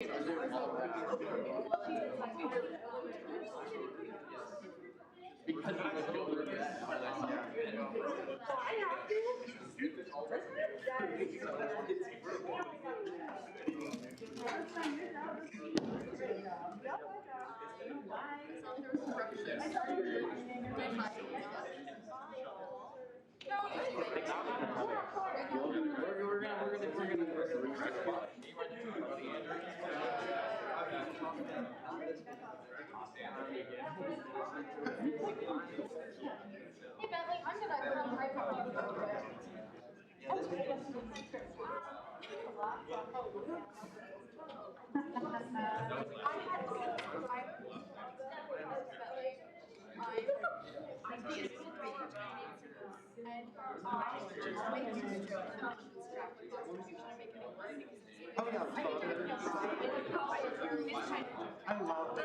Hey Bentley, I'm gonna come right behind you real quick. I love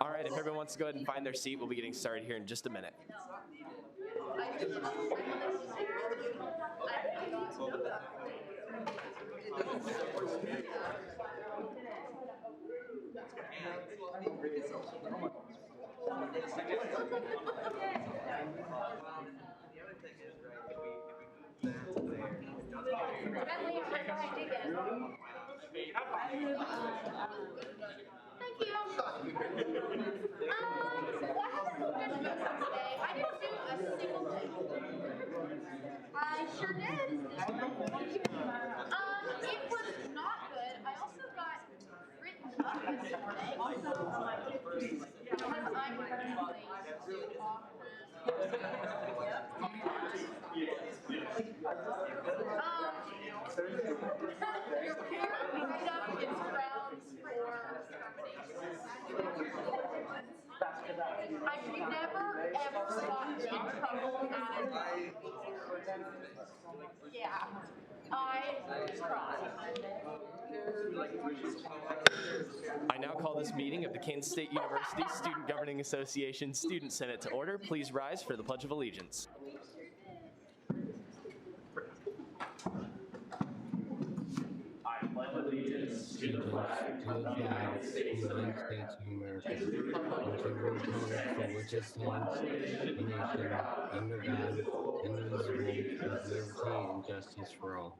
All right, if everyone wants to go ahead and find their seat, we'll be getting started here in just a minute. Thank you. I didn't do a single thing. I sure did. It was not good. I also got written up yesterday. Because I'm really too your parent write-up is grounds for termination. I've never ever gotten in trouble at it. Yeah, I tried. I now call this meeting of the Kansas State University Student Governing Association Student Senate to order. Please rise for the Pledge of Allegiance. I pledge allegiance to the flag of the United States of America, and to the republic for which it stands, one nation, under God, indivisible, with liberty and justice for all.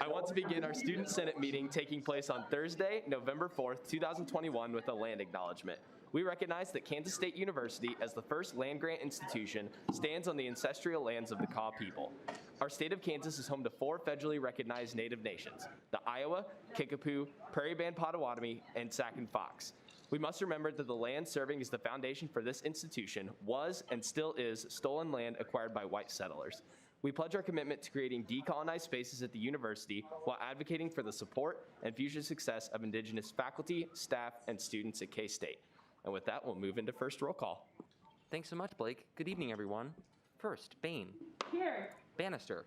I want to begin our Student Senate meeting taking place on Thursday, November 4th, 2021 with a land acknowledgement. We recognize that Kansas State University, as the first land-grant institution, stands on the ancestral lands of the Kaw people. Our state of Kansas is home to 4 federally recognized Native nations: the Iowa, Kickapoo, Prairie Band Potawatomi, and Sac and Fox. We must remember that the land serving as the foundation for this institution was and still is stolen land acquired by white settlers. We pledge our commitment to creating decolonized spaces at the university while advocating for the support and future success of Indigenous faculty, staff, and students at K-State. And with that, we'll move into first roll call. Thanks so much, Blake. Good evening, everyone. First, Bain. Here. Bannister.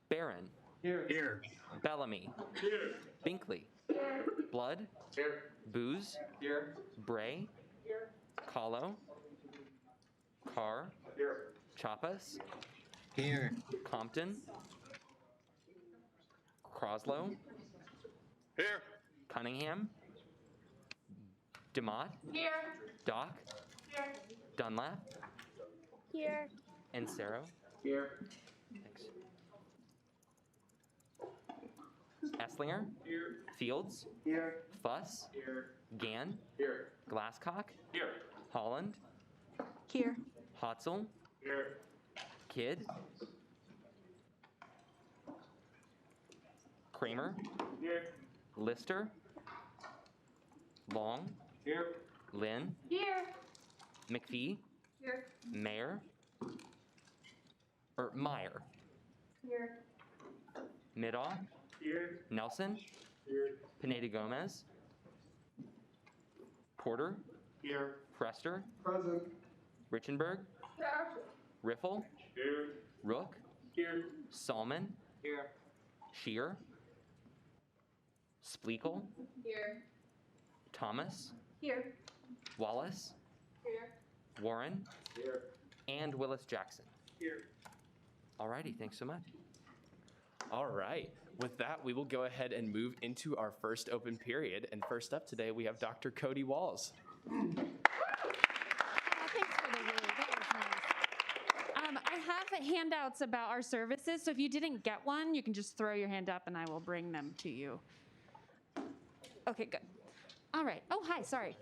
Barron. Here. Bellamy. Here. Binkley. Here. Blood. Here. Booz. Here. Bray. Here. Kahlo. Carr. Here. Chappas. Here. Compton. Croslow. Here. Cunningham. DeMott. Here. Doc. Here. Dunlap. Here. And Sarah. Here. Thanks. Esslinger. Here. Fields. Here. Fuss. Here. Gann. Here. Glasscock. Here. Holland. Here. Hotzel. Here. Kidd. Kramer. Here. Lister. Long. Here. Lynn. Here. McPhee. Here. Meyer. Meyer. Here. Middaugh. Here. Nelson. Here. Pineda Gomez. Porter. Here. Prester. Present. Richenberg. Here. Riffle. Here. Rook. Here. Salmon. Here. Shear. Spleakle. Here. Thomas. Here. Wallace. Here. Warren. Here. And Willis Jackson. Here. Alrighty, thanks so much. All right. With that, we will go ahead and move into our first open period. And first up today, we have Dr. Cody Walls. Thanks for the word. That was nice. I have handouts about our services, so if you didn't get one, you can just throw your hand up and I will bring them to you. Okay, good. All right. Oh, hi, sorry.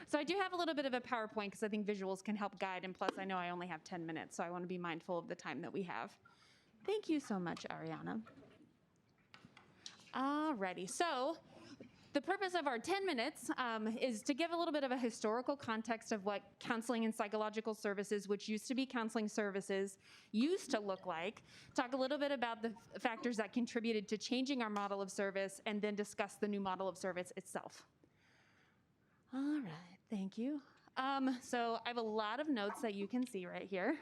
So I do have a little bit of a PowerPoint because I think visuals can help guide, and plus I know I only have 10 minutes, so I want to be mindful of the time that we have. Thank you so much, Ariana. Alrighty, so the purpose of our 10 minutes is to give a little bit of a historical context of what counseling and psychological services, which used to be counseling services, used to look like, talk a little bit about the factors that contributed to changing our model of service, and then discuss the new model of service itself. All right, thank you. So I have a lot of notes that you can see right here.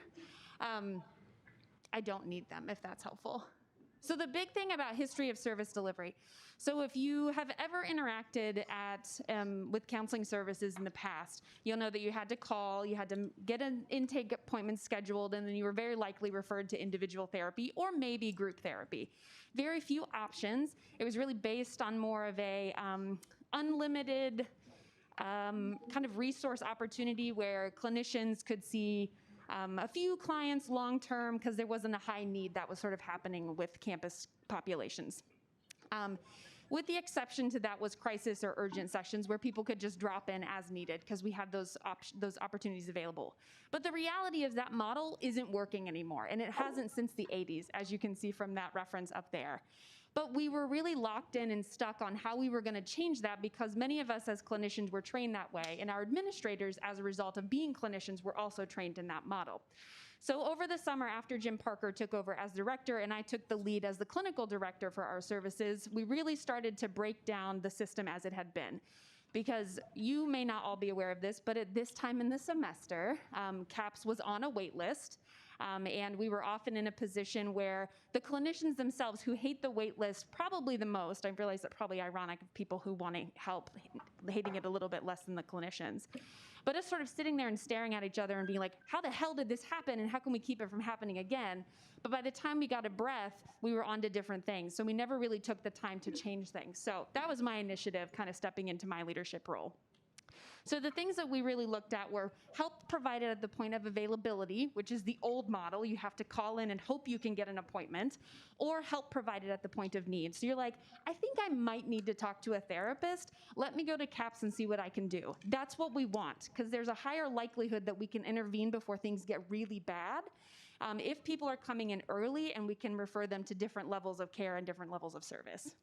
I don't need them if that's helpful. So the big thing about history of service delivery. So if you have ever interacted with counseling services in the past, you'll know that you had to call, you had to get an intake appointment scheduled, and then you were very likely referred to individual therapy or maybe group therapy. Very few options. It was really based on more of a unlimited kind of resource opportunity where clinicians could see a few clients long-term because there wasn't a high need that was sort of happening with campus populations. With the exception to that was crisis or urgent sessions where people could just drop in as needed because we had those opportunities available. But the reality is that model isn't working anymore, and it hasn't since the 80s, as you can see from that reference up there. But we were really locked in and stuck on how we were going to change that because many of us as clinicians were trained that way, and our administrators, as a result of being clinicians, were also trained in that model. So over the summer, after Jim Parker took over as director and I took the lead as the clinical director for our services, we really started to break down the system as it had been. Because you may not all be aware of this, but at this time in the semester, CAPS was on a wait list. And we were often in a position where the clinicians themselves who hate the wait list probably the most, I realize that probably ironic of people who want to help, hating it a little bit less than the clinicians, but just sort of sitting there and staring at each other and being like, how the hell did this happen and how can we keep it from happening again? But by the time we got a breath, we were on to different things. So we never really took the time to change things. So that was my initiative, kind of stepping into my leadership role. So the things that we really looked at were help provided at the point of availability, which is the old model. You have to call in and hope you can get an appointment, or help provided at the point of need. So you're like, I think I might need to talk to a therapist. Let me go to CAPS and see what I can do. That's what we want, because there's a higher likelihood that we can intervene before things get really bad. If people are coming in early and we can refer them to different levels of care and different levels of service.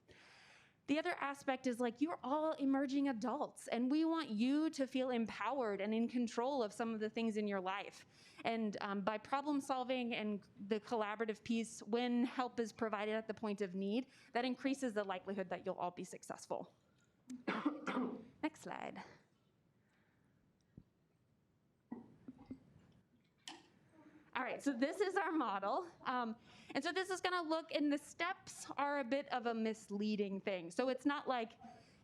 The other aspect is like, you're all emerging adults and we want you to feel empowered and in control of some of the things in your life. And by problem solving and the collaborative piece, when help is provided at the point of need, that increases the likelihood that you'll all be successful. Next slide. All right, so this is our model. And so this is gonna look, and the steps are a bit of a misleading thing. So it's not like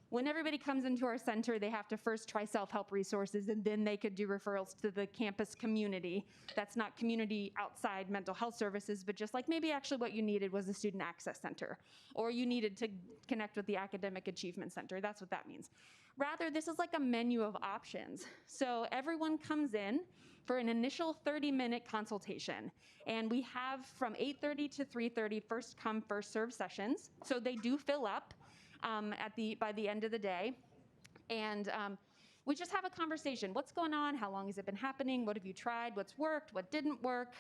When everybody comes into our center, they have to first try self-help resources, and then they could do referrals to the campus community. That's not community outside mental health services, but just like maybe actually what you needed was a student access center, or you needed to connect with the academic achievement center. That's what that means. Rather, this is like a menu of options. So everyone comes in for an initial 30-minute consultation. And we have from 8:30 to 3:30 first come, first serve sessions. So they do fill up by the end of the day. And we just have a conversation. What's going on? How long has it been happening? What have you tried? What's worked? What didn't work?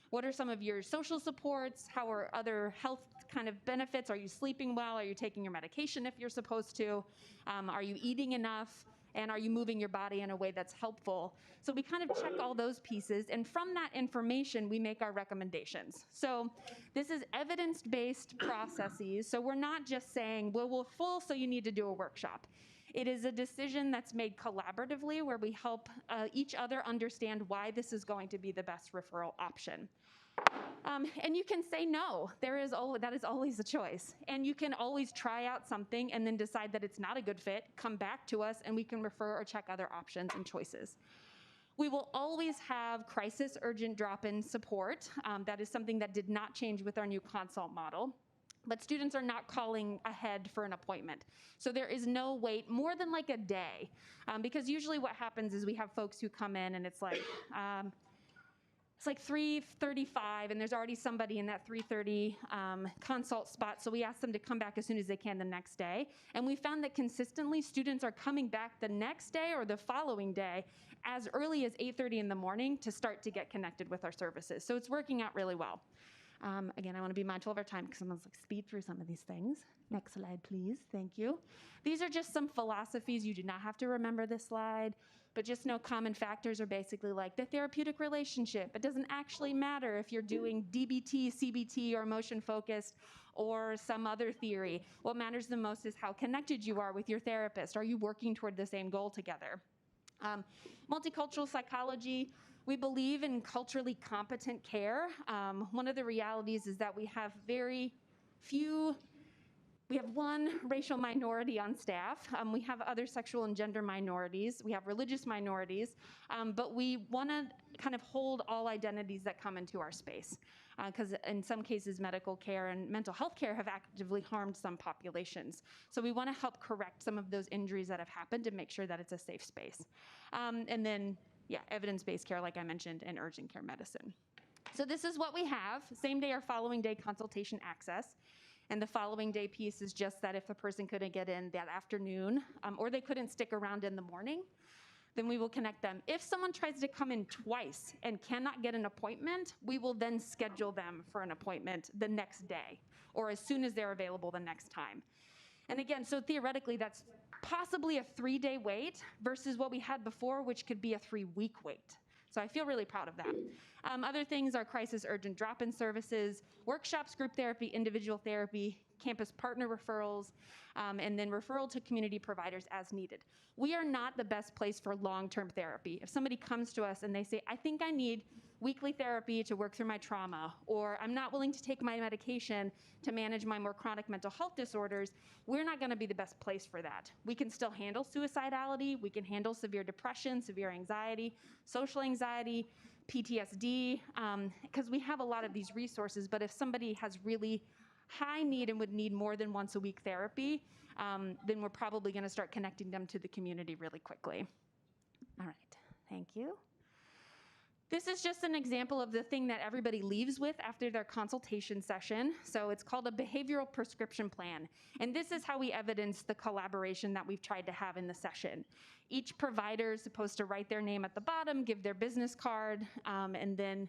What are some of your social supports? How are other health kind of benefits? Are you sleeping well? Are you taking your medication if you're supposed to? Are you eating enough? And are you moving your body in a way that's helpful? So we kind of check all those pieces, and from that information, we make our recommendations. So this is evidence-based processes, so we're not just saying, well, we're full, so you need to do a workshop. It is a decision that's made collaboratively, where we help each other understand why this is going to be the best referral option. And you can say no. That is always a choice. And you can always try out something and then decide that it's not a good fit, come back to us, and we can refer or check other options and choices. We will always have crisis urgent drop-in support. That is something that did not change with our new consult model. But students are not calling ahead for an appointment. So there is no wait more than like a day. Because usually what happens is we have folks who come in and it's like 3:35 and there's already somebody in that 3:30 consult spot. So we ask them to come back as soon as they can the next day. And we found that consistently students are coming back the next day or the following day as early as 8:30 in the morning to start to get connected with our services. So it's working out really well. Again, I want to be mindful of our time because I'm going to speed through some of these things. Next slide, please. Thank you. These are just some philosophies. You do not have to remember this slide, but just know common factors are basically like the therapeutic relationship. It doesn't actually matter if you're doing DBT, CBT, or emotion focused, or some other theory. What matters the most is how connected you are with your therapist. Are you working toward the same goal together? Multicultural psychology. We believe in culturally competent care. One of the realities is that we have one racial minority on staff. We have other sexual and gender minorities. We have religious minorities, but we want to kind of hold all identities that come into our space. Because in some cases, medical care and mental health care have actively harmed some populations. So we want to help correct some of those injuries that have happened to make sure that it's a safe space. And then, evidence-based care, like I mentioned, and urgent care medicine. So this is what we have: same day or following day consultation access. And the following day piece is just that if the person couldn't get in that afternoon, or they couldn't stick around in the morning, then we will connect them. If someone tries to come in twice and cannot get an appointment, we will then schedule them for an appointment the next day, or as soon as they're available the next time. And again, so theoretically, that's possibly a 3-day wait versus what we had before, which could be a 3-week wait. So I feel really proud of that. Other things are crisis urgent drop-in services, workshops, group therapy, individual therapy, campus partner referrals, and then referral to community providers as needed. We are not the best place for long-term therapy. If somebody comes to us and they say, I think I need weekly therapy to work through my trauma, or I'm not willing to take my medication to manage my more chronic mental health disorders, we're not going to be the best place for that. We can still handle suicidality, we can handle severe depression, severe anxiety, social anxiety, PTSD, because we have a lot of these resources. But if somebody has really high need and would need more than once a week therapy, then we're probably going to start connecting them to the community really quickly. All right, thank you. This is just an example of the thing that everybody leaves with after their consultation session. So it's called a behavioral prescription plan. And this is how we evidence the collaboration that we've tried to have in the session. Each provider is supposed to write their name at the bottom, give their business card, and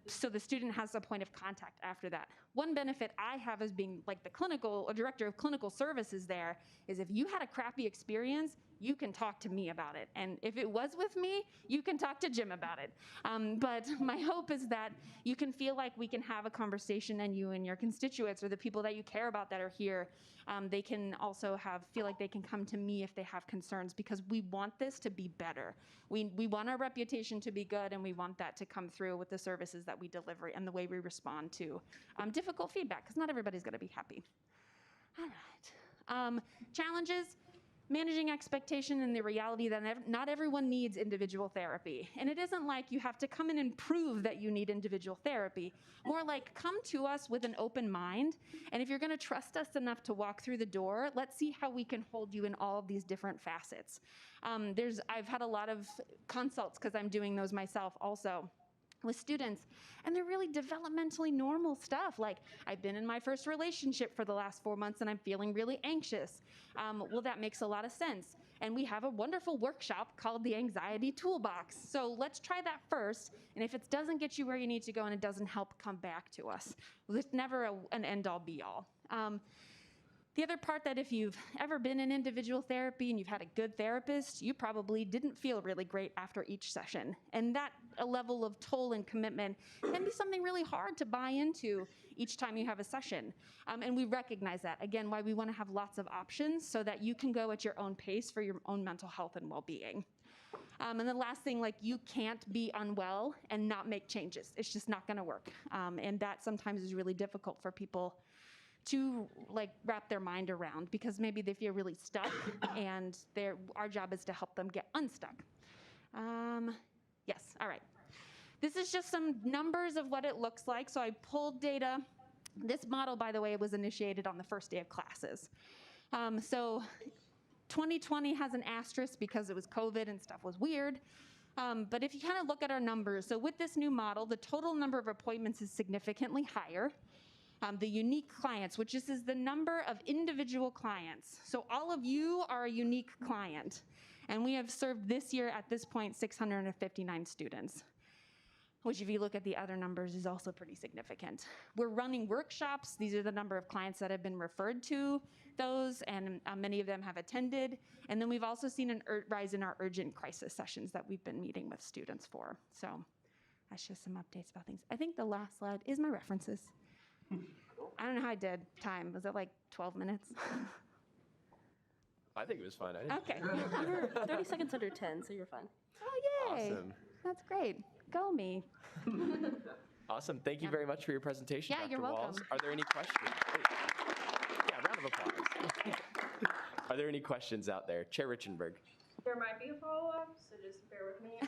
so the student has a point of contact after that. One benefit I have as being like the clinical or director of clinical services there is if you had a crappy experience, you can talk to me about it. And if it was with me, you can talk to Jim about it. But my hope is that you can feel like we can have a conversation, and you and your constituents or the people that you care about that are here, they can also feel like they can come to me if they have concerns, because we want this to be better. We want our reputation to be good, and we want that to come through with the services that we deliver and the way we respond to difficult feedback, because not everybody's going to be happy. All right. Challenges, managing expectation and the reality that not everyone needs individual therapy. And it isn't like you have to come in and prove that you need individual therapy. More like come to us with an open mind. And if you're going to trust us enough to walk through the door, let's see how we can hold you in all of these different facets. I've had a lot of consults because I'm doing those myself also with students, and they're really developmentally normal stuff. Like, I've been in my first relationship for the last 4 months and I'm feeling really anxious. Well, that makes a lot of sense. And we have a wonderful workshop called the Anxiety Toolbox. So let's try that first. And if it doesn't get you where you need to go and it doesn't help, come back to us. It's never an end all be all. The other part, that if you've ever been in individual therapy and you've had a good therapist, you probably didn't feel really great after each session. And that a level of toll and commitment can be something really hard to buy into each time you have a session. And we recognize that. Again, why we want to have lots of options so that you can go at your own pace for your own mental health and well-being. And the last thing, like, you can't be unwell and not make changes. It's just not going to work. And that sometimes is really difficult for people to wrap their mind around, because maybe they feel really stuck and our job is to help them get unstuck. Yes, all right. This is just some numbers of what it looks like. So I pulled data. This model, by the way, was initiated on the first day of classes. So 2020 has an asterisk because it was COVID and stuff was weird. But if you kind of look at our numbers, so with this new model, the total number of appointments is significantly higher. The unique clients, which this is the number of individual clients. So all of you are a unique client. And we have served this year at this point 659 students, which if you look at the other numbers is also pretty significant. We're running workshops. These are the number of clients that have been referred to those, and many of them have attended. And then we've also seen a rise in our urgent crisis sessions that we've been meeting with students for. So that's just some updates about things. I think the last slide is my references. I don't know how I did time. Was it like 12 minutes? I think it was fine. I didn't. Okay. You're 30 seconds under 10, so you're fine. Oh, yay. Awesome. That's great. Go me. Awesome. Thank you very much for your presentation, Yeah, Dr. you're Walls. welcome. Are there any questions? Yeah, round of applause. Are there any questions out there? Chair Richenberg. There might be a follow-up, so just bear with me.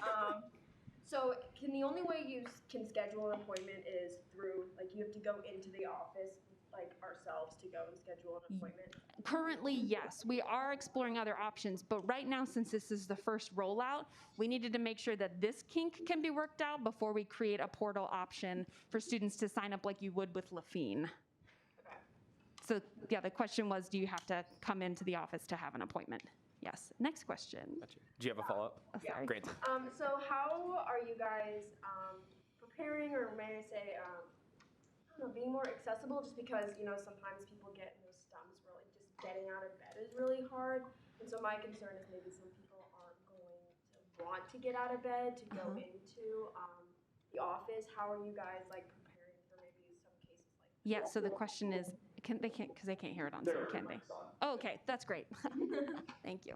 So can the only way you can schedule an appointment is through, like, you have to go into the office, like ourselves, to go and schedule an appointment? Currently, yes. We are exploring other options, but right now, since this is the first rollout, we needed to make sure that this kink can be worked out before we create a portal option for students to sign up like you would with Lafine. Okay. So yeah, the question was, do you have to come into the office to have an appointment? Yes. Next question. Gotcha. Do you have a follow-up? Oh, sorry. Granted. So how are you guys preparing, or may I say, I don't know, being more accessible? Just because, you know, sometimes people get in those stumps where, like, just getting out of bed is really hard. And so my concern is maybe some people aren't going to want to get out of bed to go into the office. How are you guys, like, preparing for maybe some cases like that? Yeah, so the question is, they can't, because they can't hear it on Zoom, can they? Oh, okay, that's great. Thank you.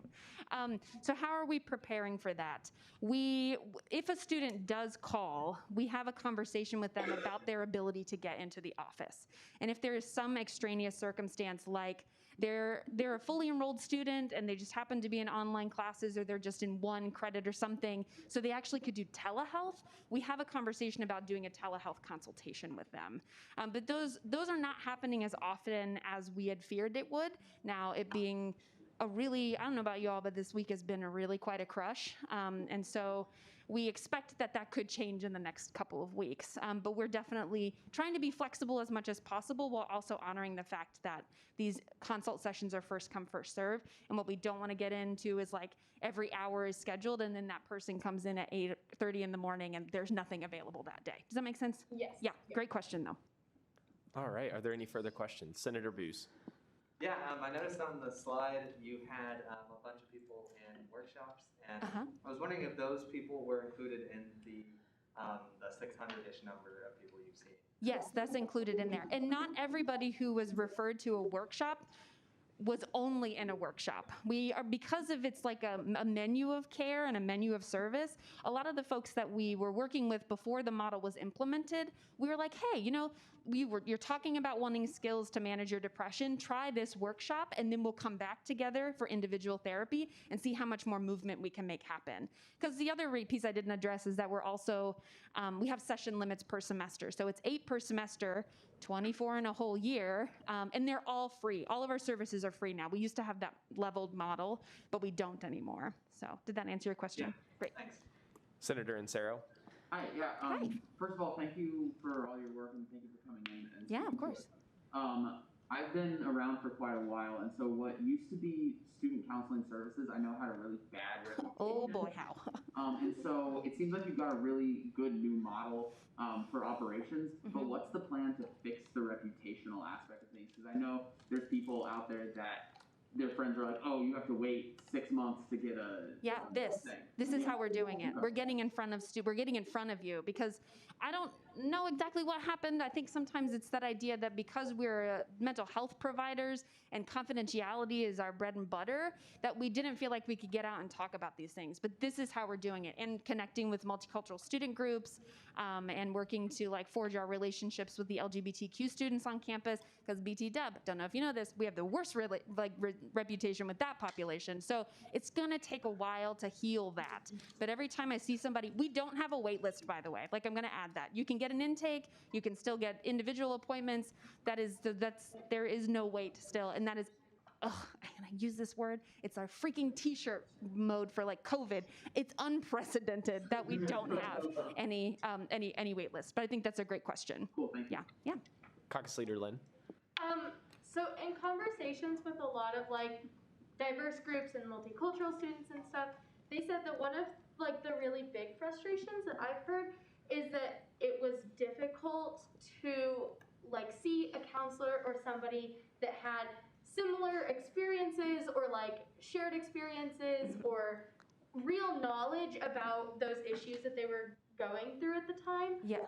So how are we preparing for that? If a student does call, we have a conversation with them about their ability to get into the office. And if there is some extraneous circumstance, like they're a fully enrolled student and they just happen to be in online classes, or they're just in one credit or something, so they actually could do telehealth, we have a conversation about doing a telehealth consultation with them. But those are not happening as often as we had feared it would. Now, it being a really, I don't know about you all, but this week has been quite a crush. And so we expect that could change in the next couple of weeks. But we're definitely trying to be flexible as much as possible, while also honoring the fact that these consult sessions are first come, first serve. And what we don't want to get into is, like, every hour is scheduled and then that person comes in at 8:30 in the morning and there's nothing available that day. Does that make sense? Yes. Yeah, great question though. All right. Are there any further questions? Senator Booz. Yeah, I noticed on the slide you had a bunch of people in workshops, and I was wondering if those people were included in the 600-ish number of people you've seen. Yes, that's included in there. And not everybody who was referred to a workshop was only in a workshop. We are, because of it's like a menu of care and a menu of service, a lot of the folks that we were working with before the model was implemented, we were like, hey, you know, you're talking about wanting skills to manage your depression, try this workshop, and then we'll come back together for individual therapy and see how much more movement we can make happen. Because the other piece I didn't address is that we're also, we have session limits per semester. So it's 8 per semester, 24 in a whole year, and they're all free. All of our services are free now. We used to have that leveled model, but we don't anymore. So did that answer your question? Yeah. Great. Thanks. Senator Insero. Hi, yeah. Hi. First of all, thank you for all your work and thank you for coming in. And Yeah, of speaking to course. us. I've been around for quite a while, and so what used to be student counseling services, I know had a really bad reputation. Oh boy, how? And so it seems like you've got a really good new model for operations, but what's the plan to fix the reputational aspect of things? Because I know there's people out there that their friends are like, oh, you have to wait 6 months to get a Yeah, this is how we're doing it. Okay. We're getting in front of we're getting in front of you because I don't know exactly what happened. I think sometimes it's that idea that because we're mental health providers and confidentiality is our bread and butter, that we didn't feel like we could get out and talk about these things. But this is how we're doing it, and connecting with multicultural student groups, and working to like forge our relationships with the LGBTQ students on campus. Because BT Dub, don't know if you know this, we have the worst reputation with that population. So it's gonna take a while to heal that. But every time I see somebody, we don't have a wait list, by the way. Like, I'm gonna add that. You can get an intake, you can still get individual appointments. There is no wait still, and that is, and I use this word, it's our freaking t-shirt mode for like COVID. It's unprecedented that we don't have any wait list. But I think that's a great question. Cool, thank you. Yeah. Caucus Leader Lynn. So in conversations with a lot of like diverse groups and multicultural students and stuff, they said that one of like the really big frustrations that I've heard is that it was difficult to like see a counselor or somebody that had similar experiences or like shared experiences or real knowledge about those issues that they were going through at the time. Yeah.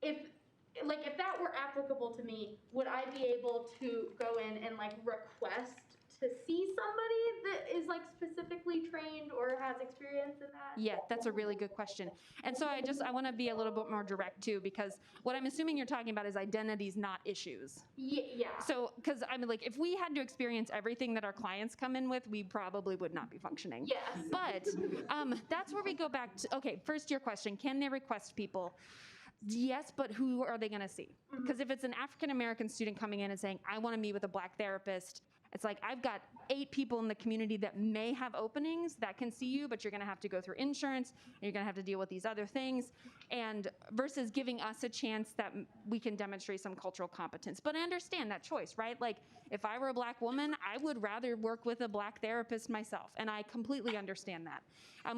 If that were applicable to me, would I be able to go in and like request to see somebody that is like specifically trained or has experience in that? Yeah, that's a really good question. And so I want to be a little bit more direct too, because what I'm assuming you're talking about is identities, not issues. Yeah. So, because I mean, like, if we had to experience everything that our clients come in with, we probably would not be functioning. Yes. But that's where we go back to, okay, first your question, can they request people? Yes, but who are they going to see? Because if it's an African-American student coming in and saying, I want to meet with a Black therapist, it's like, I've got 8 people in the community that may have openings that can see you, but you're going to have to go through insurance, and you're going to have to deal with these other things, and versus giving us a chance that we can demonstrate some cultural competence. But I understand that choice, right? Like, if I were a Black woman, I would rather work with a Black therapist myself, and I completely understand that.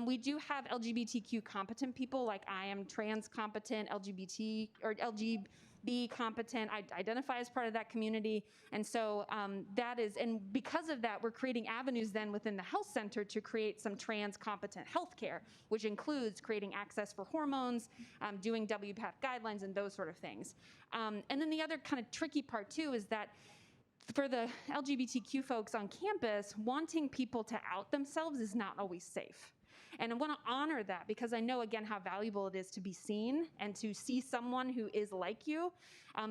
We do have LGBTQ competent people, like I am trans competent, LGBT or LGB competent. I identify as part of that community, and so that is, and because of that, we're creating avenues then within the health center to create some trans competent healthcare, which includes creating access for hormones, doing WPATH guidelines, and those sort of things. And then the other kind of tricky part too is that for the LGBTQ folks on campus, wanting people to out themselves is not always safe. And I want to honor that because I know, again, how valuable it is to be seen and to see someone who is like you,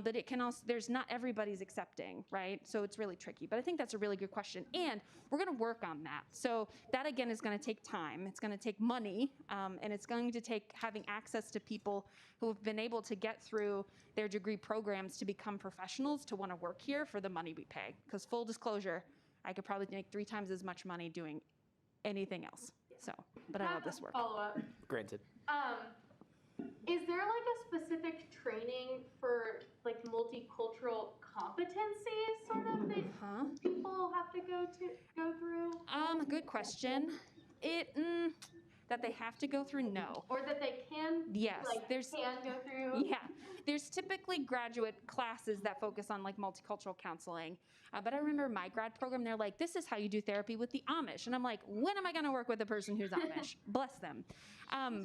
but it can also, there's not everybody's accepting, right? So it's really tricky, but I think that's a really good question. And we're going to work on that. So that, again, is going to take time. It's going to take money, and it's going to take having access to people who have been able to get through their degree programs to become professionals to want to work here for the money we pay. Because full disclosure, I could probably make 3 times as much money doing anything else. So, but I love this work. Follow up. Granted. Is there like a specific training for like multicultural competencies sort of that people have to go through? Good question. that they have to go through? No. Or that they can, Yes, there's can go through? yeah, there's typically graduate classes that focus on like multicultural counseling. But I remember my grad program, they're like, this is how you do therapy with the Amish. And I'm like, when am I going to work with a person who's Amish? Bless them.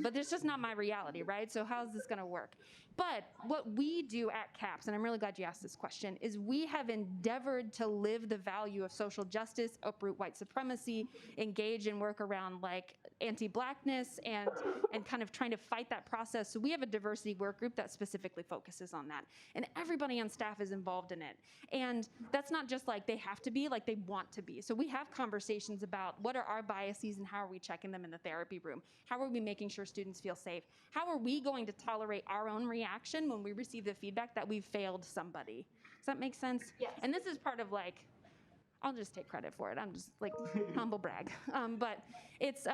But it's just not my reality, right? So how's this going to work? But what we do at CAPS, and I'm really glad you asked this question, is we have endeavored to live the value of social justice, uproot white supremacy, engage and work around like anti-Blackness and kind of trying to fight that process. So we have a diversity work group that specifically focuses on that. And everybody on staff is involved in it. And that's not just like they have to be, like they want to be. So we have conversations about what are our biases and how are we checking them in the therapy room? How are we making sure students feel safe? How are we going to tolerate our own reaction when we receive the feedback that we've failed somebody? Does that make sense? Yes. And this is part of like, I'll just take credit for it. I'm just like humble brag. But it's,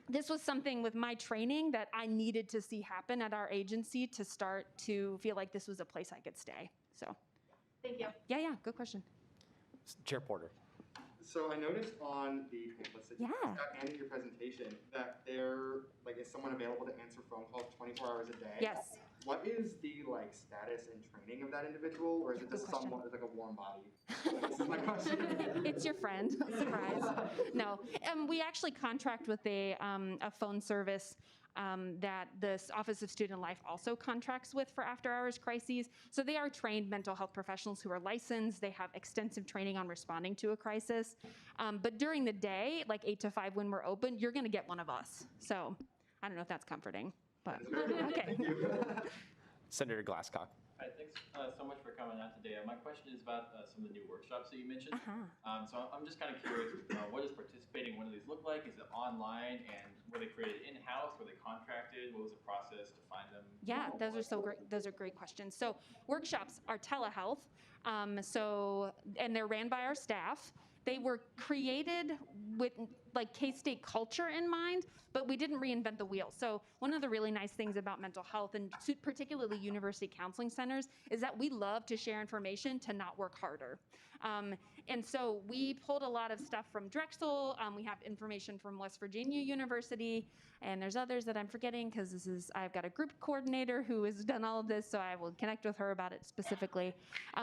this was something with my training that I needed to see happen at our agency to start to feel like this was a place I could stay. So. Thank you. Yeah, good question. Chair Porter. So I noticed on the pamphlets that you Yeah. got and in your presentation that there, like, is someone available to answer phone calls 24 hours a day? Yes. What is the, like, status and training of that individual, or is it just Good question. someone, like a warm body? This is my question. It's your friend. Surprise. No, we actually contract with a phone service that the Office of Student Life also contracts with for after-hours crises. So they are trained mental health professionals who are licensed. They have extensive training on responding to a crisis. But during the day, like 8 to 5 when we're open, you're going to get one of us. So I don't know if that's comforting, but okay. Senator Glasscock. Hi, thanks so much for coming out today. My question is about some of the new workshops that you mentioned. So I'm just kind of curious, what does participating in one of these look like? Is it online, and were they created in-house? Were they contracted? What was the process to find them? Yeah, those are so great. Those are great questions. So workshops are telehealth. And they're ran by our staff. They were created with like K-State culture in mind, but we didn't reinvent the wheel. So one of the really nice things about mental health, and particularly university counseling centers, is that we love to share information to not work harder. And so we pulled a lot of stuff from Drexel. We have information from West Virginia University, and there's others that I'm forgetting because I've got a group coordinator who has done all of this, so I will connect with her about it specifically.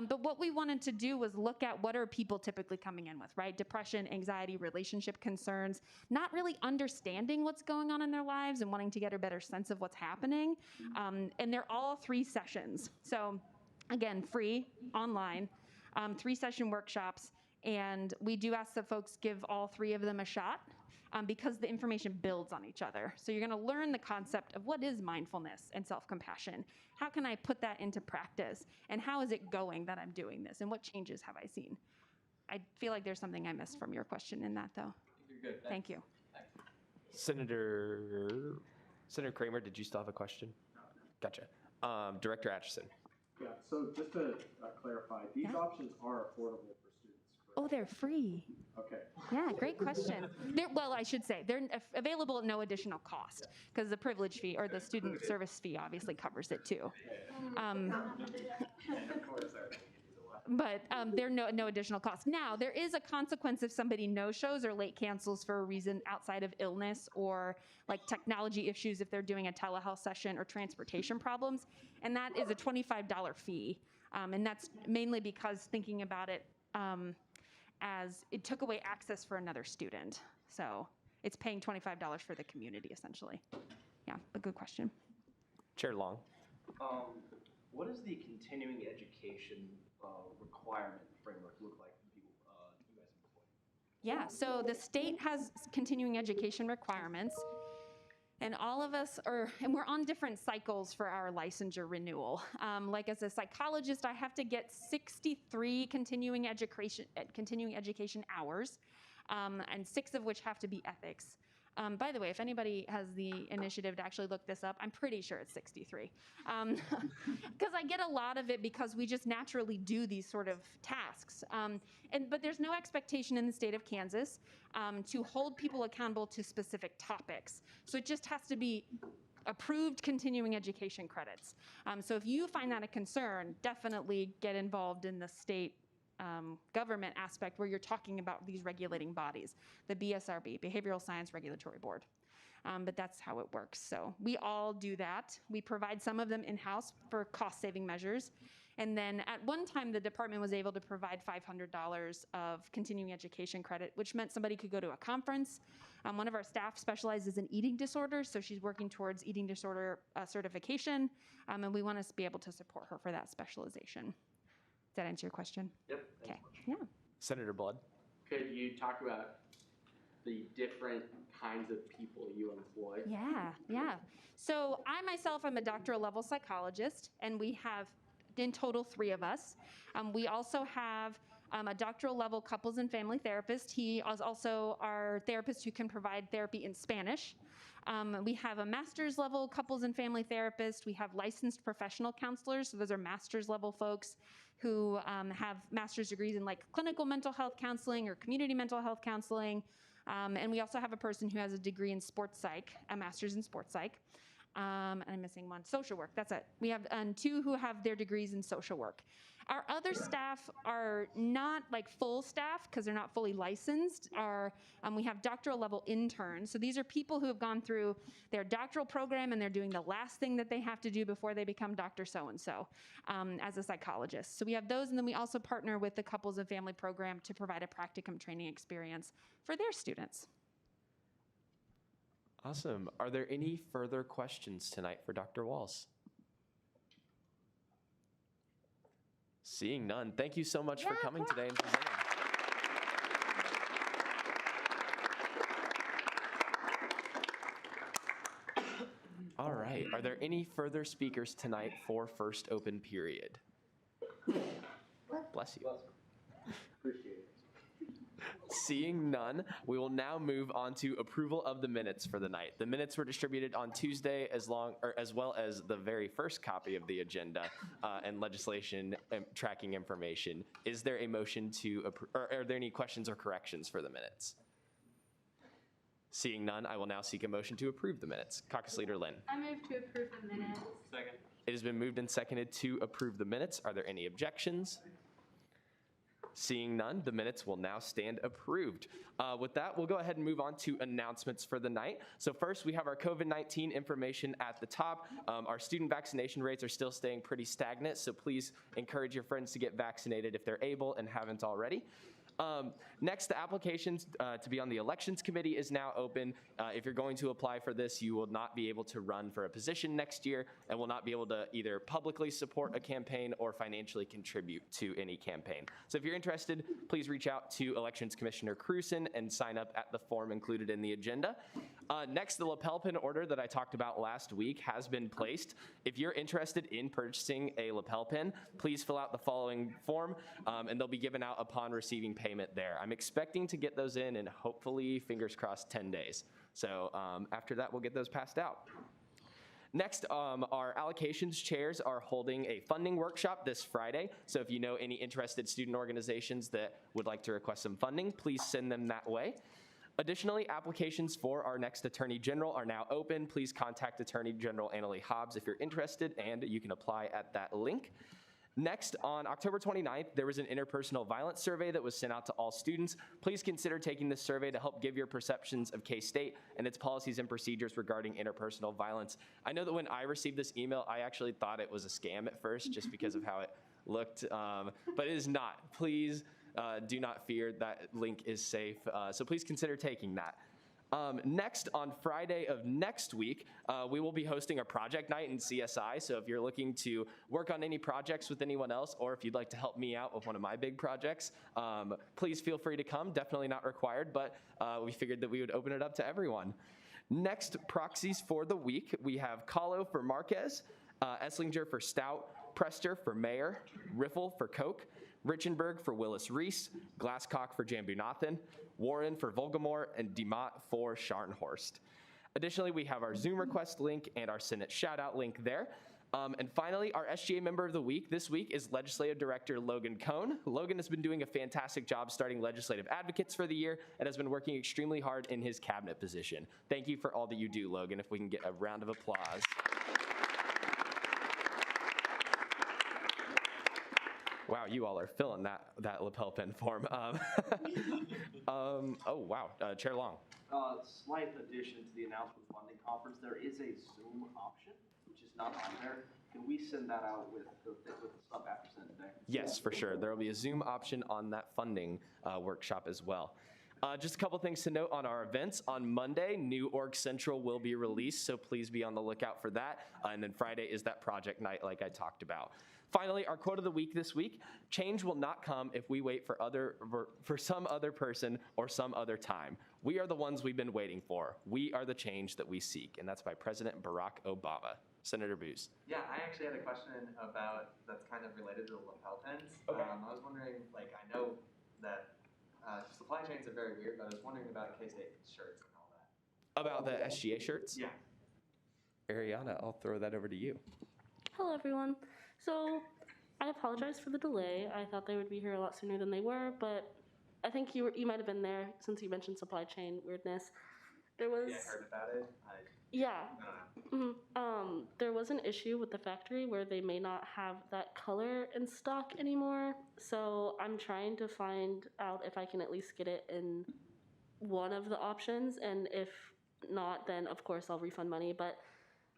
But what we wanted to do was look at what are people typically coming in with, right? Depression, anxiety, relationship concerns, not really understanding what's going on in their lives and wanting to get a better sense of what's happening. And they're all 3 sessions. So again, free, online. 3-session workshops, and we do ask that folks give all 3 of them a shot because the information builds on each other. So you're going to learn the concept of what is mindfulness and self-compassion. How can I put that into practice? And how is it going that I'm doing this? And what changes have I seen? I feel like there's something I missed from your question in that, though. You're good. Thank you. Senator Kramer, did you still have a question? Gotcha. Director Atchison. Yeah, so just to clarify, these options are affordable for students, correct? Oh, they're free. Okay. Yeah, great question. Well, I should say, they're available at no additional cost because the privilege fee or the student service fee obviously covers it too. But they're no additional cost. Now, there is a consequence if somebody no-shows or late cancels for a reason outside of illness or like technology issues if they're doing a telehealth session or transportation problems, and that is a $25 fee. And that's mainly because thinking about it as it took away access for another student. So it's paying $25 for the community, essentially. Yeah, a good question. Chair Long. What does the continuing education requirement framework look like for people you guys employ? Yeah, so the state has continuing education requirements, and all of us and we're on different cycles for our licensure renewal. Like as a psychologist, I have to get 63 continuing education hours, and 6 of which have to be ethics. By the way, if anybody has the initiative to actually look this up, I'm pretty sure it's 63. Because I get a lot of it because we just naturally do these sort of tasks. But there's no expectation in the state of Kansas to hold people accountable to specific topics. So it just has to be approved continuing education credits. So if you find that a concern, definitely get involved in the state government aspect where you're talking about these regulating bodies, the BSRB, Behavioral Science Regulatory Board. But that's how it works. So we all do that. We provide some of them in-house for cost-saving measures. And then at one time, the department was able to provide $500 of continuing education credit, which meant somebody could go to a conference. One of our staff specializes in eating disorders, so she's working towards eating disorder certification, and we want to be able to support her for that specialization. Does that answer your question? Yep. Okay. Yeah. Senator Blood. Could you talk about the different kinds of people you employ? Yeah. So I myself am a doctoral level psychologist, and we have in total 3 of us. We also have a doctoral level couples and family therapist. He is also our therapist who can provide therapy in Spanish. We have a master's level couples and family therapist. We have licensed professional counselors. So those are master's level folks who have master's degrees in like clinical mental health counseling or community mental health counseling. And we also have a person who has a degree in sports psych, a master's in sports psych. And I'm missing one, social work, that's it. We have 2 who have their degrees in social work. Our other staff are not like full staff because they're not fully licensed. We have doctoral level interns. So these are people who have gone through their doctoral program and they're doing the last thing that they have to do before they become Dr. So-and-so as a psychologist. So we have those, and then we also partner with the Couples and Family Program to provide a practicum training experience for their students. Awesome. Are there any further questions tonight for Dr. Walls? Seeing none, thank you so much for coming today and presenting. All right, are there any further speakers tonight for first open period? Bless you. Appreciate it. Seeing none, we will now move on to approval of the minutes for the night. The minutes were distributed on Tuesday as well as the very first copy of the agenda and legislation tracking information. Is there a motion to approve, or are there any questions or corrections for the minutes? Seeing none, I will now seek a motion to approve the minutes. Caucus Leader Lynn. I move to approve the minutes. Second. It has been moved and seconded to approve the minutes. Are there any objections? Seeing none, the minutes will now stand approved. With that, we'll go ahead and move on to announcements for the night. So first, we have our COVID-19 information at the top. Our student vaccination rates are still staying pretty stagnant, so please encourage your friends to get vaccinated if they're able and haven't already. Next, the applications to be on the elections committee is now open. If you're going to apply for this, you will not be able to run for a position next year and will not be able to either publicly support a campaign or financially contribute to any campaign. So if you're interested, please reach out to Elections Commissioner Cruson and sign up at the form included in the agenda. Next, the lapel pin order that I talked about last week has been placed. If you're interested in purchasing a lapel pin, please fill out the following form and they'll be given out upon receiving payment there. I'm expecting to get those in hopefully, fingers crossed, 10 days. So after that, we'll get those passed out. Next, our allocations chairs are holding a funding workshop this Friday. So if you know any interested student organizations that would like to request some funding, please send them that way. Additionally, applications for our next Attorney General are now open. Please contact Attorney General Annalee Hobbs if you're interested, and you can apply at that link. Next, on October 29th, there was an interpersonal violence survey that was sent out to all students. Please consider taking this survey to help give your perceptions of K-State and its policies and procedures regarding interpersonal violence. I know that when I received this email, I actually thought it was a scam at first just because of how it looked, but it is not. Please do not fear, that link is safe, so please consider taking that. Next, on Friday of next week, we will be hosting a project night in CSI. So if you're looking to work on any projects with anyone else, or if you'd like to help me out with one of my big projects, please feel free to come. Definitely not required, but we figured that we would open it up to everyone. Next, proxies for the week. We have Kahlo for Marquez, Esslinger for Stout, Prester for Mayor, Riffle for Koch, Richenberg for Willis Reese, Glasscock for Jambunathan, Warren for Volgamore, and DeMott for Scharnhorst. Additionally, we have our Zoom request link and our Senate shoutout link there. And finally, our SGA member of the week this week is Legislative Director Logan Cohn. Logan has been doing a fantastic job starting legislative advocates for the year and has been working extremely hard in his cabinet position. Thank you for all that you do, Logan. If we can get a round of applause. Wow, you all are filling that lapel pin form. Oh, wow. Chair Long. Slight addition to the announcement funding conference, there is a Zoom option, which is not on there. Can we send that out with the stuff after send today? Yes, for sure. There will be a Zoom option on that funding workshop as well. Just a couple things to note on our events. On Monday, New Org Central will be released, so please be on the lookout for that. And then Friday is that project night like I talked about. Finally, our quote of the week this week: change will not come if we wait for some other person or some other time. We are the ones we've been waiting for. We are the change that we seek. And that's by President Barack Obama. Senator Booz. Yeah, I actually had a question about that's kind of related to the lapel pins. Okay. I was wondering, like, I know that supply chains are very weird, but I was wondering about K-State shirts and all that. About the SGA shirts? Yeah. Ariana, I'll throw that over to you. Hello, everyone. So, I apologize for the delay. I thought they would be here a lot sooner than they were, but I think you might have been there since you mentioned supply chain weirdness. There was. Yeah, I heard about it. Yeah. There was an issue with the factory where they may not have that color in stock anymore. So I'm trying to find out if I can at least get it in one of the options. And if not, then of course I'll refund money. But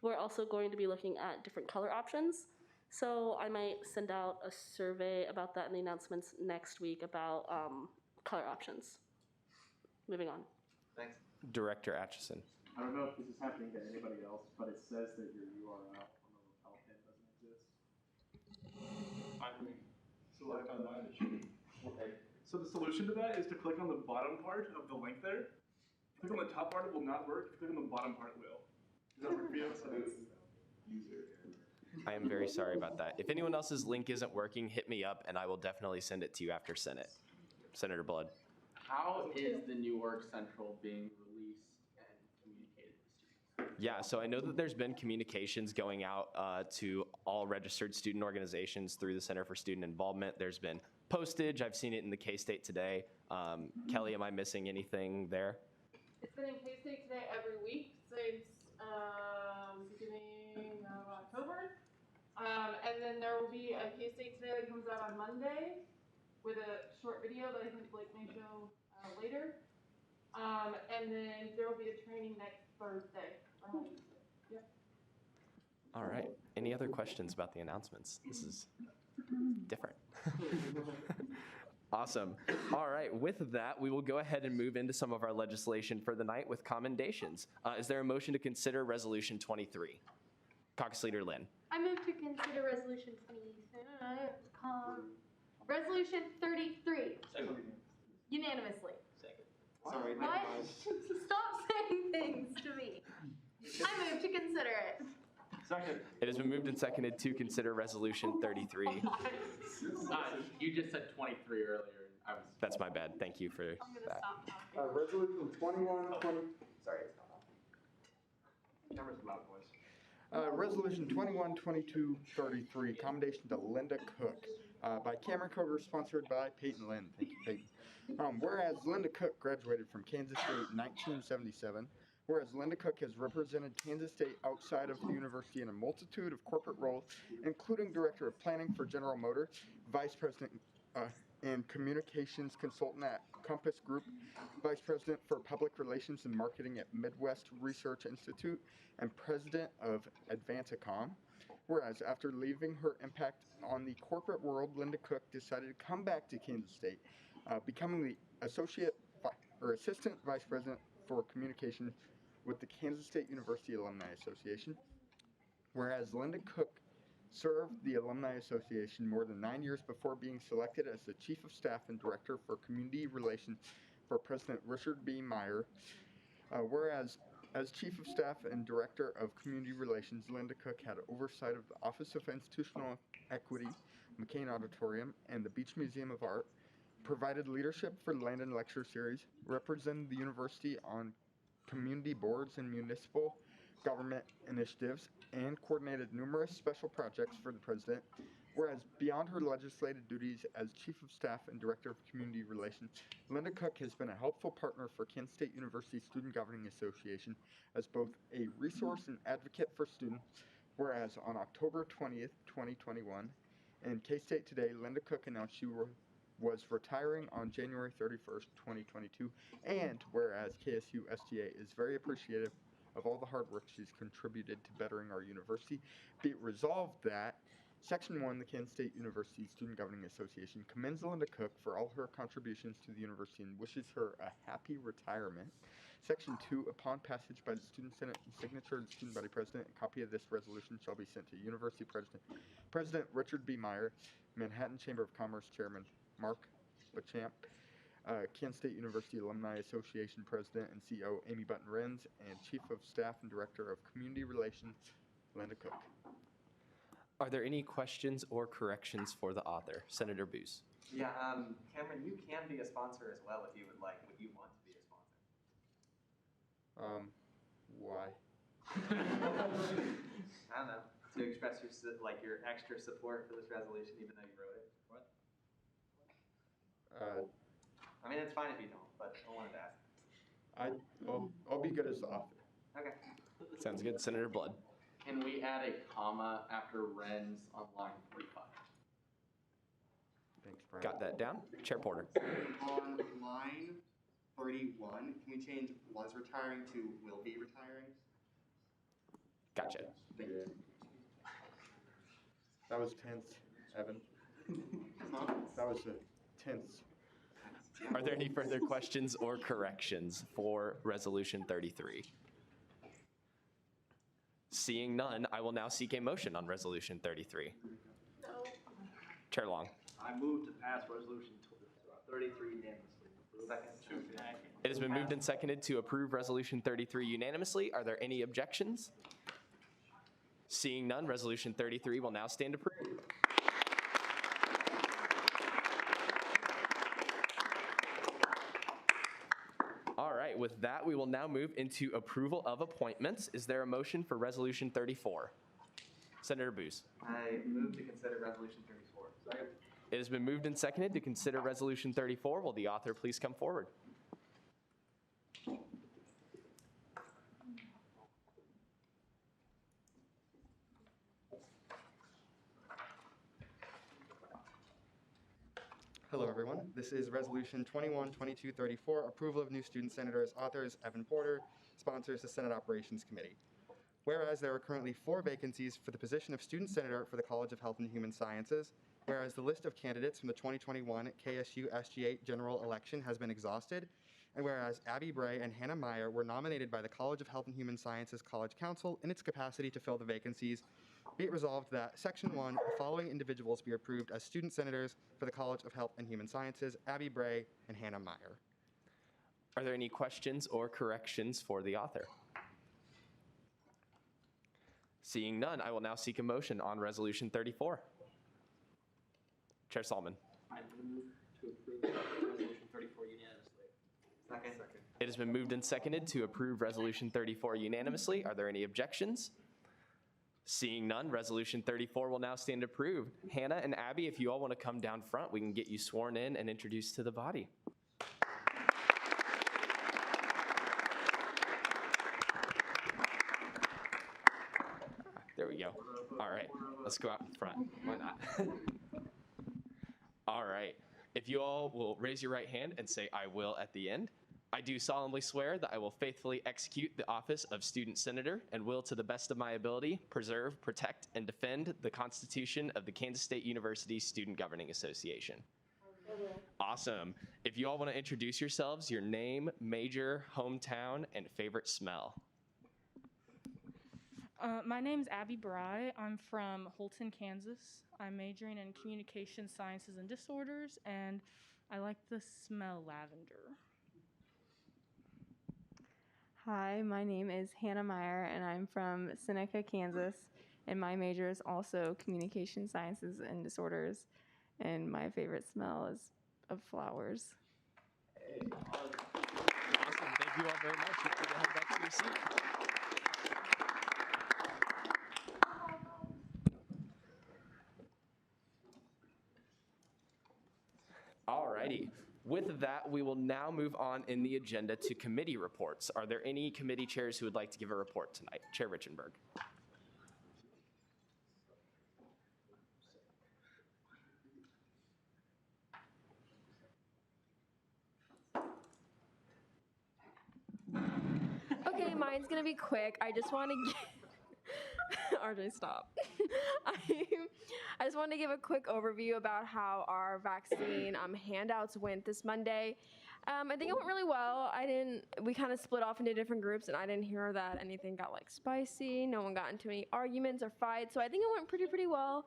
we're also going to be looking at different color options. So I might send out a survey about that in the announcements next week about color options. Moving on. Thanks. Director Atchison. I don't know if this is happening to anybody else, but it says that your URL on the lapel pin doesn't exist. Select on that issue. Okay. So the solution to that is to click on the bottom part of the link there. Click on the top part, it will not work. If you click on the bottom part, it will. Does that work for you? I am very sorry about that. If anyone else's link isn't working, hit me up and I will definitely send it to you after Senate. Senator Blood. How is the New Org Central being released and communicated to students? Yeah, so I know that there's been communications going out to all registered student organizations through the Center for Student Involvement. There's been postage. I've seen it in the K-State Today. Kelly, am I missing anything there? It's been in K-State Today every week since beginning of October. And then there will be a K-State Today that comes out on Monday with a short video that I think Blake may show later. And then there will be a training next Thursday. Yep. All right. Any other questions about the announcements? This is different. Awesome. All right. With that, we will go ahead and move into some of our legislation for the night with commendations. Is there a motion to consider Resolution 23? Caucus Leader Lynn. I move to consider Resolution 33 unanimously. Second. Sorry. Why? Stop saying things to me. I move to consider it. Second. It has been moved and seconded to consider Resolution 33. You just said 23 earlier. That's my bad. Thank you for that. Resolution 2120. Sorry. Cameras loud voice. Resolution 212233, commendation to Linda Cook, by Cameron Coder, sponsored by Peyton Lynn. Thank you, Peyton. Whereas Linda Cook graduated from Kansas State in 1977, whereas Linda Cook has represented Kansas State outside of the university in a multitude of corporate roles, including Director of Planning for General Motors, Vice President and Communications Consultant at Compass Group, Vice President for Public Relations and Marketing at Midwest Research Institute, and President of Advanticom. Whereas after leaving her impact on the corporate world, Linda Cook decided to come back to Kansas State, becoming the Assistant Vice President for Communication with the Kansas State University Alumni Association. Whereas Linda Cook served the Alumni Association more than 9 years before being selected as the Chief of Staff and Director for Community Relations for President Richard B. Meyer. Whereas as Chief of Staff and Director of Community Relations, Linda Cook had oversight of the Office of Institutional Equity, McCain Auditorium, and the Beach Museum of Art, provided leadership for the Landon Lecture Series, represented the university on community boards and municipal government initiatives, and coordinated numerous special projects for the president. Whereas beyond her legislative duties as Chief of Staff and Director of Community Relations, Linda Cook has been a helpful partner for Kansas State University Student Governing Association as both a resource and advocate for students. Whereas on October 20th, 2021, In K-State Today, Linda Cook announced she was retiring on January 31st, 2022. And whereas KSU SGA is very appreciative of all the hard work she's contributed to bettering our university, be it resolved that Section 1, the Kansas State University Student Governing Association, commends Linda Cook for all her contributions to the university and wishes her a happy retirement. Section 2, upon passage by the Student Senate and signature of the Student Body President, a copy of this resolution shall be sent to University President Richard B. Meyer, Manhattan Chamber of Commerce Chairman Mark Beauchamp, Kansas State University Alumni Association President and CEO Amy Button-Renz, and Chief of Staff and Director of Community Relations Linda Cook. Are there any questions or corrections for the author? Senator Booz. Yeah, Cameron, you can be a sponsor as well if you would like, if you want to be a sponsor. Why? I don't know, to express your extra support for this resolution, even though you wrote it. What? I mean, it's fine if you don't, but I wanted to ask. I'll be good as the author. Okay. Sounds good. Senator Blood. Can we add a comma after Ren's on line 45? Thanks, Brian. Got that down. Chair Porter. On line 31, can we change was retiring to will be retiring? Gotcha. Thank you. That was tense, Evan. That was tense. Are there any further questions or corrections for Resolution 33? Seeing none, I will now seek a motion on Resolution 33. No. Chair Long. I move to pass resolution 33 unanimously. Second. It has been moved and seconded to approve Resolution 33 unanimously. Are there any objections? Seeing none, Resolution 33 will now stand approved. All right, with that, we will now move into approval of appointments. Is there a motion for Resolution 34? Senator Booz. I move to consider resolution 34. Second. It has been moved and seconded to consider Resolution 34. Will the author please come forward? Hello, everyone. This is Resolution 21-2234, approval of new student senators, authors Evan Porter, sponsors the Senate Operations Committee. Whereas there are currently 4 vacancies for the position of student senator for the College of Health and Human Sciences, whereas the list of candidates from the 2021 KSU SG8 general election has been exhausted, and whereas Abby Bray and Hannah Meyer were nominated by the College of Health and Human Sciences College Council in its capacity to fill the vacancies, be it resolved that Section 1, the following individuals be approved as student senators for the College of Health and Human Sciences, Abby Bray and Hannah Meyer. Are there any questions or corrections for the author? Seeing none, I will now seek a motion on Resolution 34. Chair Solomon. I move to approve resolution 34 unanimously. Second. It has been moved and seconded to approve Resolution 34 unanimously. Are there any objections? Seeing none, Resolution 34 will now stand approved. Hannah and Abby, if you all want to come down front, we can get you sworn in and introduced to the body. There we go. All right, let's go out in front. Why not? All right. If you all will raise your right hand and say, "I will" at the end. I do solemnly swear that I will faithfully execute the office of student senator and will, to the best of my ability, preserve, protect, and defend the Constitution of the Kansas State University Student Governing Association. Awesome. If you all want to introduce yourselves, your name, major, hometown, and favorite smell. My name's Abby Bry. I'm from Holton, Kansas. I'm majoring in communication sciences and disorders, and I like the smell lavender. Hi, my name is Hannah Meyer, and I'm from Seneca, Kansas, and my major is also communication sciences and disorders, and my favorite smell is of flowers. Awesome. Thank you all very much. You can head back to your seat. Alrighty. With that, we will now move on in the agenda to committee reports. Are there any committee chairs who would like to give a report tonight? Chair Richenberg. Actually, mine's gonna be quick. I just want to RJ, stop. I just wanted to give a quick overview about how our vaccine handouts went this Monday. I think it went really well. We kind of split off into different groups, and I didn't hear that anything got like spicy. No one got into any arguments or fights, so I think it went pretty well.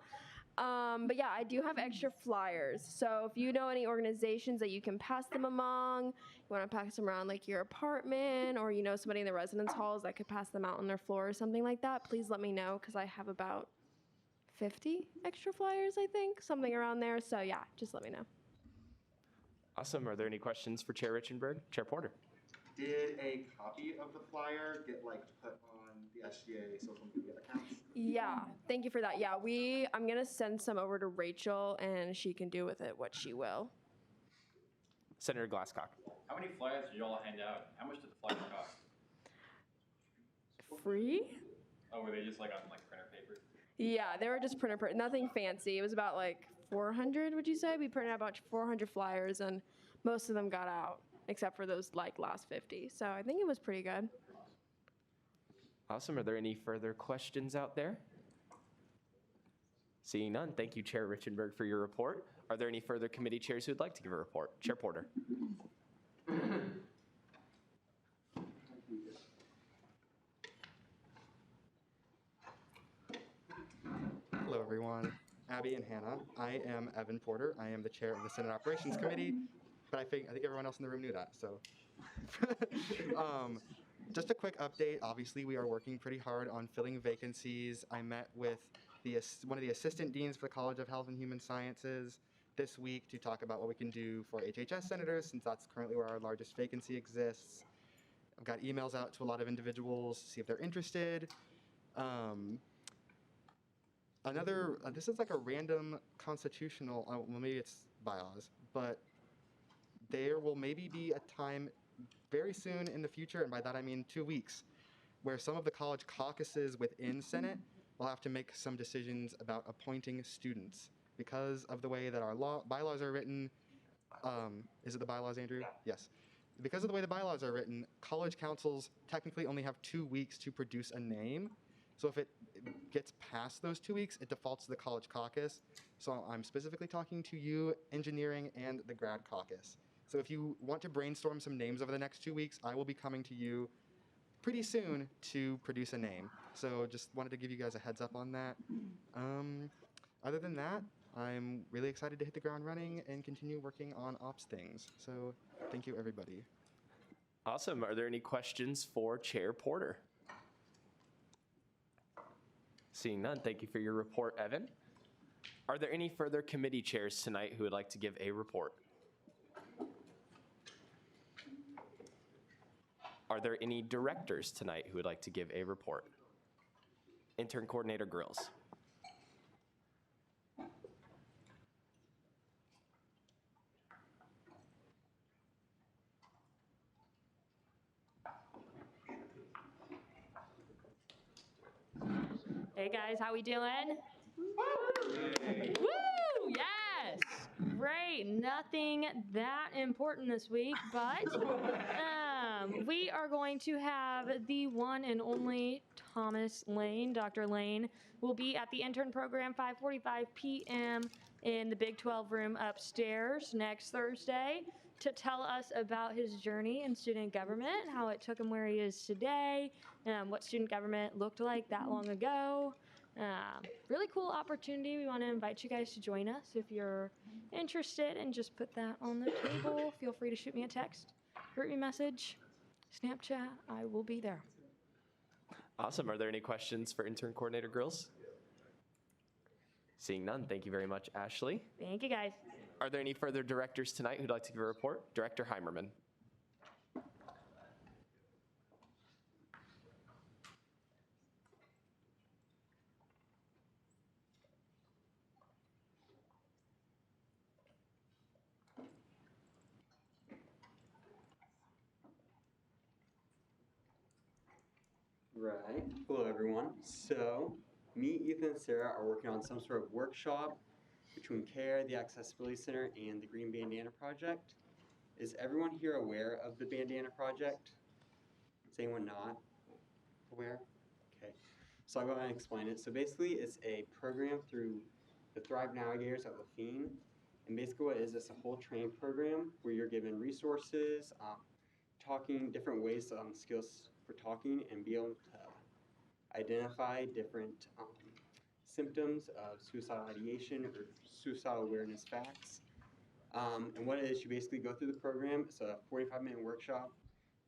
But yeah, I do have extra flyers. So if you know any organizations that you can pass them among, you want to pass them around like your apartment, or you know somebody in the residence halls that could pass them out on their floor or something like that, please let me know, because I have about 50 extra flyers, I think, something around there. So yeah, just let me know. Awesome. Are there any questions for Chair Richenberg? Chair Porter. Did a copy of the flyer get like put on the SGA social media accounts? Yeah, thank you for that. Yeah, I'm gonna send some over to Rachel, and she can do with it what she will. Senator Glasscock. How many flyers did y'all hand out? How much did the flyers cost? Free? Oh, were they just like on like printer paper? Yeah, they were just nothing fancy. It was about like 400, would you say? We printed out about 400 flyers, and most of them got out, except for those like last 50. So I think it was pretty good. Awesome. Are there any further questions out there? Seeing none, thank you, Chair Richenberg, for your report. Are there any further committee chairs who would like to give a report? Chair Porter. Hello, everyone. Abby and Hannah. I am Evan Porter. I am the chair of the Senate Operations Committee, but I think everyone else in the room knew that, so. Just a quick update. Obviously, we are working pretty hard on filling vacancies. I met with one of the assistant deans for the College of Health and Human Sciences this week to talk about what we can do for HHS senators, since that's currently where our largest vacancy exists. I've got emails out to a lot of individuals to see if they're interested. This is like a random constitutional, well, maybe it's bylaws, but there will maybe be a time very soon in the future, and by that I mean 2 weeks, where some of the college caucuses within Senate will have to make some decisions about appointing students. Because of the way that our bylaws are written, is it the bylaws, Andrew? Yes. Because of the way the bylaws are written, college councils technically only have 2 weeks to produce a name. So if it gets past those 2 weeks, it defaults to the college caucus. So I'm specifically talking to you, engineering, and the grad caucus. So if you want to brainstorm some names over the next 2 weeks, I will be coming to you pretty soon to produce a name. So just wanted to give you guys a heads up on that. Other than that, I'm really excited to hit the ground running and continue working on ops things. So thank you, everybody. Awesome. Are there any questions for Chair Porter? Seeing none, thank you for your report, Evan. Are there any further committee chairs tonight who would like to give a report? Are there any directors tonight who would like to give a report? Intern Coordinator Grills. Hey guys, how we doing? Woo! Yes! Great. Nothing that important this week, but we are going to have the one and only Thomas Lane. Dr. Lane will be at the intern program 5:45 p.m. in the Big 12 room upstairs next Thursday to tell us about his journey in student government, how it took him where he is today, what student government looked like that long ago. Really cool opportunity. We want to invite you guys to join us. If you're interested, and just put that on the table, feel free to shoot me a text, shoot me a message, Snapchat. I will be there. Awesome. Are there any questions for Intern Coordinator Grills? Seeing none, thank you very much, Ashley. Thank you, guys. Are there any further directors tonight who'd like to give a report? Director Heimerman. Right. Hello, everyone. So, me, Ethan, and Sarah are working on some sort of workshop between CARE, the Accessibility Center, and the Green Bandana Project. Is everyone here aware of the Bandana Project? Is anyone not? aware? Okay. So I'll go ahead and explain it. So basically, it's a program through the Thrive Navigators at Lafine. And basically what it is, it's a whole training program where you're given resources, talking, different ways, skills for talking, and be able to identify different symptoms of suicidal ideation or suicidal awareness facts. And what it is, you basically go through the program. It's a 45-minute workshop,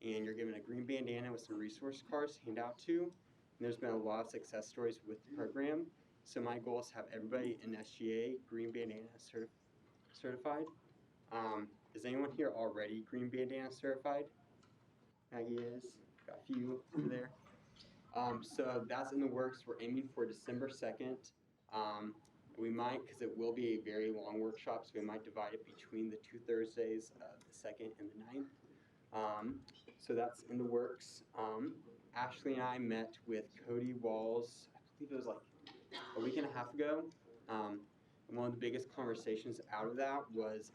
and you're given a green bandana with some resource cards to hand out to. And there's been a lot of success stories with the program. So my goal is to have everybody in SGA green bandana certified. Is anyone here already green bandana certified? Maggie is. Got a few over there. So that's in the works. We're aiming for December 2nd. We might, because it will be a very long workshop, so we might divide it between the 2 Thursdays, the 2nd and the 9th. So that's in the works. Ashley and I met with Cody Walls, I believe it was like a week and a half ago. And one of the biggest conversations out of that was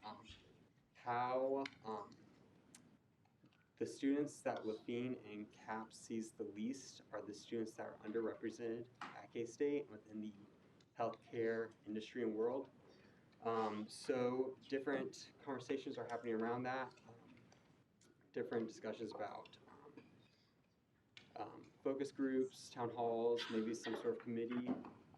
how the students that Lafine and CAP sees the least are the students that are underrepresented at K-State within the healthcare industry and world. So different conversations are happening around that. Different discussions about focus groups, town halls, maybe some sort of committee.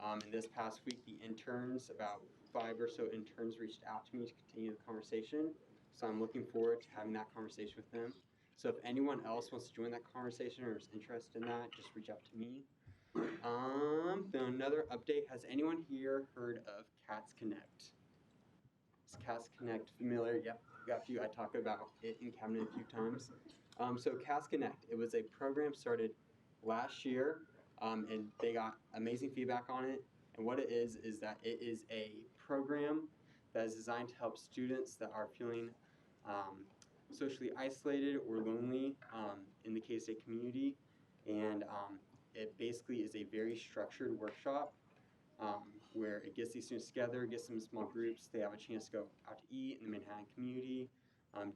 And this past week, the interns, about 5 or so interns reached out to me to continue the conversation. So I'm looking forward to having that conversation with them. So if anyone else wants to join that conversation or is interested in that, just reach out to me. Then another update, has anyone here heard of Cats Connect? Is Cats Connect familiar? Yep, got a few. I talked about it in cabinet a few times. So Cats Connect, it was a program started last year, and they got amazing feedback on it. And what it is that it is a program that is designed to help students that are feeling socially isolated or lonely in the K-State community. And it basically is a very structured workshop where it gets these students together, gets them in small groups. They have a chance to go out to eat in the Manhattan community,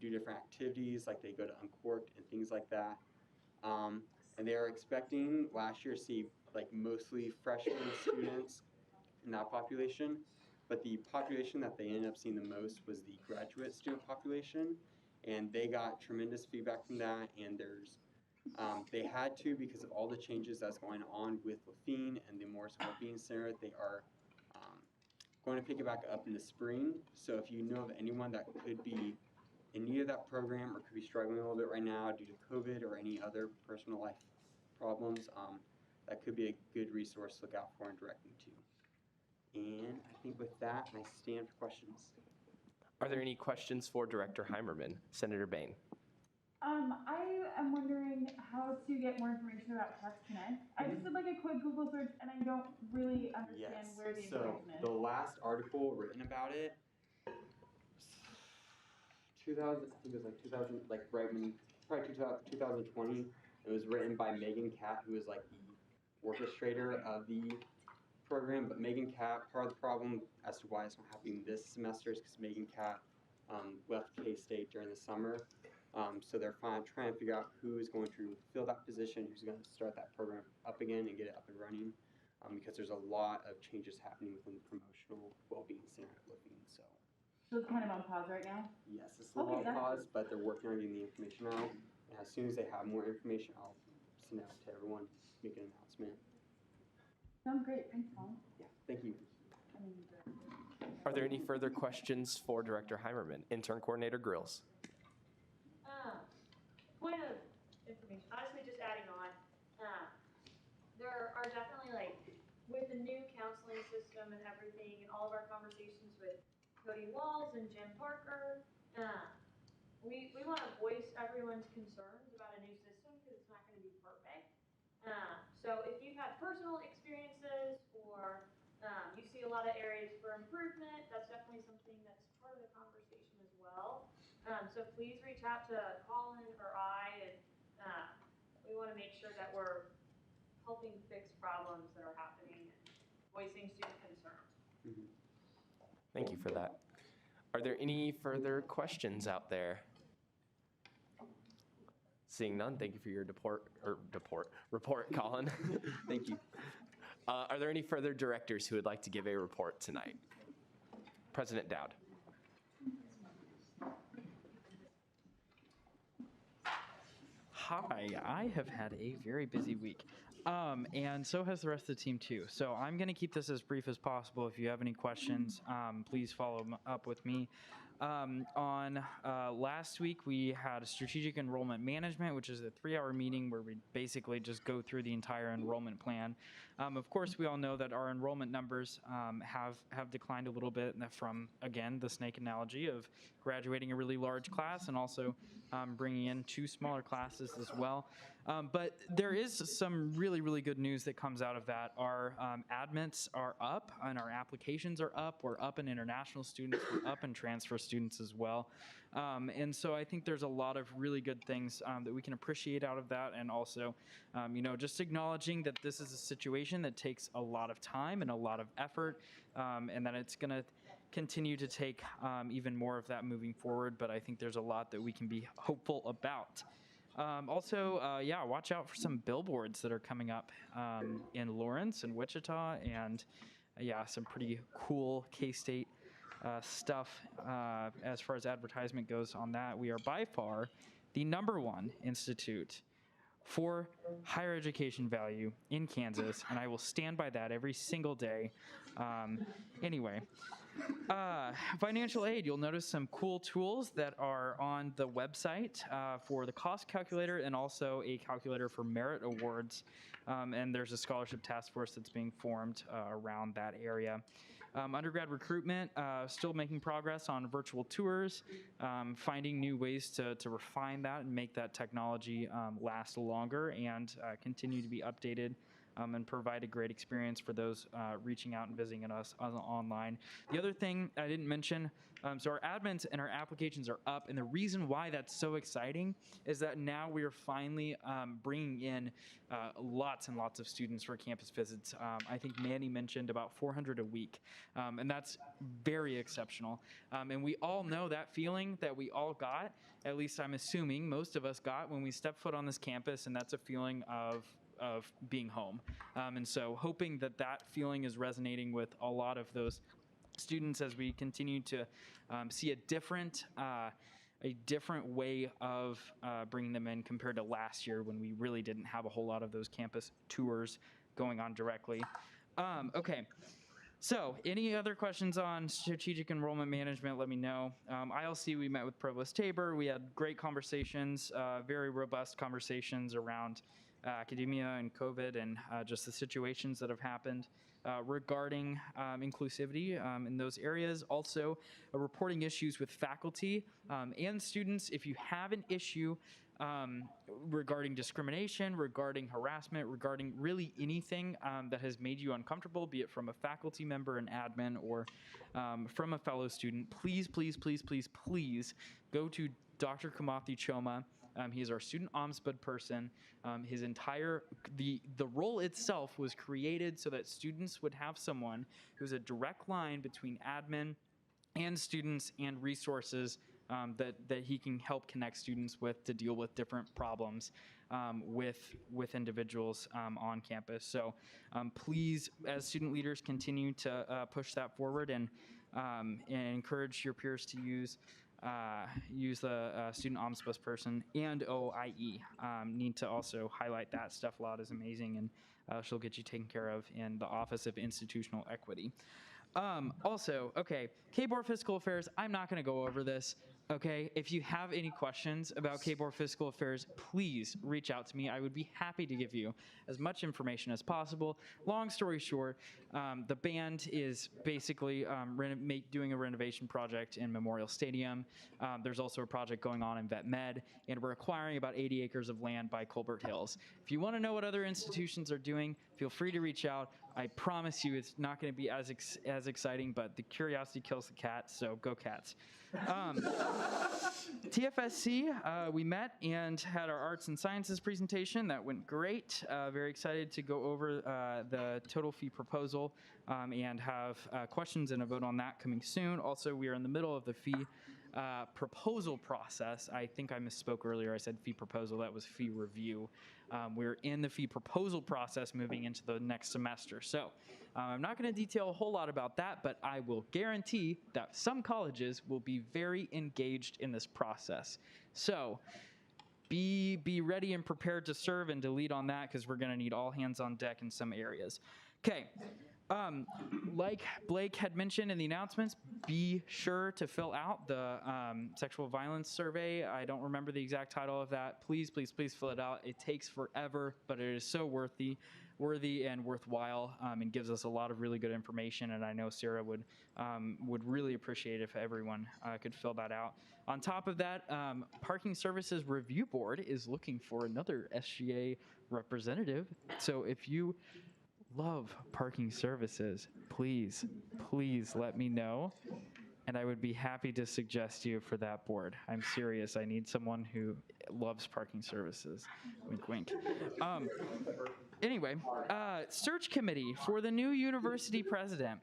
do different activities, like they go to Uncorked and things like that. And they are expecting last year to see like mostly freshman students in that population, but the population that they ended up seeing the most was the graduate student population, and they got tremendous feedback from that. And there's they had to, because of all the changes that's going on with Lafine and the Morrison Wellbeing Center, they are going to pick it back up in the spring. So if you know of anyone that could be in need of that program or could be struggling a little bit right now due to COVID or any other personal life problems, that could be a good resource to look out for and direct them to. And I think with that, I stand for questions. Are there any questions for Director Heimerman? Senator Bain. I am wondering how to get more information about Cats Connect. I just did like a quick Google search and I don't really understand where the information is. So the last article written about it, 2000, I think it was like 2000, like right when, probably 2020. It was written by Megan Catt, who is like the orchestrator of the program. But Megan Catt, part of the problem as to why it's not happening this semester is because Megan Catt left K-State during the summer. So they're trying to figure out who is going to fill that position, who's going to start that program up again and get it up and running, because there's a lot of changes happening within the promotional well-being center at Lafine. So it's kind of on pause right now? Yes, it's a little on pause, but they're working on getting the information out. And as soon as they have more information, I'll send it out to everyone, make an announcement. Sounds great. Thanks, Colin. Yeah, thank you. Are there any further questions for Director Heimerman? Intern Coordinator Grills. Point of information, honestly, just adding on, there are definitely, like, with the new counseling system and everything, and all of our conversations with Cody Walls and Jim Parker, we want to voice everyone's concerns about a new system because it's not going to be perfect. So if you've had personal experiences or you see a lot of areas for improvement, that's definitely something that's part of the conversation as well. So please reach out to Colin or I, and we want to make sure that we're helping fix problems that are happening and voicing student concerns. Mm-hmm. Thank you for that. Are there any further questions out there? Seeing none, thank you for your report, Colin. Thank you. Are there any further directors who would like to give a report tonight? President Dowd. Hi, I have had a very busy week. And so has the rest of the team too. So I'm going to keep this as brief as possible. If you have any questions, please follow up with me. On last week, we had a strategic enrollment management, which is a 3-hour meeting where we basically just go through the entire enrollment plan. Of course, we all know that our enrollment numbers have declined a little bit from, again, the snake analogy of graduating a really large class and also bringing in 2 smaller classes as well. But there is some really, really good news that comes out of that. Our admits are up and our applications are up. We're up in international students. We're up in transfer students as well. And so I think there's a lot of really good things that we can appreciate out of that. And also, just acknowledging that this is a situation that takes a lot of time and a lot of effort, and that it's going to continue to take even more of that moving forward. But I think there's a lot that we can be hopeful about. Watch out for some billboards that are coming up in Lawrence and Wichita, and some pretty cool K-State stuff as far as advertisement goes on that. We are by far the #1 institute for higher education value in Kansas, and I will stand by that every single day. Financial aid, you'll notice some cool tools that are on the website for the cost calculator and also a calculator for merit awards. And there's a scholarship task force that's being formed around that area. Undergrad recruitment, still making progress on virtual tours, finding new ways to refine that and make that technology last longer and continue to be updated and provide a great experience for those reaching out and visiting us online. The other thing I didn't mention, so our admins and our applications are up, and the reason why that's so exciting is that now we are finally bringing in lots and lots of students for campus visits. I think Manny mentioned about 400 a week, and that's very exceptional. And we all know that feeling that we all got, at least I'm assuming most of us got when we stepped foot on this campus, and that's a feeling of being home. And so hoping that that feeling is resonating with a lot of those students as we continue to see a different way of bringing them in compared to last year when we really didn't have a whole lot of those campus tours going on directly. Okay. So, any other questions on strategic enrollment management, let me know. ILC, we met with Provost Tabor. We had great conversations, very robust conversations around academia and COVID and just the situations that have happened regarding inclusivity in those areas. Also, reporting issues with faculty and students. If you have an issue regarding discrimination, regarding harassment, regarding really anything that has made you uncomfortable, be it from a faculty member, an admin, or from a fellow student, please, please, please, please, please go to Dr. Kamathi Choma. He is our student ombudsman person. His entire, the role itself was created so that students would have someone who's a direct line between admin and students and resources that he can help connect students with to deal with different problems with individuals on campus. So please, as student leaders, continue to push that forward and encourage your peers to use the student ombudsman person and OIE. Need to also highlight that. Steph Lott is amazing, and she'll get you taken care of in the Office of Institutional Equity. Also, okay, KBOR Fiscal Affairs, I'm not going to go over this. Okay, if you have any questions about KBOR Fiscal Affairs, please reach out to me. I would be happy to give you as much information as possible. Long story short, the band is basically doing a renovation project in Memorial Stadium. There's also a project going on in Vet Med, and we're acquiring about 80 acres of land by Colbert Hills. If you want to know what other institutions are doing, feel free to reach out. I promise you it's not going to be as exciting, but the curiosity kills the cat, so go Cats. TFSC, we met and had our arts and sciences presentation. That went great. Very excited to go over the total fee proposal and have questions and a vote on that coming soon. Also, we are in the middle of the fee proposal process. I think I misspoke earlier. I said fee proposal. That was fee review. We're in the fee proposal process moving into the next semester. So I'm not going to detail a whole lot about that, but I will guarantee that some colleges will be very engaged in this process. So be ready and prepared to serve and to lead on that, because we're going to need all hands on deck in some areas. Okay. Like Blake had mentioned in the announcements, be sure to fill out the sexual violence survey. I don't remember the exact title of that. Please, please, please fill it out. It takes forever, but it is so worthy and worthwhile, and gives us a lot of really good information. And I know Sarah would really appreciate if everyone could fill that out. On top of that, Parking Services Review Board is looking for another SGA representative. So if you love parking services, please let me know, and I would be happy to suggest you for that board. I'm serious. I need someone who loves parking services. Wink, wink. Anyway, search committee for the new university president.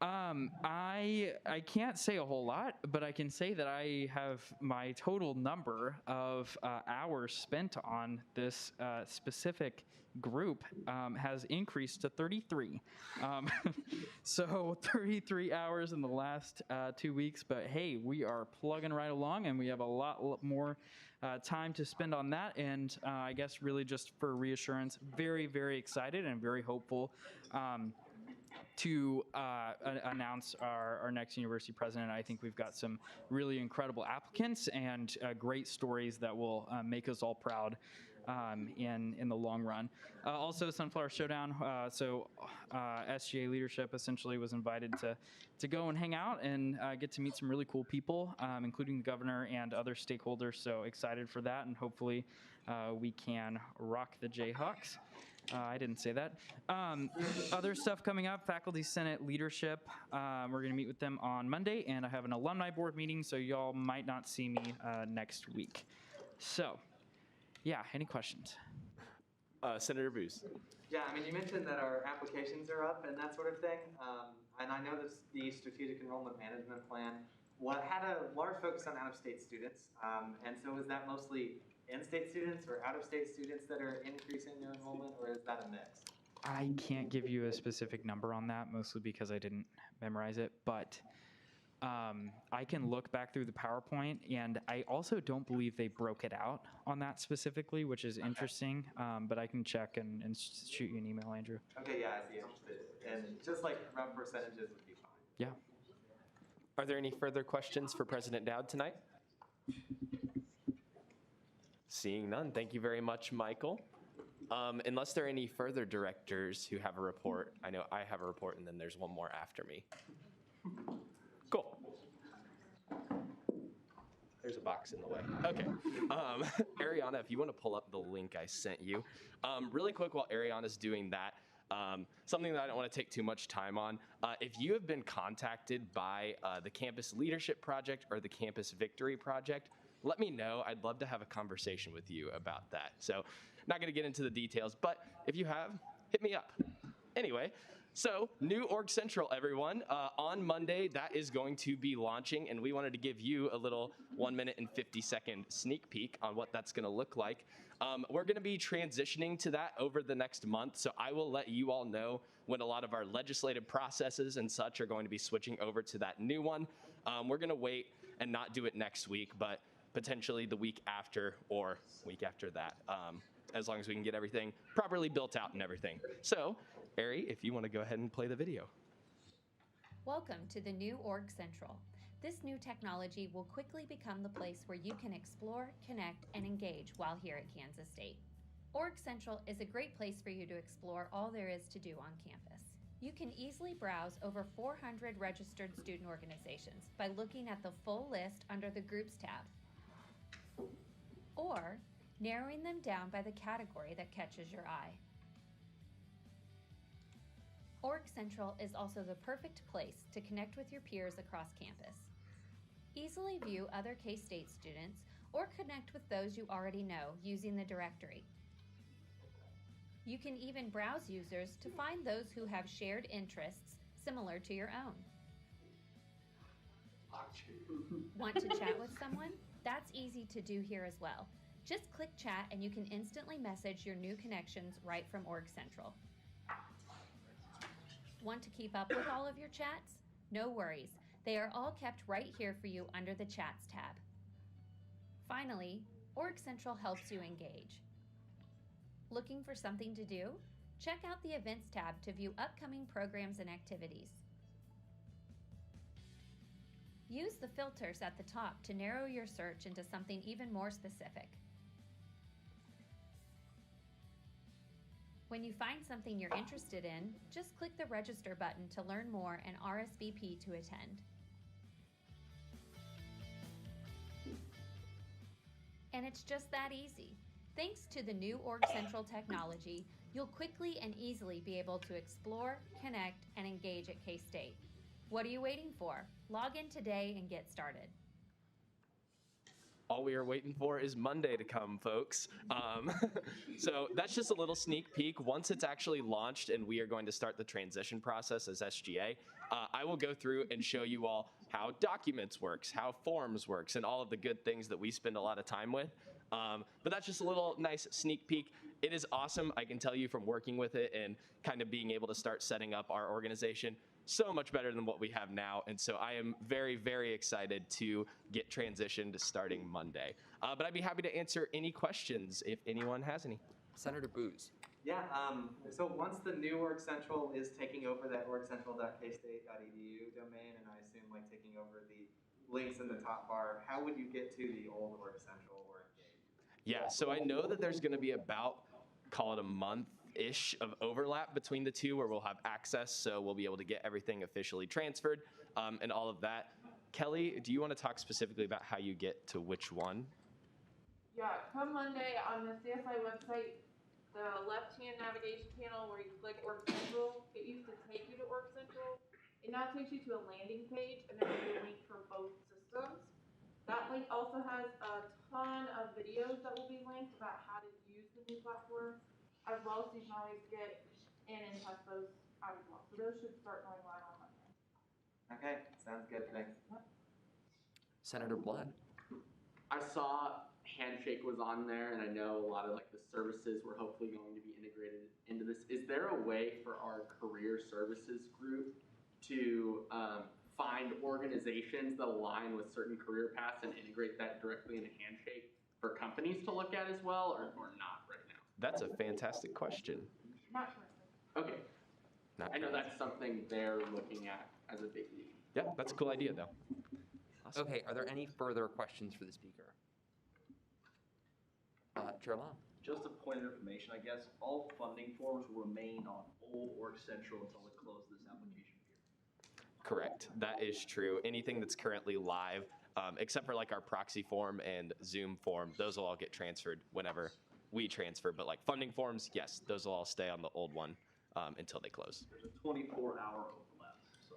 I can't say a whole lot, but I can say that I have my total number of hours spent on this specific group has increased to 33. So 33 hours in the last 2 weeks, but hey, we are plugging right along, and we have a lot more time to spend on that. And I guess really just for reassurance, very, very excited and very hopeful to announce our next university president. I think we've got some really incredible applicants and great stories that will make us all proud in the long run. Also, Sunflower Showdown. SGA leadership essentially was invited to go and hang out and get to meet some really cool people, including the governor and other stakeholders. So excited for that, and hopefully we can rock the Jayhawks. I didn't say that. Other stuff coming up, Faculty Senate leadership. We're going to meet with them on Monday, and I have an alumni board meeting, so y'all might not see me next week. So, yeah, any questions? Senator Booz. Yeah, I mean, you mentioned that our applications are up and that sort of thing. And I know that the strategic enrollment management plan had a large focus on out-of-state students. And so is that mostly in-state students or out-of-state students that are increasing their enrollment, or is that a mix? I can't give you a specific number on that, mostly because I didn't memorize it, but I can look back through the PowerPoint, and I also don't believe they broke it out on that specifically, which is interesting, but I can check and shoot you an email, Andrew. Okay, yeah, I'd be interested. And just like rough percentages would be fine. Yeah. Are there any further questions for President Dowd tonight? Seeing none, thank you very much, Michael. Unless there are any further directors who have a report, I know I have a report, and then there's one more after me. Cool. There's a box in the way. Okay. Ariana, if you want to pull up the link I sent you. Really quick while Ariana's doing that, something that I don't want to take too much time on. If you have been contacted by the Campus Leadership Project or the Campus Victory Project, let me know. I'd love to have a conversation with you about that. So, not going to get into the details, but if you have, hit me up. Anyway, so new Org Central, everyone. On Monday, that is going to be launching, and we wanted to give you a little 1 minute and 50-second sneak peek on what that's going to look like. We're going to be transitioning to that over the next month, so I will let you all know when a lot of our legislative processes and such are going to be switching over to that new one. We're going to wait and not do it next week, but potentially the week after or week after that, as long as we can get everything properly built out and everything. So, Ari, if you want to go ahead and play the video. Welcome to the new Org Central. This new technology will quickly become the place where you can explore, connect, and engage while here at Kansas State. Org Central is a great place for you to explore all there is to do on campus. You can easily browse over 400 registered student organizations by looking at the full list under the Groups tab, or narrowing them down by the category that catches your eye. Org Central is also the perfect place to connect with your peers across campus. Easily view other K-State students or connect with those you already know using the directory. You can even browse users to find those who have shared interests similar to your own. Want to chat with someone? That's easy to do here as well. Just click chat and you can instantly message your new connections right from Org Central. Want to keep up with all of your chats? No worries. They are all kept right here for you under the Chats tab. Finally, Org Central helps you engage. Looking for something to do? Check out the Events tab to view upcoming programs and activities. Use the filters at the top to narrow your search into something even more specific. When you find something you're interested in, just click the register button to learn more and RSVP to attend. And it's just that easy. Thanks to the new Org Central technology, you'll quickly and easily be able to explore, connect, and engage at K-State. What are you waiting for? Log in today and get started. All we are waiting for is Monday to come, folks. So that's just a little sneak peek. Once it's actually launched and we are going to start the transition process as SGA, I will go through and show you all how documents works, how forms works, and all of the good things that we spend a lot of time with. But that's just a little nice sneak peek. It is awesome. I can tell you from working with it and kind of being able to start setting up our organization, so much better than what we have now. And so I am very, very excited to get transitioned starting Monday. But I'd be happy to answer any questions if anyone has any. Senator Booz. Yeah, so once the new Org Central is taking over that orgcentral.kstate.edu domain, and I assume like taking over the links in the top bar, how would you get to the old Org Central or Engage? Yeah, so I know that there's gonna be about, call it a month-ish of overlap between the two where we'll have access, so we'll be able to get everything officially transferred and all of that. Kelly, do you want to talk specifically about how you get to which one? Yeah, come Monday on the CSI website, the left-hand navigation panel where you click Org Central, it used to take you to Org Central. It now takes you to a landing page, and there's a link for both systems. That link also has a ton of videos that will be linked about how to use the new platform, as well, so you can always get in and test those out as well. So those should start going live on Monday. Okay, sounds good, thanks. Senator Blood. I saw Handshake was on there, and I know a lot of like the services were hopefully going to be integrated into this. Is there a way for our career services group to find organizations that align with certain career paths and integrate that directly into Handshake for companies to look at as well, or not right now? That's a fantastic question. Not currently. Okay. I know that's something they're looking at as a big need. Yeah, that's a cool idea though. Awesome. Okay, are there any further questions for the speaker? Chair Lam. Just a point of information, I guess, all funding forms will remain on old Org Central until we close this application period. Correct, that is true. Anything that's currently live, except for like our proxy form and Zoom form, those will all get transferred whenever we transfer. But like funding forms, yes, those will all stay on the old one until they close. There's a 24-hour overlap, so.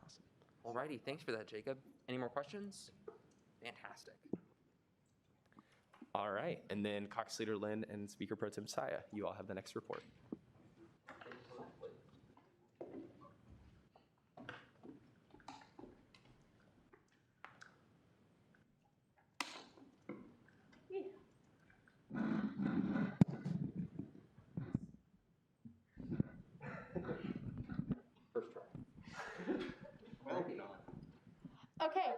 Awesome. Alrighty, thanks for that, Jacob. Any more questions? Fantastic. All right, and then Caucus Leader Lynn and Speaker Pro Tem Saya, you all have the next report. First try. Okay,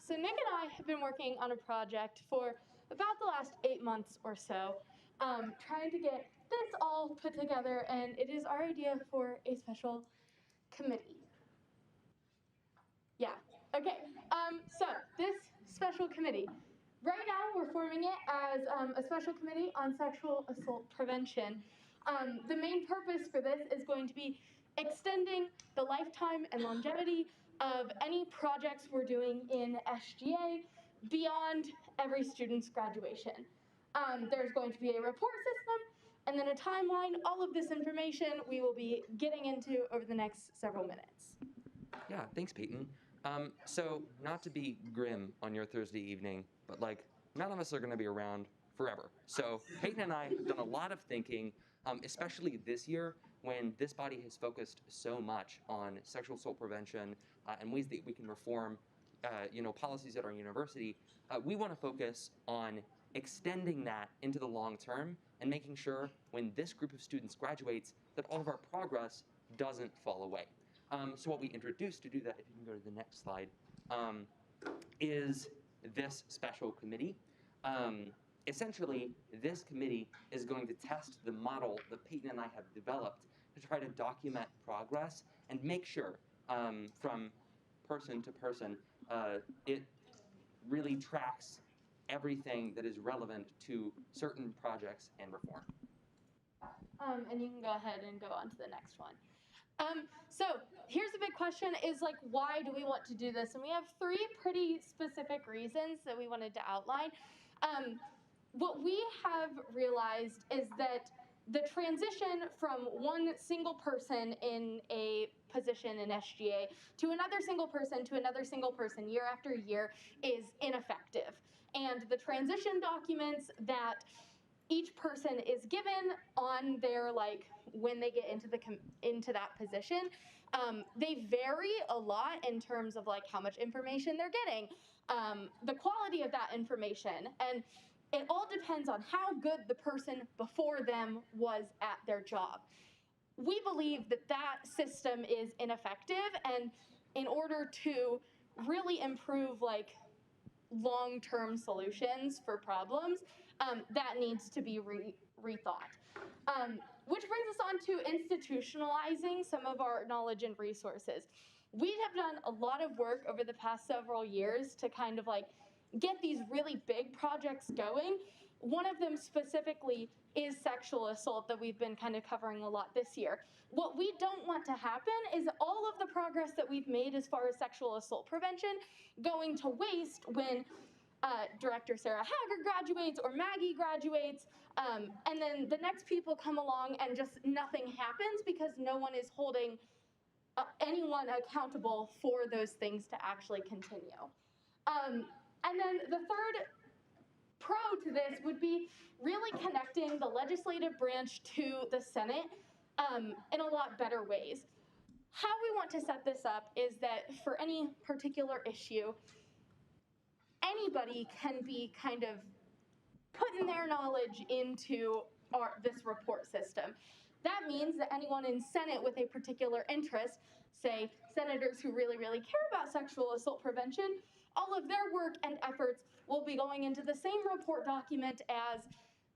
so Nick and I have been working on a project for about the last 8 months or so, trying to get this all put together, and it is our idea for a special committee. Yeah, okay, so this special committee, right now we're forming it as a special committee on sexual assault prevention. The main purpose for this is going to be extending the lifetime and longevity of any projects we're doing in SGA beyond every student's graduation. There's going to be a report system and then a timeline. All of this information we will be getting into over the next several minutes. Yeah, thanks, Peyton. So not to be grim on your Thursday evening, but like none of us are going to be around forever. So Peyton and I have done a lot of thinking, especially this year when this body has focused so much on sexual assault prevention and ways that we can reform, policies at our university, we want to focus on extending that into the long term and making sure when this group of students graduates that all of our progress doesn't fall away. So what we introduced to do that, if you can go to the next slide, is this special committee. Essentially, this committee is going to test the model that Peyton and I have developed to try to document progress and make sure from person to person it really tracks everything that is relevant to certain projects and reform. And you can go ahead and go on to the next one. So here's the big question is like, why do we want to do this? And we have 3 pretty specific reasons that we wanted to outline. What we have realized is that the transition from one single person in a position in SGA to another single person year after year is ineffective. And the transition documents that each person is given on their, like, when they get into that position, they vary a lot in terms of like how much information they're getting, the quality of that information, and it all depends on how good the person before them was at their job. We believe that that system is ineffective, and in order to really improve like long-term solutions for problems, that needs to be rethought. Which brings us on to institutionalizing some of our knowledge and resources. We have done a lot of work over the past several years to kind of like get these really big projects going. One of them specifically is sexual assault that we've been kind of covering a lot this year. What we don't want to happen is all of the progress that we've made as far as sexual assault prevention going to waste when Director Sarah Hager graduates or Maggie graduates, and then the next people come along and just nothing happens because no one is holding anyone accountable for those things to actually continue. And then the third pro to this would be really connecting the legislative branch to the Senate in a lot better ways. How we want to set this up is that for any particular issue, anybody can be kind of putting their knowledge into this report system. That means that anyone in Senate with a particular interest, say senators who really, really care about sexual assault prevention, all of their work and efforts will be going into the same report document as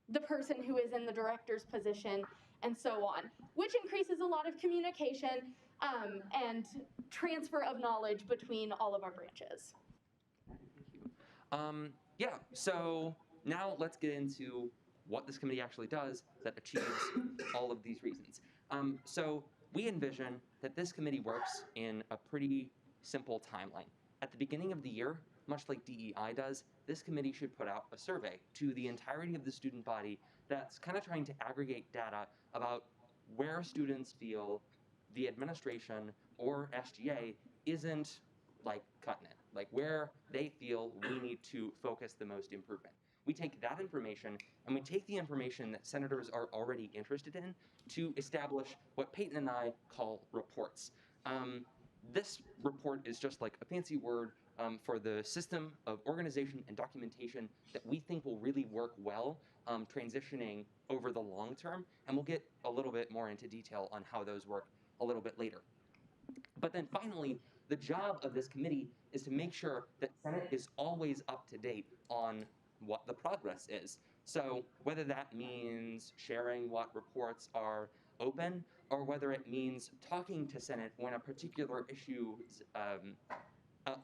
the person who is in the director's position, and so on, which increases a lot of communication and transfer of knowledge between all of our branches. Yeah, so now let's get into what this committee actually does that achieves all of these reasons. So we envision that this committee works in a pretty simple timeline. At the beginning of the year, much like DEI does, this committee should put out a survey to the entirety of the student body that's kind of trying to aggregate data about where students feel the administration or SGA isn't like cutting it, like where they feel we need to focus the most improvement. We take that information and we take the information that senators are already interested in to establish what Peyton and I call reports. This report is just like a fancy word for the system of organization and documentation that we think will really work well transitioning over the long term, and we'll get a little bit more into detail on how those work a little bit later. But then finally, the job of this committee is to make sure that Senate is always up to date on what the progress is. So whether that means sharing what reports are open, or whether it means talking to Senate when a particular issue's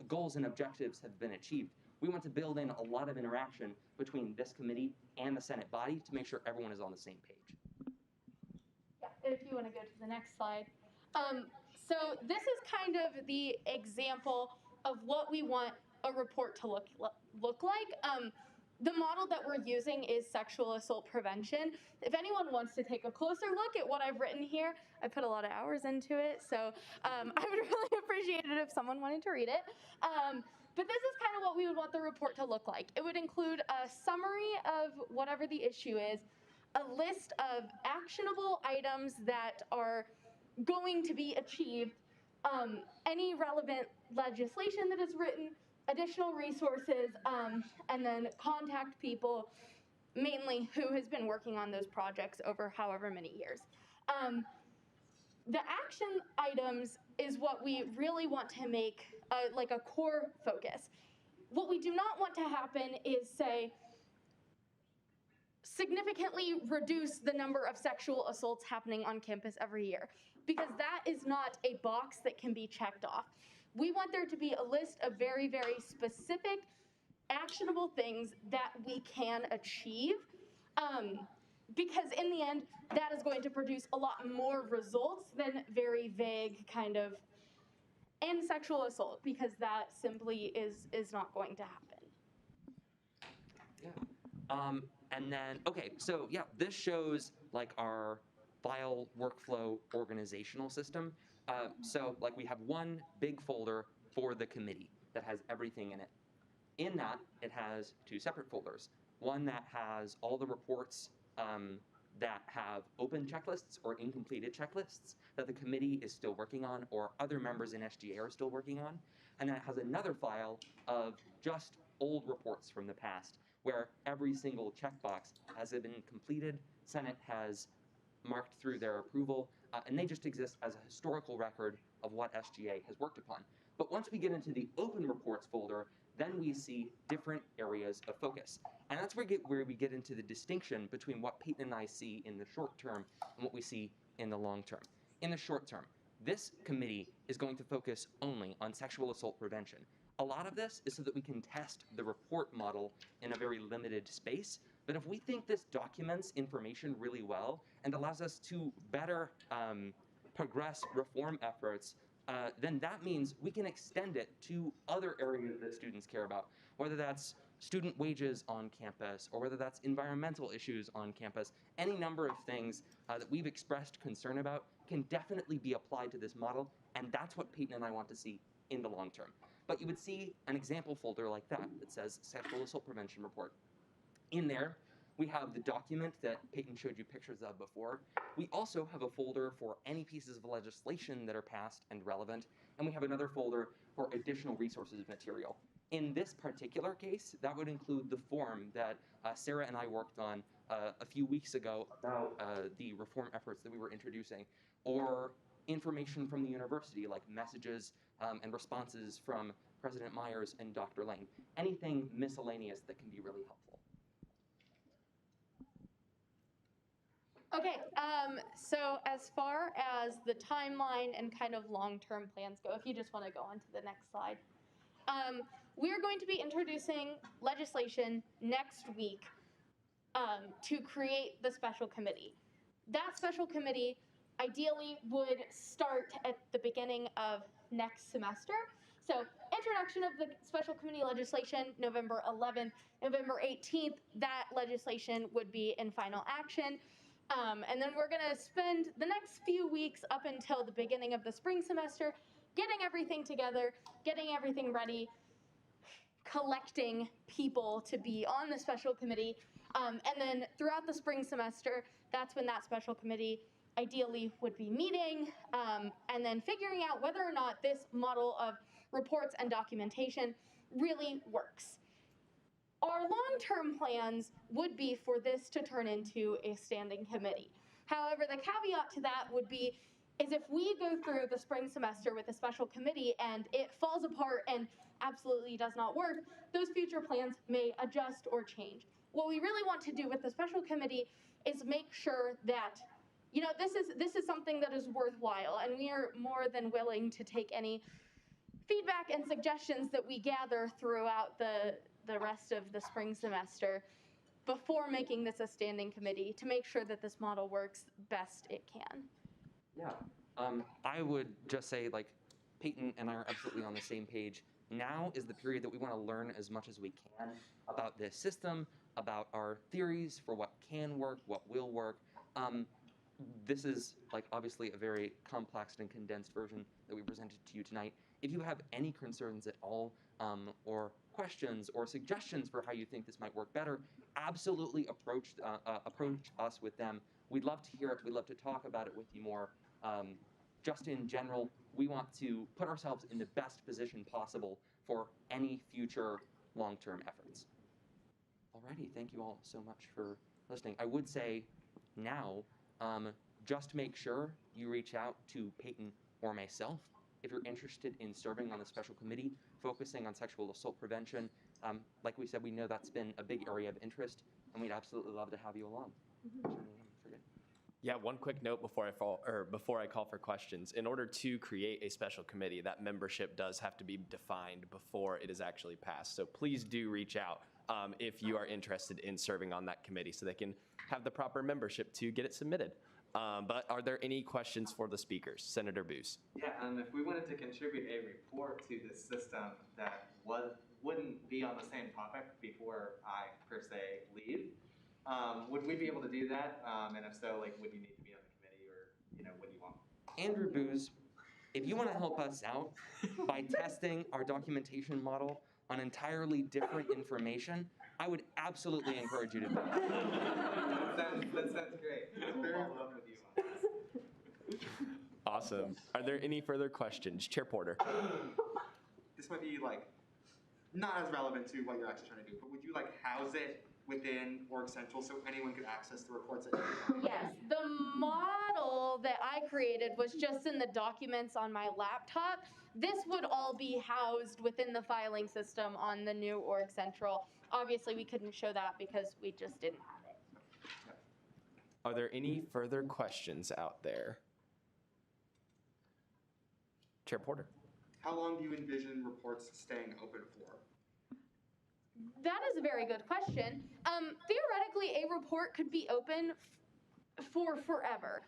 goals and objectives have been achieved, we want to build in a lot of interaction between this committee and the Senate body to make sure everyone is on the same page. Yeah, if you want to go to the next slide. So this is kind of the example of what we want a report to look like. The model that we're using is sexual assault prevention. If anyone wants to take a closer look at what I've written here, I put a lot of hours into it, so I would really appreciate it if someone wanted to read it. But this is kind of what we would want the report to look like. It would include a summary of whatever the issue is, a list of actionable items that are going to be achieved any relevant legislation that is written, additional resources, and then contact people mainly who has been working on those projects over however many years. The action items is what we really want to make like a core focus. What we do not want to happen is say, significantly reduce the number of sexual assaults happening on campus every year, because that is not a box that can be checked off. We want there to be a list of very, very specific, actionable things that we can achieve, because in the end, that is going to produce a lot more results than very vague kind of, and sexual assault, because that simply is not going to happen. Yeah. And then, okay, so yeah, this shows like our file workflow organizational system. So like we have one big folder for the committee that has everything in it. In that, it has two separate folders. One that has all the reports that have open checklists or incompleted checklists that the committee is still working on or other members in SGA are still working on. And then it has another file of just old reports from the past where every single checkbox has been completed, Senate has marked through their approval, and they just exist as a historical record of what SGA has worked upon. But once we get into the open reports folder, then we see different areas of focus. And that's where we get into the distinction between what Peyton and I see in the short term and what we see in the long term. In the short term, this committee is going to focus only on sexual assault prevention. A lot of this is so that we can test the report model in a very limited space. But if we think this documents information really well and allows us to better progress reform efforts, then that means we can extend it to other areas that students care about, whether that's student wages on campus or whether that's environmental issues on campus. Any number of things that we've expressed concern about can definitely be applied to this model, and that's what Peyton and I want to see in the long term. But you would see an example folder like that says Sexual Assault Prevention Report. In there, we have the document that Peyton showed you pictures of before. We also have a folder for any pieces of legislation that are passed and relevant, and we have another folder for additional resources material. In this particular case, that would include the form that Sarah and I worked on a few weeks ago about the reform efforts that we were introducing, or information from the university like messages and responses from President Myers and Dr. Lane. Anything miscellaneous that can be really helpful. Okay, so as far as the timeline and kind of long-term plans go, if you just want to go on to the next slide, we're going to be introducing legislation next week to create the special committee. That special committee ideally would start at the beginning of next semester. So introduction of the special committee legislation, November 11th, November 18th, that legislation would be in final action. And then we're gonna spend the next few weeks up until the beginning of the spring semester, getting everything together, getting everything ready, collecting people to be on the special committee. And then throughout the spring semester, that's when that special committee ideally would be meeting, and then figuring out whether or not this model of reports and documentation really works. Our long-term plans would be for this to turn into a standing committee. However, the caveat to that would be is if we go through the spring semester with a special committee and it falls apart and absolutely does not work, those future plans may adjust or change. What we really want to do with the special committee is make sure that, you know, this is something that is worthwhile, and we are more than willing to take any feedback and suggestions that we gather throughout the rest of the spring semester before making this a standing committee to make sure that this model works best it can. Yeah, I would just say, like, Peyton and I are absolutely on the same page. Now is the period that we want to learn as much as we can about this system, about our theories for what can work, what will work. This is, like, obviously a very complex and condensed version that we presented to you tonight. If you have any concerns at all, or questions or suggestions for how you think this might work better, absolutely approach us with them. We'd love to hear it. We'd love to talk about it with you more. just in general, we want to put ourselves in the best position possible for any future long-term efforts. Alrighty, thank you all so much for listening. I would say now, just make sure you reach out to Peyton or myself if you're interested in serving on the special committee focusing on sexual assault prevention. Like we said, we know that's been a big area of interest, and we'd absolutely love to have you along. Yeah, one quick note before I call for questions. In order to create a special committee, that membership does have to be defined before it is actually passed. So please do reach out if you are interested in serving on that committee so they can have the proper membership to get it submitted. But are there any questions for the speakers? Senator Booz. Yeah, if we wanted to contribute a report to this system that wouldn't be on the same topic before I, per se, leave, would we be able to do that? And if so, like, would you need to be on the committee, or, what do you want? Andrew Booz, if you want to help us out by testing our documentation model on entirely different information, I would absolutely encourage you to do that. That sounds great. We'll follow up with you on that. Awesome. Are there any further questions? Chair Porter. This might be like not as relevant to what you're actually trying to do, but would you like house it within Org Central so anyone could access the reports at any time? Yes, the model that I created was just in the documents on my laptop. This would all be housed within the filing system on the new Org Central. Obviously, we couldn't show that because we just didn't have it. Are there any further questions out there? Chair Porter. How long do you envision reports staying open for? That is a very good question. Theoretically, a report could be open for forever.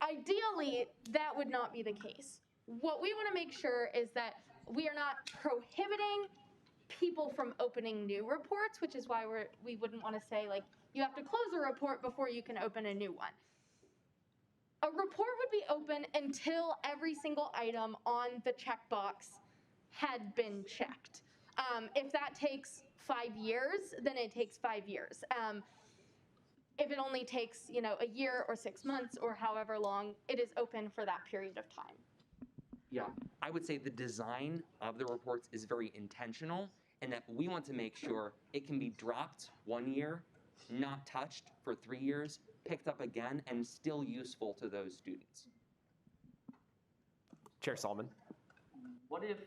Ideally, that would not be the case. What we want to make sure is that we are not prohibiting people from opening new reports, which is why we wouldn't want to say, like, you have to close a report before you can open a new one. A report would be open until every single item on the checkbox had been checked. If that takes 5 years, then it takes 5 years. If it only takes, a year or 6 months or however long, it is open for that period of time. Yeah, I would say the design of the reports is very intentional, and that we want to make sure it can be dropped 1 year, not touched for 3 years, picked up again, and still useful to those students. Chair Solomon. What if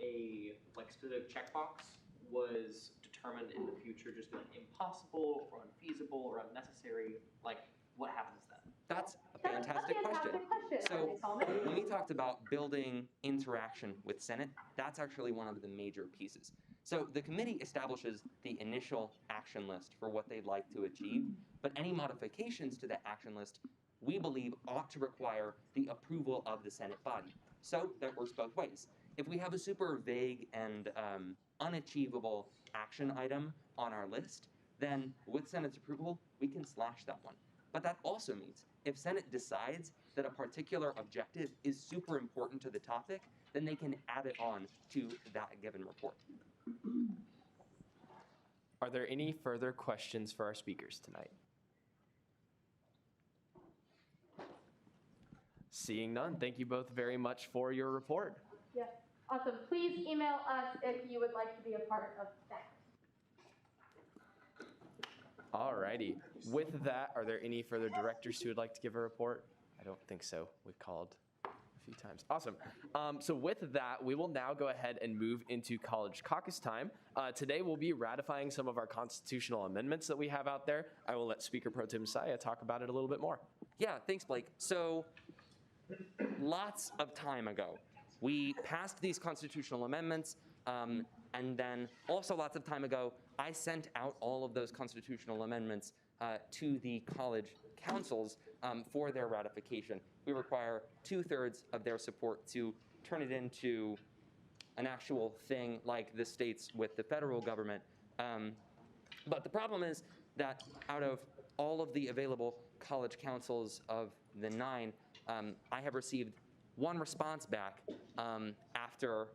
a specific checkbox was determined in the future just impossible or unfeasible or unnecessary? What happens then? That's a fantastic question. So when we talked about building interaction with Senate, that's actually one of the major pieces. So the committee establishes the initial action list for what they'd like to achieve, but any modifications to that action list, we believe, ought to require the approval of the Senate body. So that works both ways. If we have a super vague and unachievable action item on our list, then with Senate's approval, we can slash that one. But that also means if Senate decides that a particular objective is super important to the topic, then they can add it on to that given report. Are there any further questions for our speakers tonight? Seeing none, thank you both very much for your report. Yeah, awesome. Please email us if you would like to be a part of that. Alrighty. With that, are there any further directors who would like to give a report? I don't think so. We've called a few times. Awesome. So with that, we will now go ahead and move into college caucus time. Today, we'll be ratifying some of our constitutional amendments that we have out there. I will let Speaker Pro Tem Saya talk about it a little bit more. Yeah, thanks, Blake. So lots of time ago, we passed these constitutional amendments, and then also lots of time ago, I sent out all of those constitutional amendments to the college councils for their ratification. We require 2/3 of their support to turn it into an actual thing like the states with the federal government. But the problem is that out of all of the available college councils of the 9, I have received 1 response back after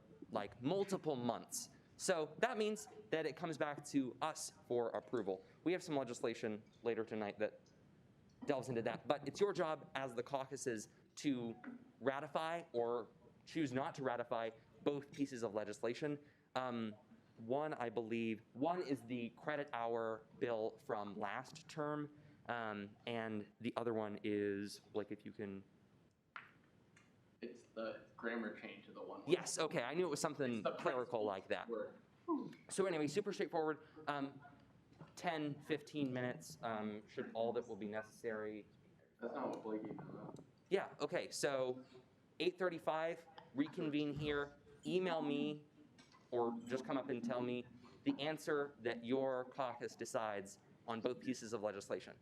multiple months. So that means that it comes back to us for approval. We have some legislation later tonight that delves into that. But it's your job as the caucuses to ratify or choose not to ratify both pieces of legislation. One, I believe, one is the credit hour bill from last term, and the other one is, Blake, if you can. It's the grammar change of the one. Yes, okay, I knew it was something clerical like that. So anyway, super straightforward. 10, 15 minutes should all that will be necessary. That's not what Blake even wrote. Yeah, okay, so 8:35, reconvene here, email me, or just come up and tell me the answer that your caucus decides on both pieces of legislation.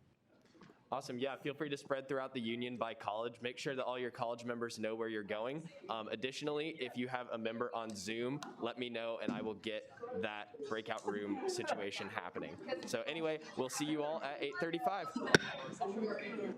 Awesome. Yeah, feel free to spread throughout the union by college. Make sure that all your college members know where you're going. Additionally, if you have a member on Zoom, let me know and I will get that breakout room situation happening. So anyway, we'll see you all at 8:35. Who is it?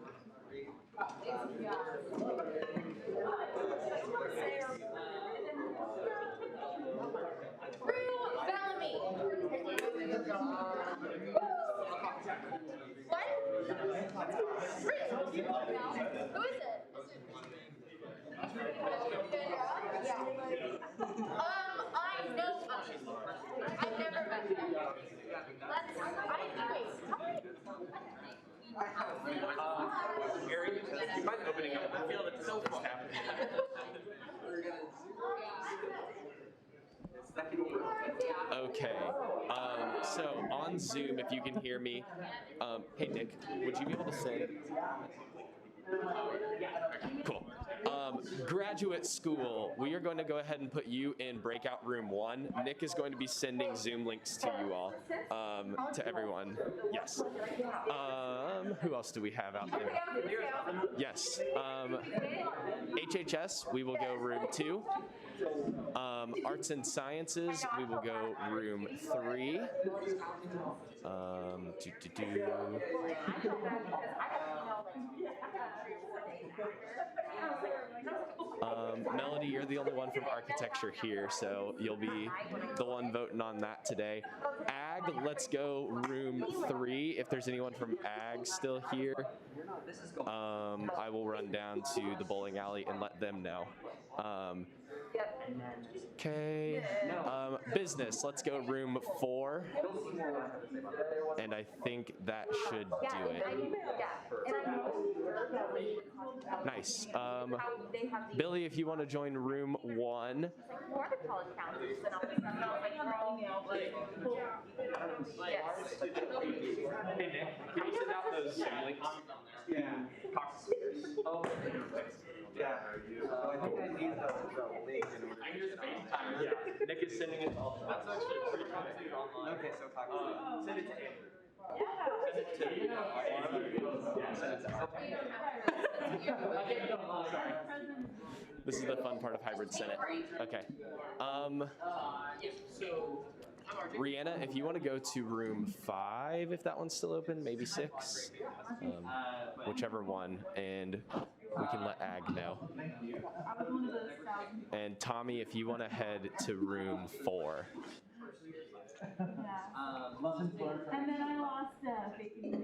I know I've never met him. Gary, you mind opening up the field? It's so fun. Okay, so on Zoom, if you can hear me, hey Nick, would you be able to say? Cool. Graduate school, we are going to go ahead and put you in breakout room 1. Nick is going to be sending Zoom links to you all, to everyone. Yes. Who else do we have out there? Yes. HHS, we will go room 2. Arts and Sciences, we will go room 3. Melody, you're the only one from architecture here, so you'll be the one voting on that today. Ag, let's go room 3. If there's anyone from Ag still here, I will run down to the bowling alley and let them know. Okay. Business, let's go room 4. And I think that should do it. Nice. Billy, if you want to join room 1. Hey Nick, can you send out those Zoom links? Yeah. Oh, yeah. I think I need the link in order. I use FaceTime. Yeah. Nick is sending it all. That's actually pretty complicated online. Okay, so send it to Andrew. This is the fun part of hybrid Senate. Okay. Rihanna, if you want to go to room 5, if that one's still open, maybe 6, whichever one, and we can let Ag know. And Tommy, if you want to head to room 4. And then I lost faith in the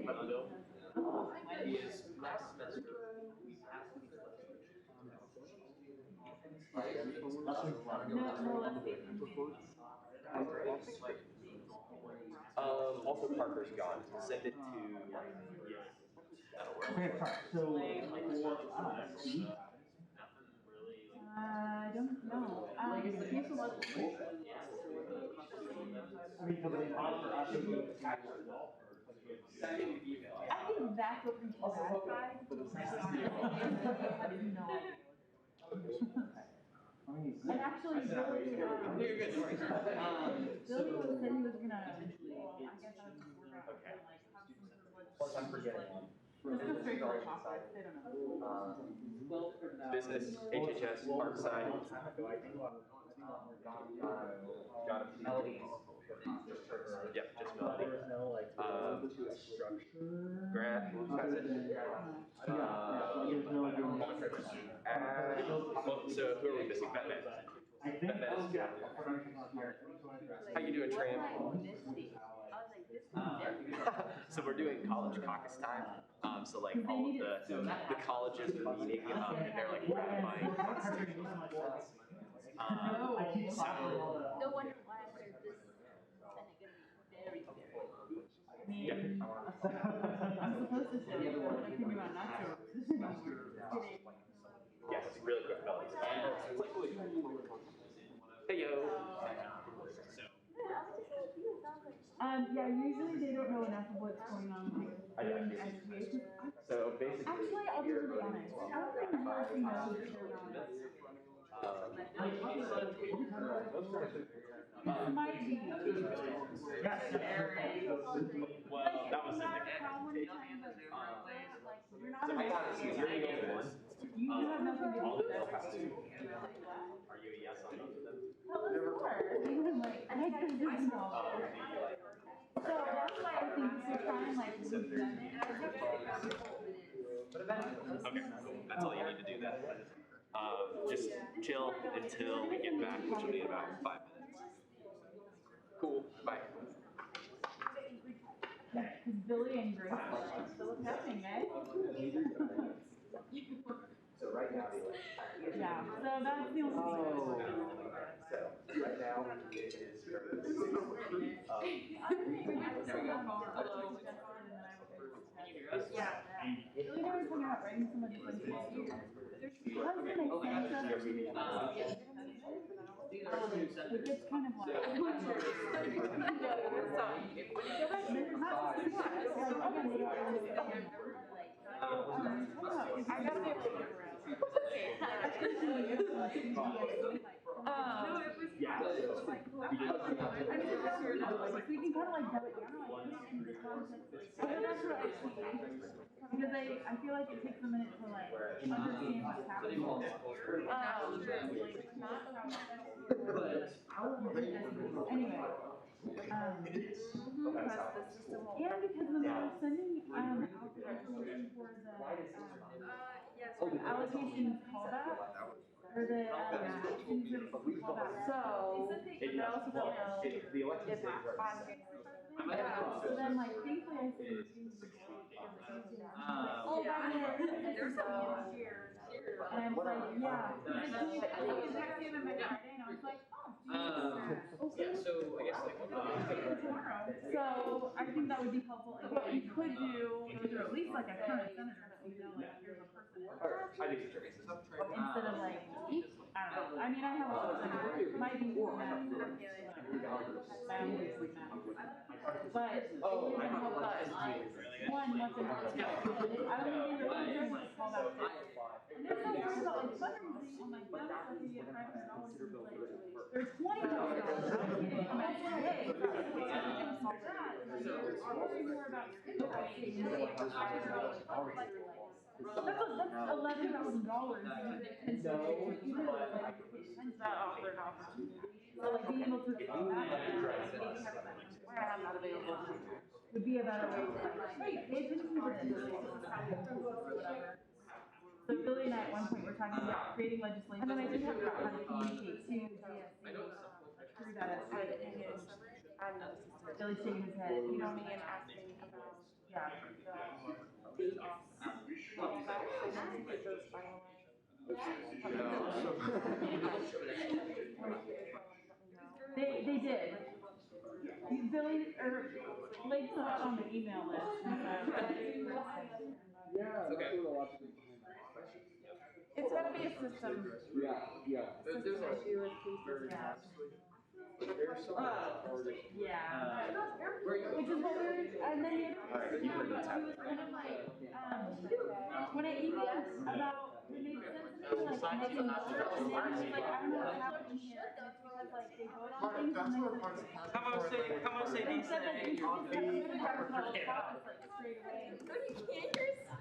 Also, Parker's gone. Send it to. Okay, so for us, I don't know. I mean, I think that's what people ratified, but I didn't know. And actually, Billy, Billy said he was gonna, well, I guess I was just gonna, Plus, I'm forgetting. Let's go straight to the chocolate, they don't know. Business, HHS, Art Side. Melody. Yep, just Melody. Grad, that's it. So who are we missing? Batman. How you doing, Tram? So we're doing college caucus time. So like all of the colleges are meeting and they're like ratifying constitutions. So No wonder last year this Senate gonna be very, very. I'm supposed to say, but I can do my nachos. yes, really quick fellas. Hey yo. Yeah, usually they don't know enough of what's going on in education. So basically, Actually, I'll be really honest. I don't think Mercy knows that they're honest. This might be. Yes. Well, that was in the presentation. So I got it. You're the only one. You have nothing to do All with the that. girls have to. Are you a yes on both of them? Even like, I just didn't know. So that's why I think we should try and like move them in. Okay, cool. That's all you need to do then. Just chill until we get back, which will be in about 5 minutes. Cool. Bye. Because Billy and Grace are still attending, eh? So right now, Yeah, so that's the only thing. So right now it is Yeah. Really never talking about writing somebody for the year. How does it make sense? It gets kind of like. I gotta be able to get around. We can kind of like dumb it down like in the context. That's what I see. Because I feel like it takes a minute to like understand what's happening. Anyway. And because when I was sending out the information for the allocation callback, or the student services callback, so they also don't know if so then like thankfully I said oh by the way, there's something here. And I was like, yeah. I was like, oh, Yeah, so I guess like so I think that would be helpful. Like, what we could do is at least like a current senator, so you know, like here's a person. Instead of like, I don't know. I mean, I have a lot of senators. Might be more than but it would even help us. One, what the I don't think they really care what it's called out there. And there's no worries about like fundraising on like that's like you get $500 in like there's $20,000. I'm kidding. I'm actually hey, solve that. There's worry more about that's $11,000. That offered opportunity. So like being able to solve that where I have that available would be a better way to like, hey, pay attention to this. So Billy and I at one point were talking about creating legislation. And then I did talk about how to communicate to DSC through that. Billy's shaking his head. You know me and asking about They did. Billy or Lake's not on the email list. It's gotta be a system. Yeah. System issue with pieces. Yeah. Which is what we were, and then the other thing was kind of like, when I emailed about, it made sense to me, like, making and then he was like, I don't know what happened here, and it's because like, they vote on things and then. Come on, say these things. Straight away.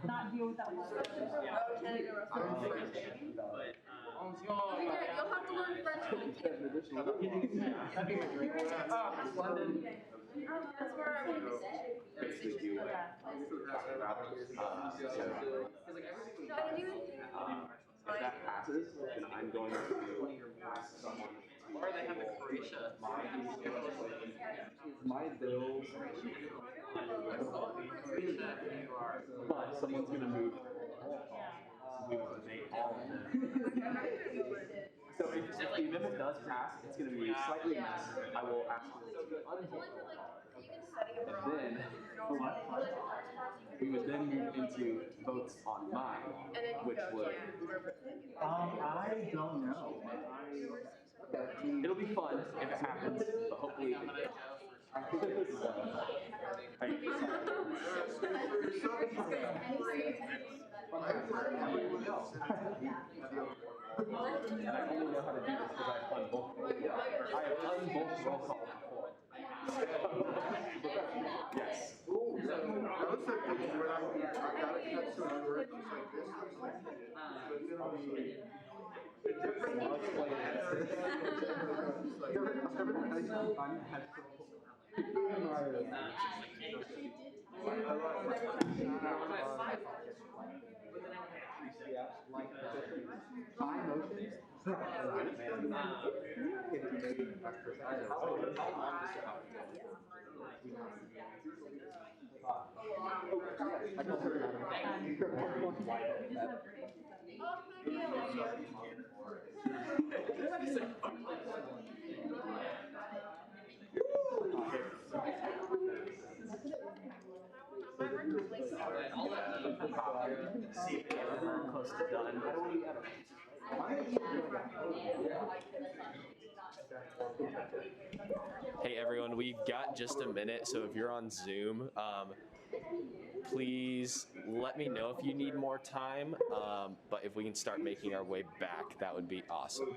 Not deal with that whole. You'll have to learn French when you can. That's where I would basically do if that passes, then I'm going to ask someone Or they have the Croatia. My bills. But someone's gonna move. We will make all of them. So if even if it does pass, it's gonna be slightly less. I will ask them to unvote. And then we would then move into votes on mine, which would. I don't know. It'll be fun if it happens, but hopefully. I think it's. And I only know how to do this because I've done both. I have done both roll call before. Yes. I was thinking when I gotta catch some words like this, I'll explain it. See if we're close to done. Hey everyone, we've got just a minute, so if you're on Zoom, please let me know if you need more time, but if we can start making our way back, that would be awesome.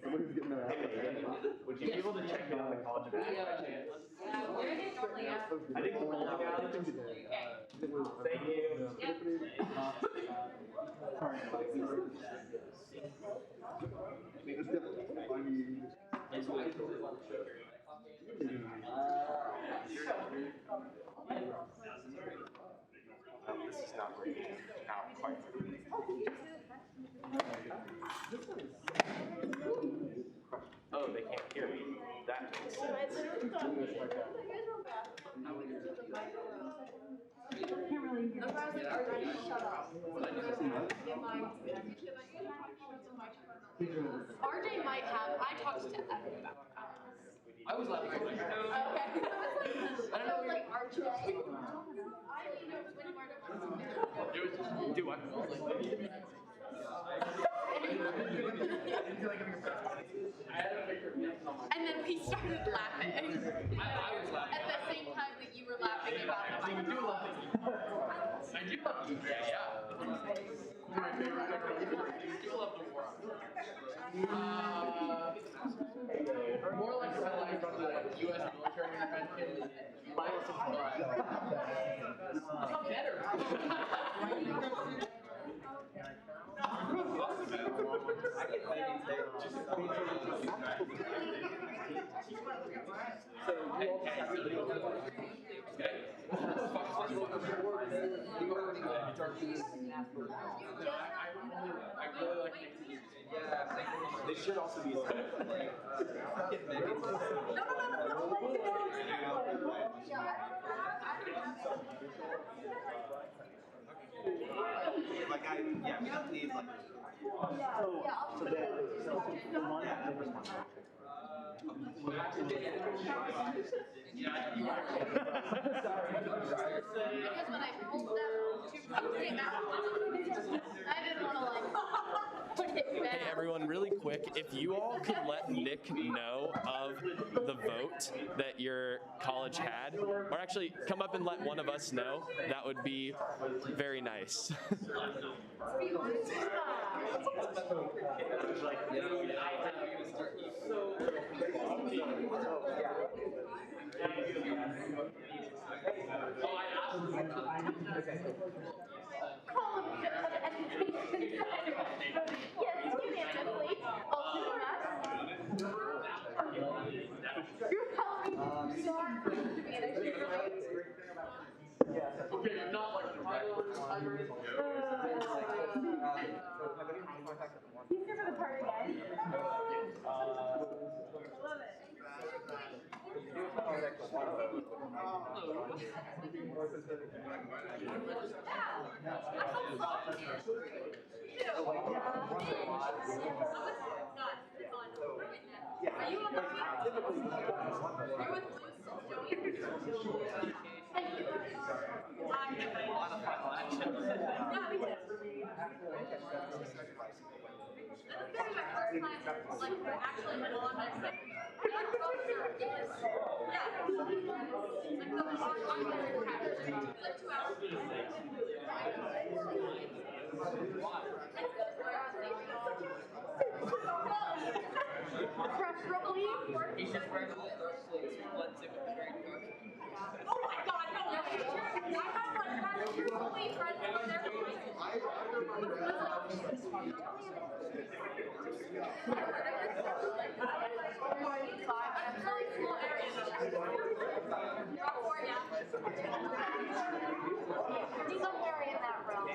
Somebody's getting their Would you be able to check in on the College of Ag by chance? I think the bowling alley. Thank you. This is not working out quite. Oh, they can't hear me. That makes sense. RJ might have. I talked to Evan about I was laughing at Okay. I don't know, like RJ. I didn't know which word it was. Do what? And then we started laughing. I was laughing. At the same time that you were laughing about it. I do love it. I do love it. Yeah. My favorite record. I do love the war. More like from the U.S. military intervention. Minus subscribe. How better? They should also be Like we don't need like. Because when I pulled that two came out, I didn't want to like put it back. Hey everyone, really quick, if you all could let Nick know of the vote that your college had, or actually come up and let one of us know, that would be very nice. You're calling me. Okay, not like the title or the timer. He's here for the part again. I love it. Are you on the You're with Thank you. Yeah, me too. This is gonna be my first time, like, actually in on this. Like, the 2 hours. Preferably. He's just very blends it with the very dark. Oh my god, no way. I have like preferably friends in there. Somewhere in that realm.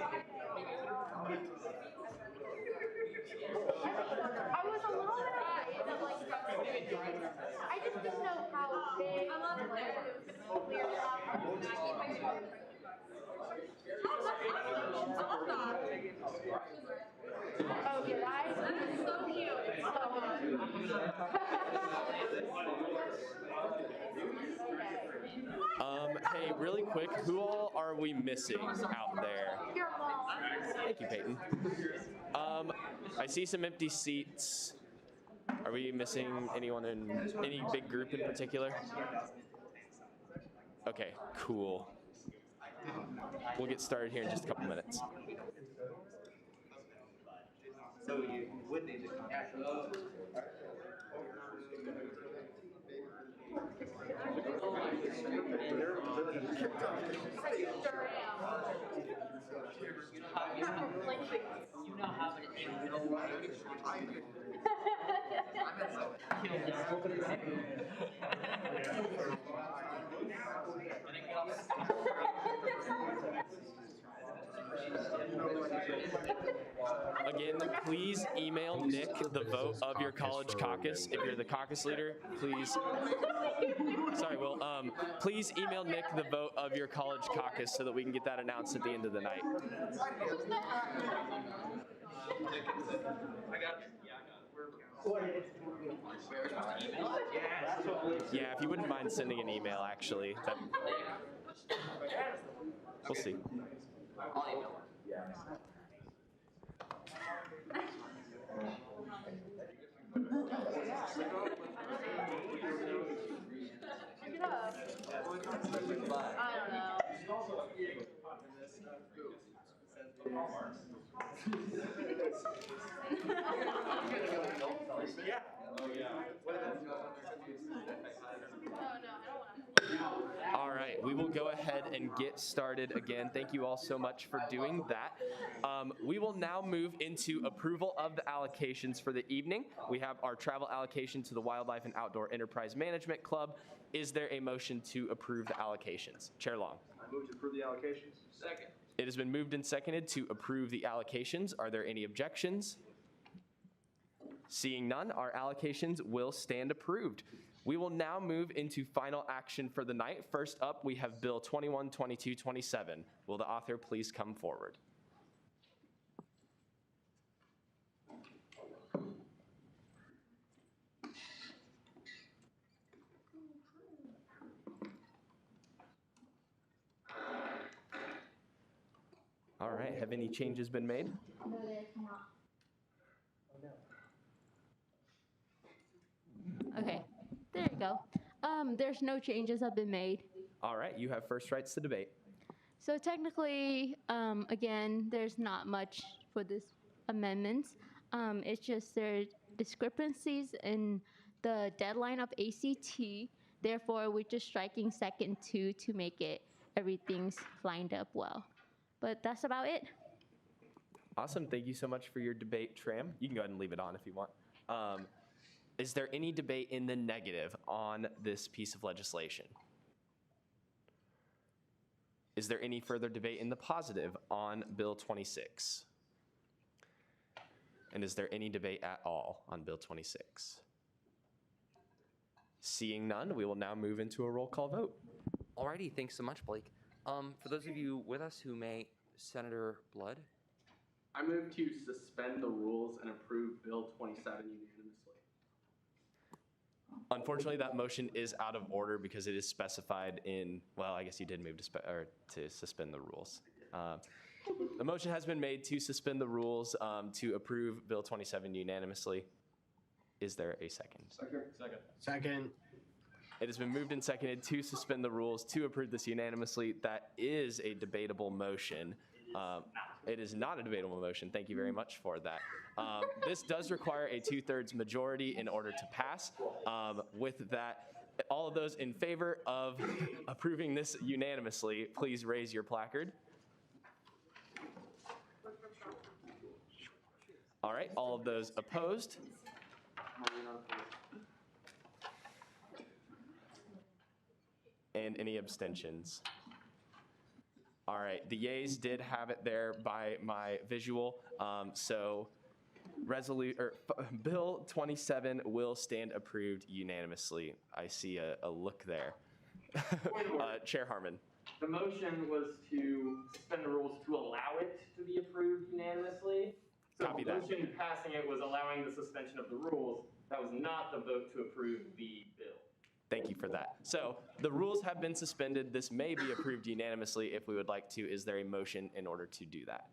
I was a little bit afraid that like I just didn't know how big. I love it there. It was gonna be clear enough. Oh, your eyes? That is so cute. It's so Hey, really quick, who all are we missing out there? Your mom. Thank you, Peyton. I see some empty seats. Are we missing anyone in any big group in particular? Okay, cool. We'll get started here in just a couple minutes. So you would need to contact them. You now have an individual Again, please email Nick the vote of your college caucus. If you're the caucus leader, please. Sorry, Will. Please email Nick the vote of your college caucus so that we can get that announced at the end of the night. Yeah, if you wouldn't mind sending an email, actually. We'll see. I don't know. All right, we will go ahead and get started again. Thank you all so much for doing that. We will now move into approval of the allocations for the evening. We have our travel allocation to the Wildlife and Outdoor Enterprise Management Club. Is there a motion to approve the allocations? Chair Long. I move to approve the allocations. Second. It has been moved and seconded to approve the allocations. Are there any objections? Seeing none, our allocations will stand approved. We will now move into final action for the night. First up, we have Bill 212227. Will the author please come forward? All right, have any changes been made? No, there's not. Okay, there you go. There's no changes have been made. All right, you have first rights to debate. So technically, again, there's not much for this amendments. It's just there are discrepancies in the deadline of ACT. Therefore, we're just striking second 2 to make it everything's lined up well. But that's about it. Awesome, thank you so much for your debate, Tram. You can go ahead and leave it on if you want. Is there any debate in the negative on this piece of legislation? Is there any further debate in the positive on Bill 26? And is there any debate at all on Bill 26? Seeing none, we will now move into a roll call vote. Alrighty, thanks so much, Blake. For those of you with us who may, Senator Blood. I move to suspend the rules and approve Bill 27 unanimously. Unfortunately, that motion is out of order because it is specified in, well, I guess you did move to suspend the rules. The motion has been made to suspend the rules to approve Bill 27 unanimously. Is there a second? Second. It has been moved and seconded to suspend the rules to approve this unanimously. That is a debatable motion. It is not a debatable motion. Thank you very much for that. This does require a 2/3 majority in order to pass. With that, all of those in favor of approving this unanimously, please raise your placard. All right, all of those opposed? And any abstentions? All right, the yeas did have it there by my visual. So Bill 27 will stand approved unanimously. I see a look there. Chair Harmon. The motion was to suspend the rules to allow it to be approved unanimously. So Copy the that. motion passing it was allowing the suspension of the rules. That was not the vote to approve the bill. Thank you for that. So the rules have been suspended. This may be approved unanimously if we would like to. Is there a motion in order to do that?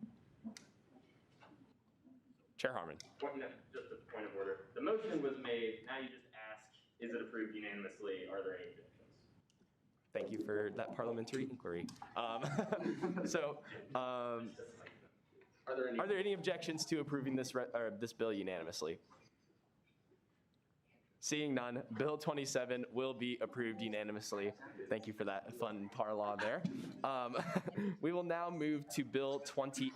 Chair Harmon. No, just a point of order. The motion was made. Now you just ask, is it approved unanimously? Are there any objections? Thank you for that parliamentary inquiry. Are there any objections to approving this bill unanimously? Seeing none, Bill 27 will be approved unanimously. Thank you for that fun parlaw there. We will now move to Bill 28.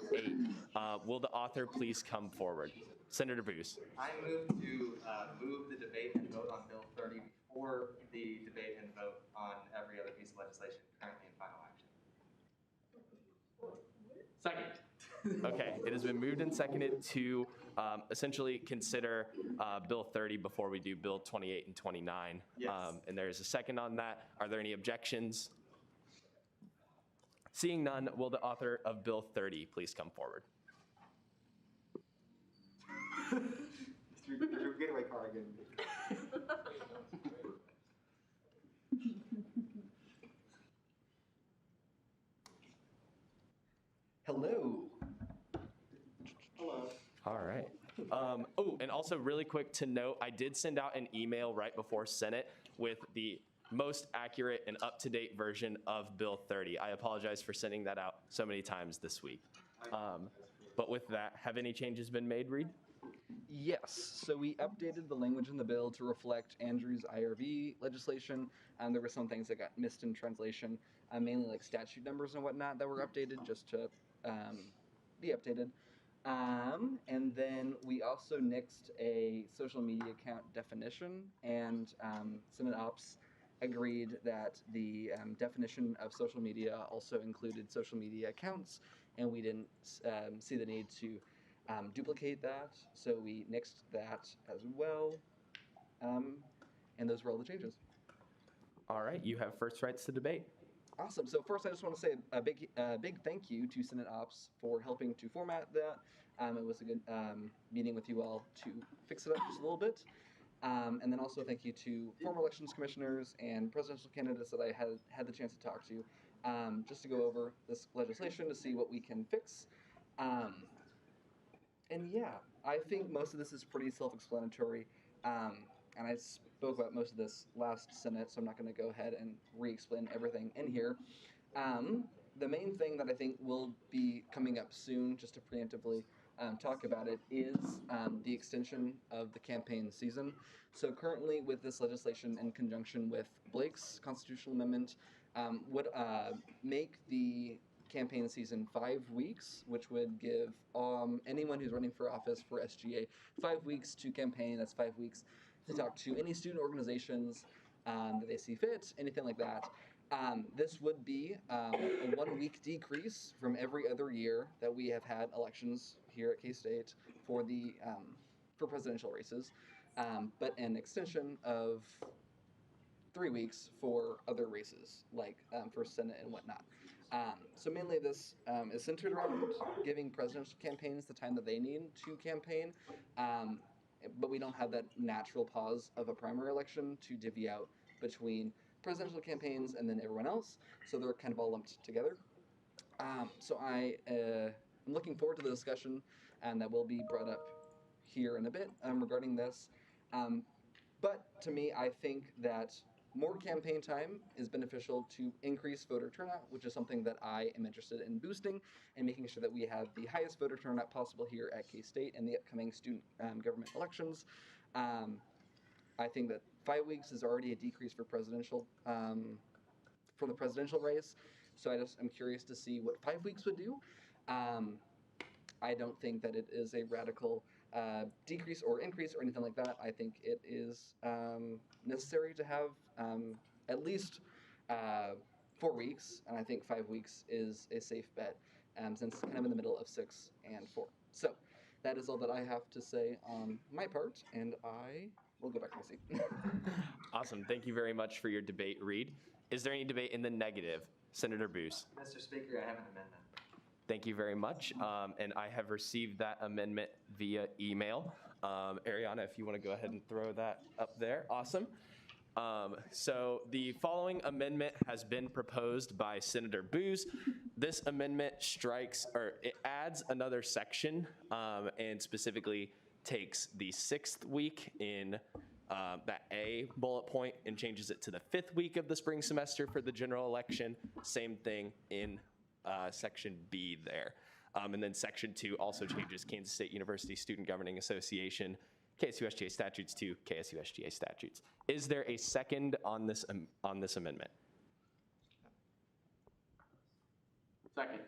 Will the author please come forward? Senator Booz. I move to move the debate and vote on Bill 30 before the debate and vote on every other piece of legislation currently in final action. Second. Okay, it has been moved and seconded to essentially consider Bill 30 before we do Bill 28 and 29. Yes. And there is a second on that. Are there any objections? Seeing none, will the author of Bill 30 please come forward? Your getaway car again. Hello. Hello. All right. Oh, and also really quick to note, I did send out an email right before Senate with the most accurate and up-to-date version of Bill 30. I apologize for sending that out so many times this week. But with that, have any changes been made, Reed? Yes, so we updated the language in the bill to reflect Andrew's IRB legislation. There were some things that got missed in translation, mainly like statute numbers and whatnot that were updated just to be updated. And then we also nixed a social media account definition, and Senate Ops agreed that the definition of social media also included social media accounts, and we didn't see the need to duplicate that, so we nixed that as well. And those were all the changes. All right, you have first rights to debate. Awesome. So first, I just want to say a big thank you to Senate Ops for helping to format that. It was a good meeting with you all to fix it up just a little bit. And then also thank you to former elections commissioners and presidential candidates that I had the chance to talk to, just to go over this legislation to see what we can fix. And yeah, I think most of this is pretty self-explanatory. And I spoke about most of this last Senate, so I'm not going to go ahead and re-explain everything in here. The main thing that I think will be coming up soon, just to preemptively talk about it, is the extension of the campaign season. So currently with this legislation in conjunction with Blake's constitutional amendment, would make the campaign season 5 weeks, which would give anyone who's running for office for SGA 5 weeks to campaign. That's 5 weeks to talk to any student organizations that they see fit, anything like that. This would be a 1 week decrease from every other year that we have had elections here at K-State for the for presidential races, but an extension of 3 weeks for other races, like for Senate and whatnot. So mainly this is centered around giving presidential campaigns the time that they need to campaign, but we don't have that natural pause of a primary election to divvy out between presidential campaigns and then everyone else, so they're kind of all lumped together. So I am looking forward to the discussion that will be brought up here in a bit regarding this. But to me, I think that more campaign time is beneficial to increase voter turnout, which is something that I am interested in boosting and making sure that we have the highest voter turnout possible here at K-State in the upcoming student government elections. I think that 5 weeks is already a decrease for presidential, for the presidential race. So I'm curious to see what 5 weeks would do. I don't think that it is a radical decrease or increase or anything like that. I think it is necessary to have at least 4 weeks, and I think 5 weeks is a safe bet, since it's kind of in the middle of 6 and 4. So that is all that I have to say on my part, and I will go back to my seat. Awesome. Thank you very much for your debate, Reed. Is there any debate in the negative? Senator Booz. Mr. Speaker, I have an amendment. Thank you very much. And I have received that amendment via email. Ariana, if you want to go ahead and throw that up there. Awesome. So the following amendment has been proposed by Senator Booz. This amendment strikes, or it adds another section, and specifically takes the 6th week in that A bullet point and changes it to the 5th week of the spring semester for the general election. Same thing in section B there. And then section 2 also changes Kansas State University Student Governing Association, KSUSGA statutes to KSUSGA statutes. Is there a second on this amendment? Second.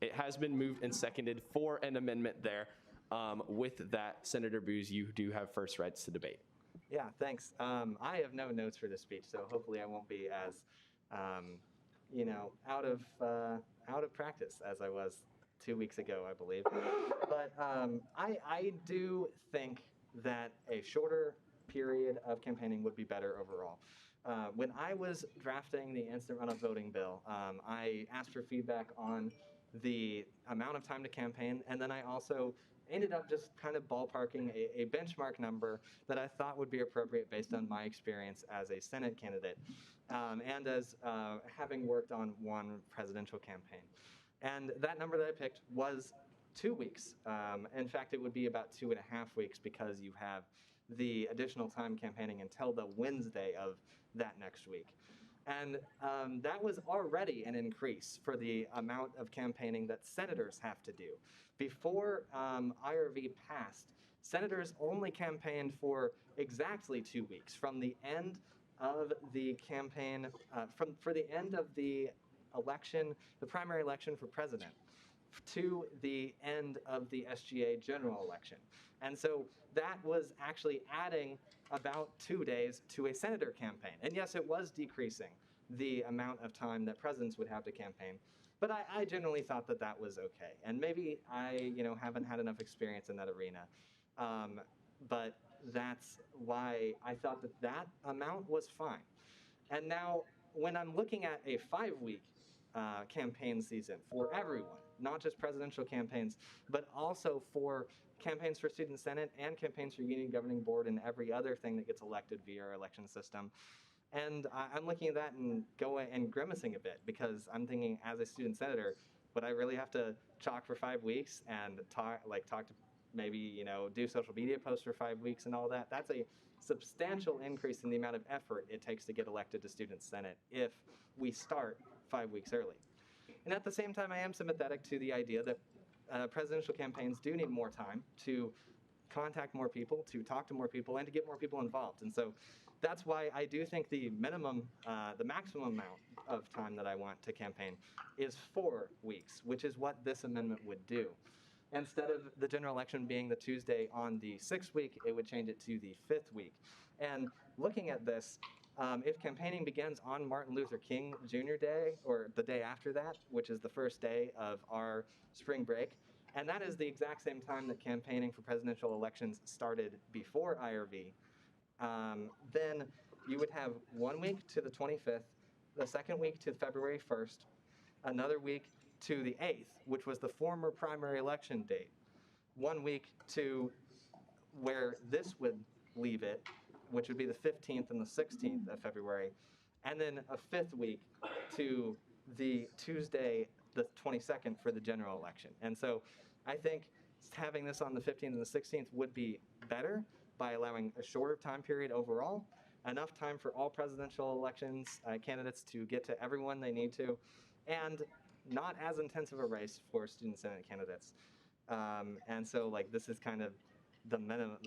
It has been moved and seconded for an amendment there. With that, Senator Booz, you do have first rights to debate. Yeah, thanks. I have no notes for this speech, so hopefully I won't be as, out of practice as I was 2 weeks ago, I believe. But I do think that a shorter period of campaigning would be better overall. When I was drafting the instant runoff voting bill, I asked for feedback on the amount of time to campaign, and then I also ended up just kind of ballparking a benchmark number that I thought would be appropriate based on my experience as a Senate candidate and as having worked on one presidential campaign. And that number that I picked was 2 weeks. In fact, it would be about 2.5 weeks because you have the additional time campaigning until the Wednesday of that next week. And that was already an increase for the amount of campaigning that senators have to do. Before IRV passed, senators only campaigned for exactly 2 weeks, from the end of the campaign, for the end of the election, the primary election for president, to the end of the SGA general election. And so that was actually adding about 2 days to a senator campaign. And yes, it was decreasing the amount of time that presidents would have to campaign. But I generally thought that that was okay. And maybe I, haven't had enough experience in that arena. But that's why I thought that that amount was fine. And now, when I'm looking at a 5-week campaign season for everyone, not just presidential campaigns, but also for campaigns for student senate and campaigns for union governing board and every other thing that gets elected via our election system. And I'm looking at that and going and grimacing a bit, because I'm thinking, as a student senator, would I really have to chalk for 5 weeks and talk to maybe, do social media posts for 5 weeks and all that? That's a substantial increase in the amount of effort it takes to get elected to student senate if we start 5 weeks early. And at the same time, I am sympathetic to the idea that presidential campaigns do need more time to contact more people, to talk to more people, and to get more people involved. And so that's why I do think the maximum amount of time that I want to campaign is 4 weeks, which is what this amendment would do. Instead of the general election being the Tuesday on the 6th week, it would change it to the 5th week. And looking at this, If campaigning begins on Martin Luther King Jr. Day or the day after that, which is the first day of our spring break, and that is the exact same time that campaigning for presidential elections started before IRV, then you would have 1 week to the 25th, the second week to February 1st, another week to the 8th, which was the former primary election date, 1 week to where this would leave it, which would be the 15th and the 16th of February, and then a 5th week to the Tuesday, the 22nd for the general election. And so I think having this on the 15th and the 16th would be better by allowing a shorter time period overall, enough time for all presidential elections candidates to get to everyone they need to, and not as intensive a race for student senate candidates. And so like this is kind of the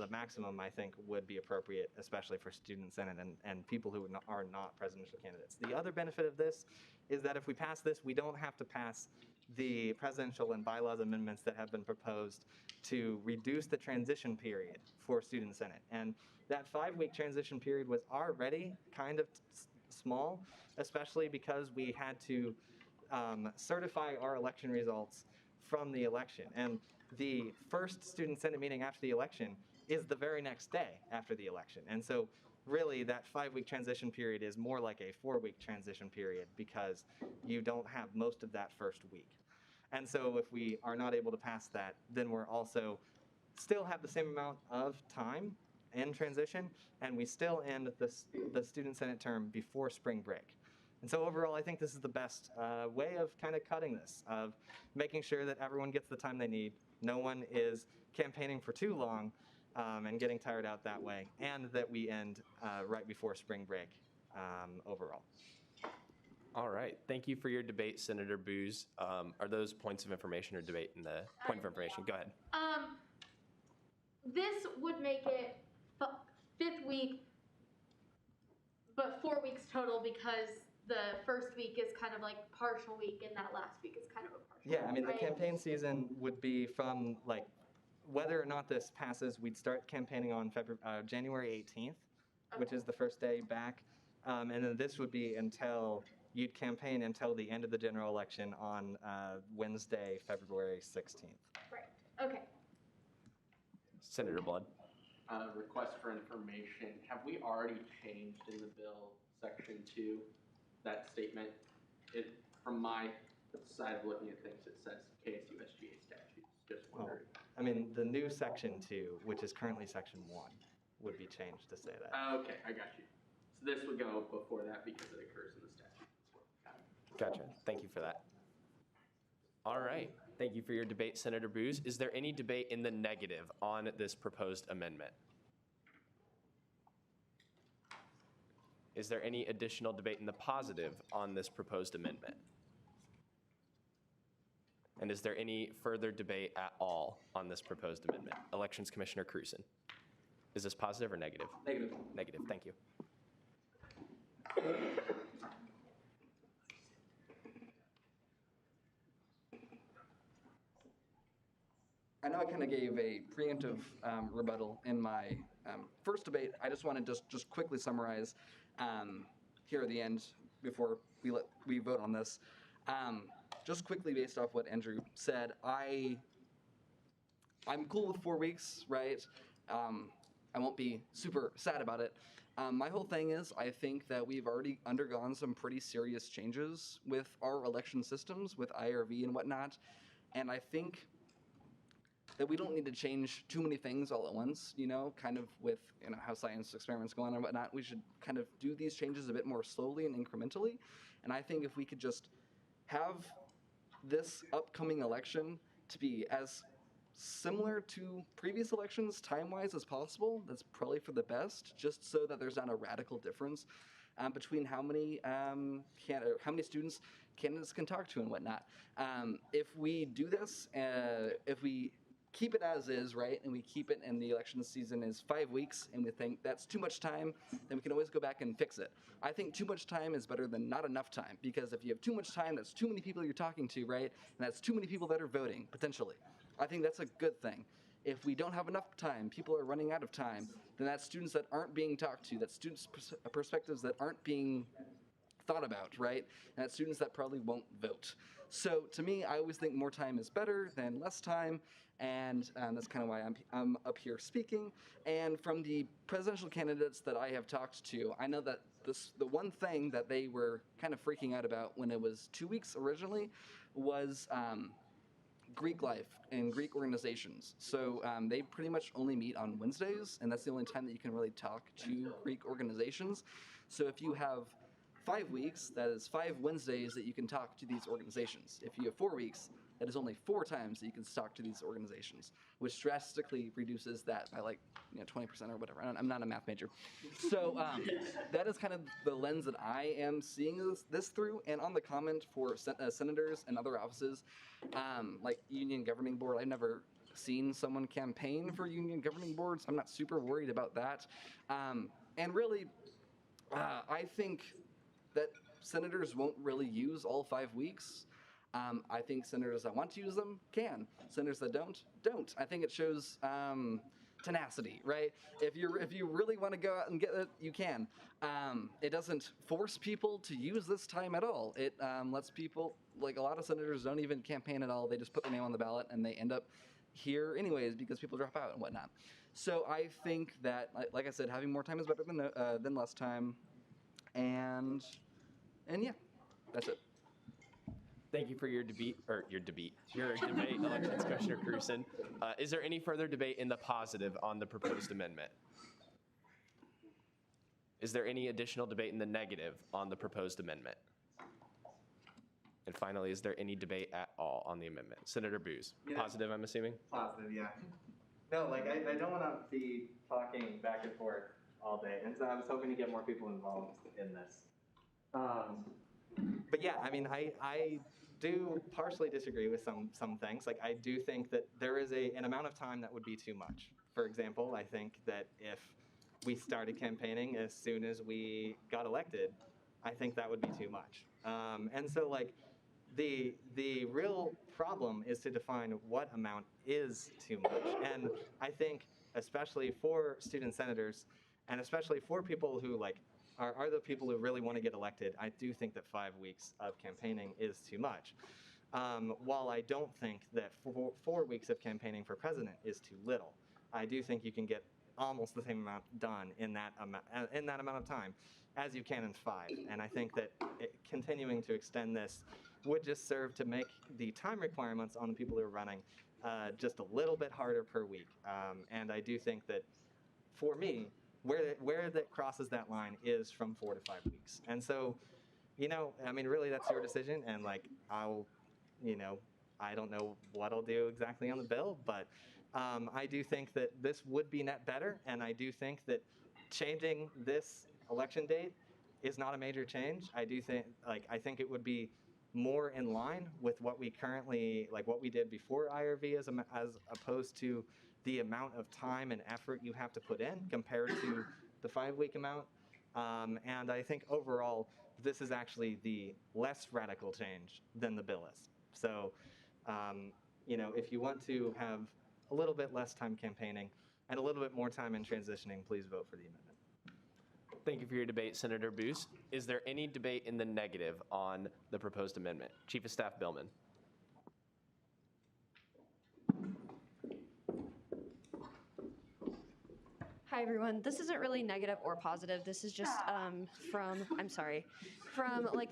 maximum I think would be appropriate, especially for student senate and people who are not presidential candidates. The other benefit of this is that if we pass this, we don't have to pass the presidential and bylaws amendments that have been proposed to reduce the transition period for student senate. And that 5-week transition period was already kind of small, especially because we had to certify our election results from the election. And the first student senate meeting after the election is the very next day after the election. And so really that 5-week transition period is more like a 4-week transition period because you don't have most of that first week. And so if we are not able to pass that, then we're also still have the same amount of time in transition, and we still end the student senate term before spring break. And so overall, I think this is the best way of kind of cutting this, of making sure that everyone gets the time they need. No one is campaigning for too long and getting tired out that way, and that we end right before spring break overall. All right. Thank you for your debate, Senator Booz. Are those points of information or debate in the point of information? Go ahead. This would make it 5th week, but 4 weeks total because the first week is kind of like partial week and that last week is kind of a partial Yeah, I mean, the right? campaign season would be from like whether or not this passes, we'd start campaigning on January 18th, which is the first day back. And then this would be until you'd campaign until the end of the general election on Wednesday, February 16th. Right. Okay. Senator Blood. Request for information. Have we already changed in the bill, section 2, that statement? From my side of looking at things, it says KSUSGA statutes. Just wondering. I mean, the new section 2, which is currently section 1, would be changed to say that. Okay, I got you. So this would go before that because it occurs in the statute. Gotcha. Thank you for that. All right. Thank you for your debate, Senator Booz. Is there any debate in the negative on this proposed amendment? Is there any additional debate in the positive on this proposed amendment? And is there any further debate at all on this proposed amendment? Elections Commissioner Cruzen. Is this positive or negative? Negative. Negative. Thank you. I know I kind of gave a preemptive rebuttal in my first debate. I just want to just quickly summarize here at the end before we vote on this. Just quickly based off what Andrew said, I'm cool with 4 weeks, right? I won't be super sad about it. My whole thing is I think that we've already undergone some pretty serious changes with our election systems, with IRV and whatnot, and I think that we don't need to change too many things all at once, you know, kind of with how science experiments go on and whatnot. We should kind of do these changes a bit more slowly and incrementally. And I think if we could just have this upcoming election to be as similar to previous elections time-wise as possible, that's probably for the best, just so that there's not a radical difference between how many students candidates can talk to and whatnot. If we do this, if we keep it as is, right, and we keep it and the election season is 5 weeks and we think that's too much time, then we can always go back and fix it. I think too much time is better than not enough time, because if you have too much time, that's too many people you're talking to, right, and that's too many people that are voting, potentially. I think that's a good thing. If we don't have enough time, people are running out of time, then that's students that aren't being talked to, that's students' perspectives that aren't being thought about, right? And that's students that probably won't vote. So to me, I always think more time is better than less time, and that's kind of why I'm up here speaking. And from the presidential candidates that I have talked to, I know that the one thing that they were kind of freaking out about when it was 2 weeks originally was Greek life and Greek organizations. So they pretty much only meet on Wednesdays, and that's the only time that you can really talk to Greek organizations. So if you have 5 weeks, that is 5 Wednesdays that you can talk to these organizations. If you have 4 weeks, that is only 4 times that you can talk to these organizations, which drastically reduces that by 20% or whatever. I'm not a math major. So that is kind of the lens that I am seeing this through. And on the comment for senators and other offices, like Union Governing Board, I've never seen someone campaign for union governing boards. I'm not super worried about that. And really, I think that senators won't really use all 5 weeks. I think senators that want to use them can. Senators that don't. I think it shows tenacity, right? If you really want to go out and get it, you can. It doesn't force people to use this time at all. It lets people, like a lot of senators don't even campaign at all. They just put their name on the ballot and they end up here anyways because people drop out and whatnot. So I think that, like I said, having more time is better than less time. And yeah, that's it. Thank you for your debate, Elections Commissioner Cruson. Is there any further debate in the positive on the proposed amendment? Is there any additional debate in the negative on the proposed amendment? And finally, is there any debate at all on the amendment? Senator Booz, positive, I'm assuming? Positive, yeah. No, I don't want to be talking back and forth all day, and so I was hoping to get more people involved in this. But yeah, I mean, I do partially disagree with some things. Like, I do think that there is an amount of time that would be too much. For example, I think that if we started campaigning as soon as we got elected, I think that would be too much. And so, the real problem is to define what amount is too much. And I think, especially for student senators, and especially for people who are the people who really want to get elected, I do think that 5 weeks of campaigning is too much. While I don't think that 4 weeks of campaigning for president is too little, I do think you can get almost the same amount done in that amount of time as you can in 5. And I think that continuing to extend this would just serve to make the time requirements on the people who are running just a little bit harder per week. And I do think that, for me, where that crosses that line is from 4 to 5 weeks. And so, I mean, really, that's your decision. And I don't know what I'll do exactly on the bill, but I do think that this would be net better. And I do think that changing this election date is not a major change. I do think, I think it would be more in line with what we currently, what we did before IRV, as opposed to the amount of time and effort you have to put in compared to the 5-week amount. And I think overall, this is actually the less radical change than the bill is. So, if you want to have a little bit less time campaigning and a little bit more time in transitioning, please vote for the amendment. Thank you for your debate, Senator Booz. Is there any debate in the negative on the proposed amendment? Chief of Staff Billman. Hi everyone. This isn't really negative or positive. This is just from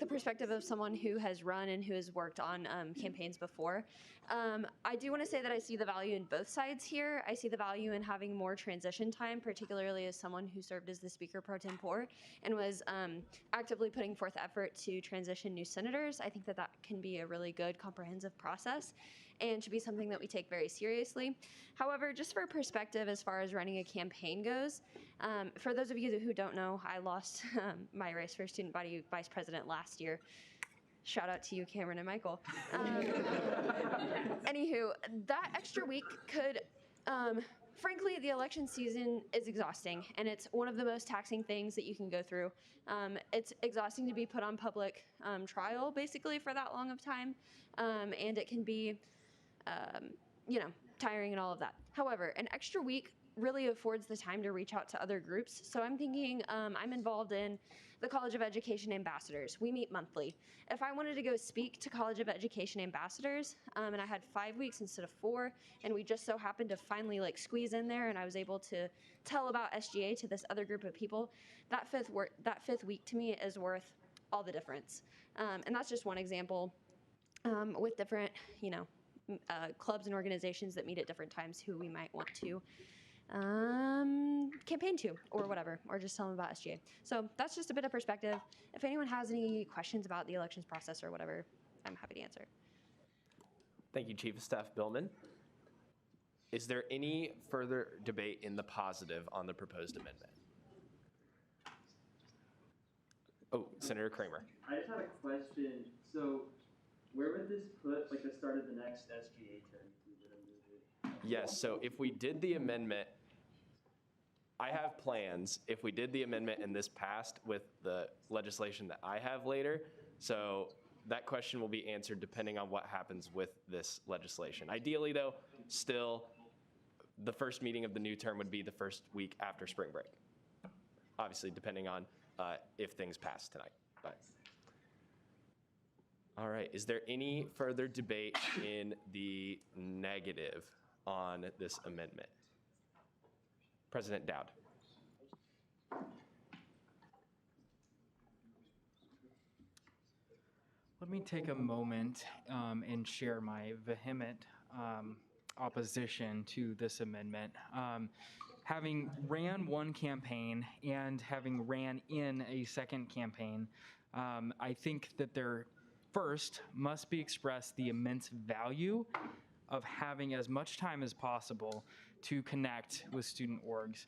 the perspective of someone who has run and who has worked on campaigns before. I do want to say that I see the value in both sides here. I see the value in having more transition time, particularly as someone who served as the Speaker pro tempore and was actively putting forth effort to transition new senators. I think that can be a really good comprehensive process and should be something that we take very seriously. However, just for perspective as far as running a campaign goes, for those of you who don't know, I lost my race for student body vice president last year. Shout out to you, Cameron and Michael. Anywho, that extra week could, frankly, the election season is exhausting, and it's one of the most taxing things that you can go through. It's exhausting to be put on public trial, basically, for that long of time, and it can be, tiring and all of that. However, an extra week really affords the time to reach out to other groups. So I'm thinking I'm involved in the College of Education Ambassadors. We meet monthly. If I wanted to go speak to College of Education Ambassadors, and I had 5 weeks instead of 4, and we just so happened to finally like squeeze in there, and I was able to tell about SGA to this other group of people, that fifth week to me is worth all the difference. And that's just one example with different, clubs and organizations that meet at different times who we might want to campaign to or whatever, or just tell them about SGA. So that's just a bit of perspective. If anyone has any questions about the elections process or whatever, I'm happy to answer. Thank you, Chief of Staff Billman. Is there any further debate in the positive on the proposed amendment? Oh, Senator Kramer. I just had a question. So where would this put like the start of the next SGA term if we were to move it? Yes, so if we did the amendment, I have plans if we did the amendment and this passed with the legislation that I have later. So that question will be answered depending on what happens with this legislation. Ideally, though, still the first meeting of the new term would be the first week after spring break. Obviously, depending on if things pass tonight. But. All right, is there any further debate in the negative on this amendment? President Dowd. Let me take a moment and share my vehement opposition to this amendment. Having ran one campaign and having ran in a second campaign, I think that there first must be expressed the immense value of having as much time as possible to connect with student orgs.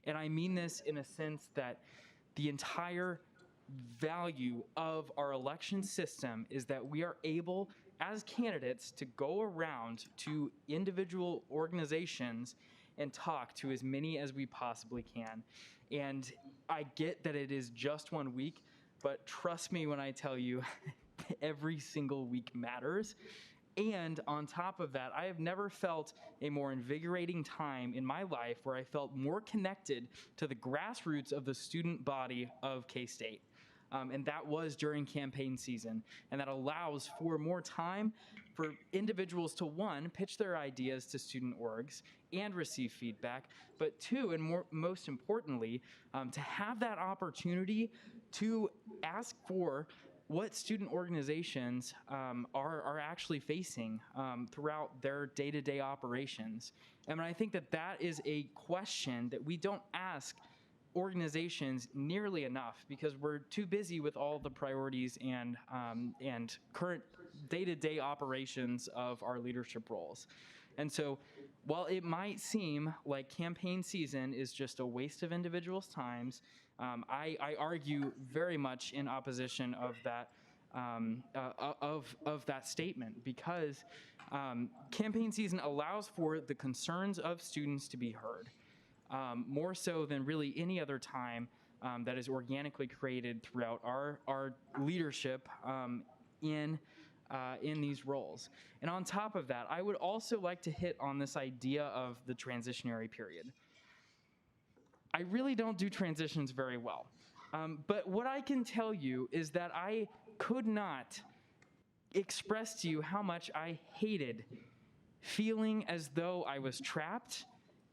And I mean this in a sense that the entire value of our election system is that we are able, as candidates, to go around to individual organizations and talk to as many as we possibly can. And I get that it is just 1 week, but trust me when I tell you, every single week matters. And on top of that, I have never felt a more invigorating time in my life where I felt more connected to the grassroots of the student body of K-State. And that was during campaign season. And that allows for more time for individuals to, one, pitch their ideas to student orgs and receive feedback, but two, and most importantly, to have that opportunity to ask for what student organizations are actually facing throughout their day-to-day operations. And I think that that is a question that we don't ask organizations nearly enough because we're too busy with all the priorities and current day-to-day operations of our leadership roles. And so while it might seem like campaign season is just a waste of individuals' times, I argue very much in opposition of that of that statement because campaign season allows for the concerns of students to be heard more so than really any other time that is organically created throughout our leadership in these roles. And on top of that, I would also like to hit on this idea of the transitionary period. I really don't do transitions very well. But what I can tell you is that I could not express to you how much I hated feeling as though I was trapped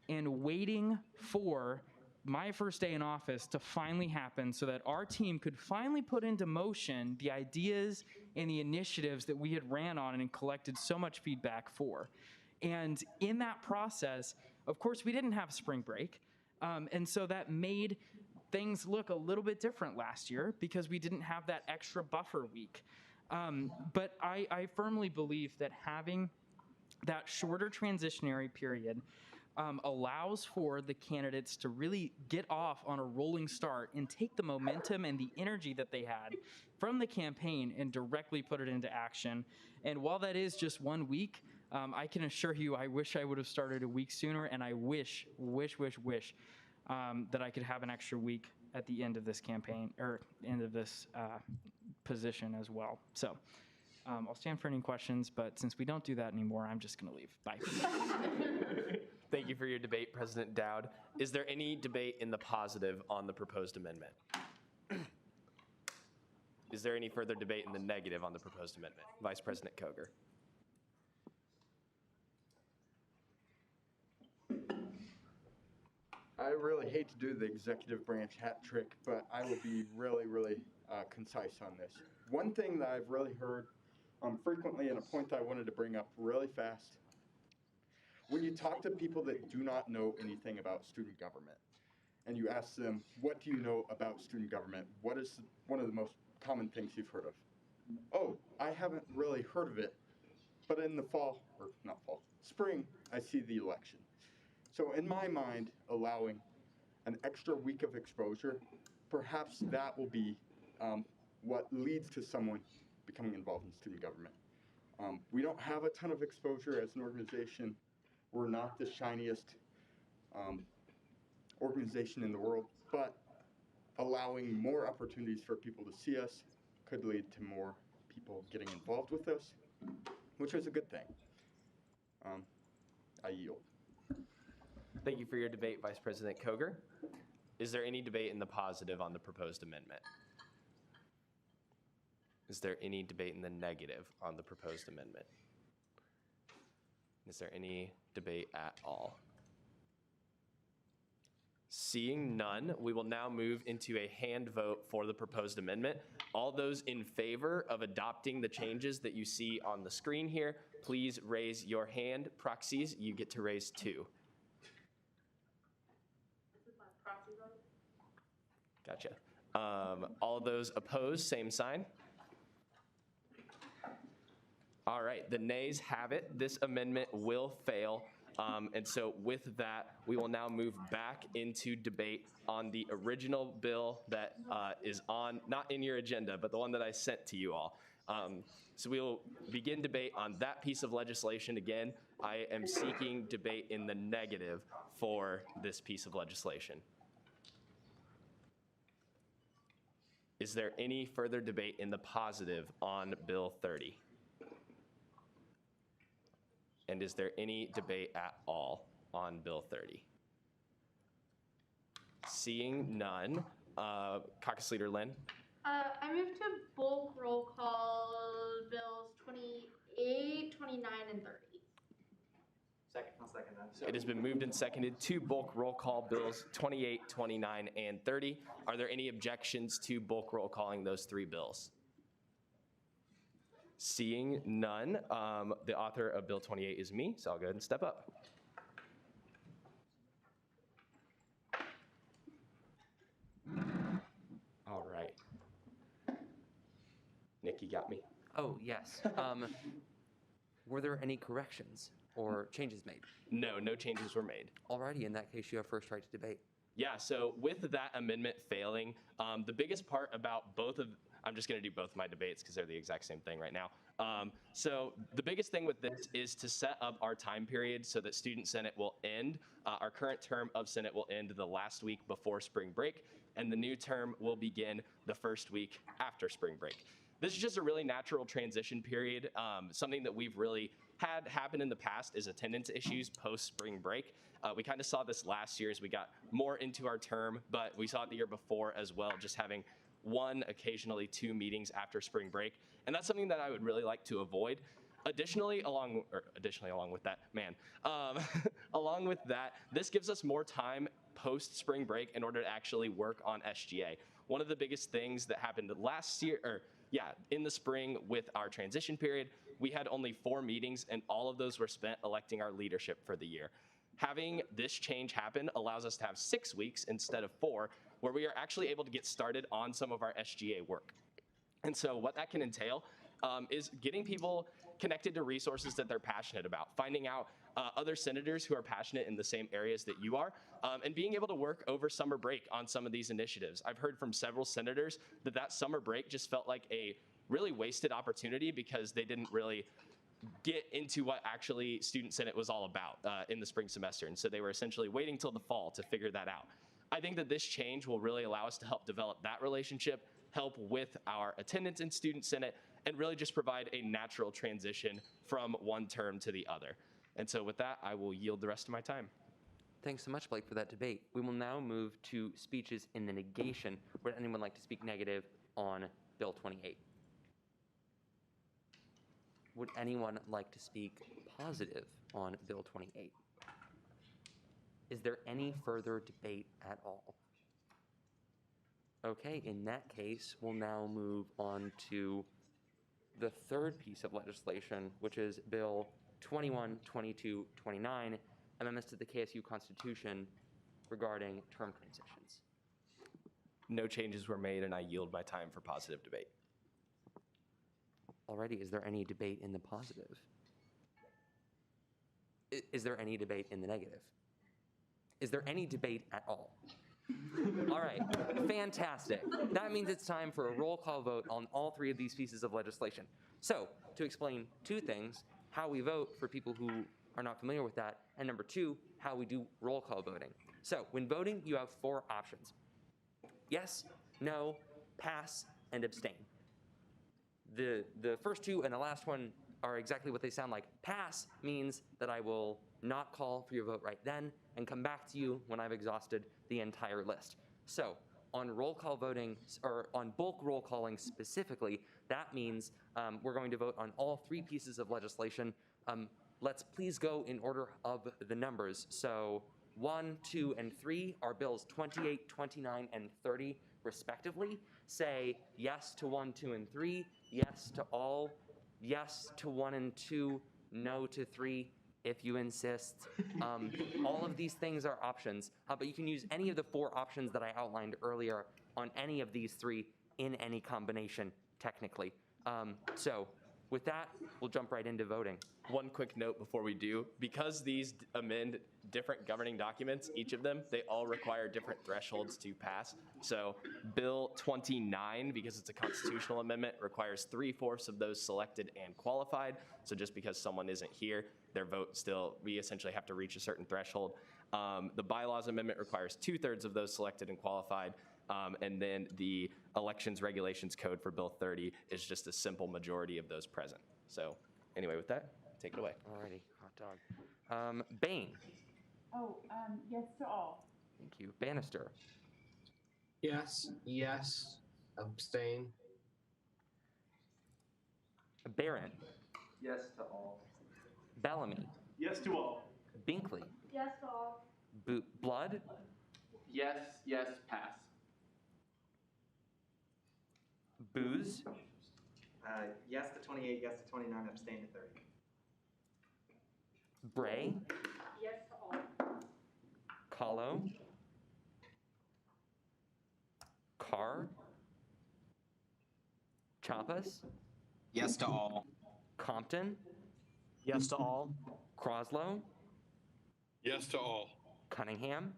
and waiting for my first day in office to finally happen so that our team could finally put into motion the ideas and the initiatives that we had ran on and collected so much feedback for. And in that process, of course, we didn't have spring break. And so that made things look a little bit different last year because we didn't have that extra buffer week. But I firmly believe that having that shorter transitionary period allows for the candidates to really get off on a rolling start and take the momentum and the energy that they had from the campaign and directly put it into action. And while that is just 1 week, I can assure you I wish I would have started a week sooner, and I wish that I could have an extra week at the end of this campaign, or end of this position as well. So I'll stand for any questions, but since we don't do that anymore, I'm just going to leave. Bye. Thank you for your debate, President Dowd. Is there any debate in the positive on the proposed amendment? Is there any further debate in the negative on the proposed amendment? Vice President Koger. I really hate to do the executive branch hat trick, but I will be really concise on this. One thing that I've really heard frequently, and a point that I wanted to bring up really fast, when you talk to people that do not know anything about student government, and you ask them, what do you know about student government? What is one of the most common things you've heard of? Oh, I haven't really heard of it, but in the fall, or not fall, spring, I see the election. So in my mind, allowing an extra week of exposure, perhaps that will be what leads to someone becoming involved in student government. We don't have a ton of exposure as an organization. We're not the shiniest organization in the world, but allowing more opportunities for people to see us could lead to more people getting involved with us, which is a good thing. I yield. Thank you for your debate, Vice President Koger. Is there any debate in the positive on the proposed amendment? Is there any debate in the negative on the proposed amendment? Is there any debate at all? Seeing none, we will now move into a hand vote for the proposed amendment. All those in favor of adopting the changes that you see on the screen here, please raise your hand. Proxies, you get to raise 2. Gotcha. All of those opposed, same sign. All right, the nays have it. This amendment will fail. And so with that, we will now move back into debate on the original bill that is on, not in your agenda, but the one that I sent to you all. So we will begin debate on that piece of legislation. Again, I am seeking debate in the negative for this piece of legislation. Is there any further debate in the positive on Bill 30? And is there any debate at all on Bill 30? Seeing none, Caucus Leader Lynn. I move to bulk roll call bills 28, 29, and 30. Second, I'll second that. It has been moved and seconded to bulk roll call bills 28, 29, and 30. Are there any objections to bulk roll calling those 3 bills? Seeing none, the author of Bill 28 is me, so I'll go ahead and step up. All right. Nick, you got me. Oh, yes. Were there any corrections or changes made? No changes were made. Alrighty, in that case, you have first right to debate. Yeah, so with that amendment failing, the biggest part about both of, I'm just going to do both my debates because they're the exact same thing right now. So the biggest thing with this is to set up our time period so that Student Senate will end. Our current term of Senate will end the last week before spring break, and the new term will begin the first week after spring break. This is just a really natural transition period. Something that we've really had happen in the past is attendance issues post spring break. We kind of saw this last year as we got more into our term, but we saw it the year before as well, just having 1, occasionally 2 meetings after spring break. And that's something that I would really like to avoid. Additionally, along with that, along with that, this gives us more time post spring break in order to actually work on SGA. One of the biggest things that happened last year, in the spring with our transition period, we had only 4 meetings and all of those were spent electing our leadership for the year. Having this change happen allows us to have 6 weeks instead of 4, where we are actually able to get started on some of our SGA work. And so what that can entail is getting people connected to resources that they're passionate about, finding out other senators who are passionate in the same areas that you are, and being able to work over summer break on some of these initiatives. I've heard from several senators that summer break just felt like a really wasted opportunity because they didn't really get into what actually Student Senate was all about in the spring semester. And so they were essentially waiting till the fall to figure that out. I think that this change will really allow us to help develop that relationship help with our attendance in Student Senate, and really just provide a natural transition from one term to the other. And so with that, I will yield the rest of my time. Thanks so much, Blake, for that debate. We will now move to speeches in the negation. Would anyone like to speak negative on Bill 28? Would anyone like to speak positive on Bill 28? Is there any further debate at all? Okay, in that case, we'll now move on to the third piece of legislation, which is Bill 21, 22, 29, amendments to the KSU Constitution regarding term transitions. No changes were made, and I yield my time for positive debate. Alrighty, is there any debate in the positive? Is there any debate in the negative? Is there any debate at all? All right, fantastic. That means it's time for a roll call vote on all three of these pieces of legislation. So, to explain two things, how we vote for people who are not familiar with that, and number two, how we do roll call voting. So, when voting, you have four options: yes, no, pass, and abstain. The first two and the last one are exactly what they sound like. Pass means that I will not call for your vote right then and come back to you when I've exhausted the entire list. So on roll call voting, or on bulk roll calling specifically, that means we're going to vote on all three pieces of legislation. Let's please go in order of the numbers. So 1, 2, and 3 are bills 28, 29, and 30 respectively. Say yes to 1, 2, and 3, yes to all, yes to 1 and 2, no to 3, if you insist. All of these things are options, but you can use any of the four options that I outlined earlier on any of these three in any combination, technically. So with that, we'll jump right into voting. One quick note before we do, because these amend different governing documents, each of them, they all require different thresholds to pass. So Bill 29, because it's a constitutional amendment, requires 3/4 of those selected and qualified. So just because someone isn't here, their vote still, we essentially have to reach a certain threshold. The bylaws amendment requires 2/3 of those selected and qualified. And then the elections regulations code for Bill 30 is just a simple majority of those present. So anyway, with that, take it away. Alrighty, hot dog. Bain. Yes to all. Thank you. Bannister. Yes, yes, abstain. Barron. Yes to all. Bellamy. Yes to all. Binkley. Yes to all. Blood. Yes, yes, pass. Booze. Yes to 28, yes to 29, abstain to 30. Bray. Yes to all. Kahlo. Carr. Chappas. Yes to all. Compton. Yes to all. Croslow. Yes to all. Cunningham.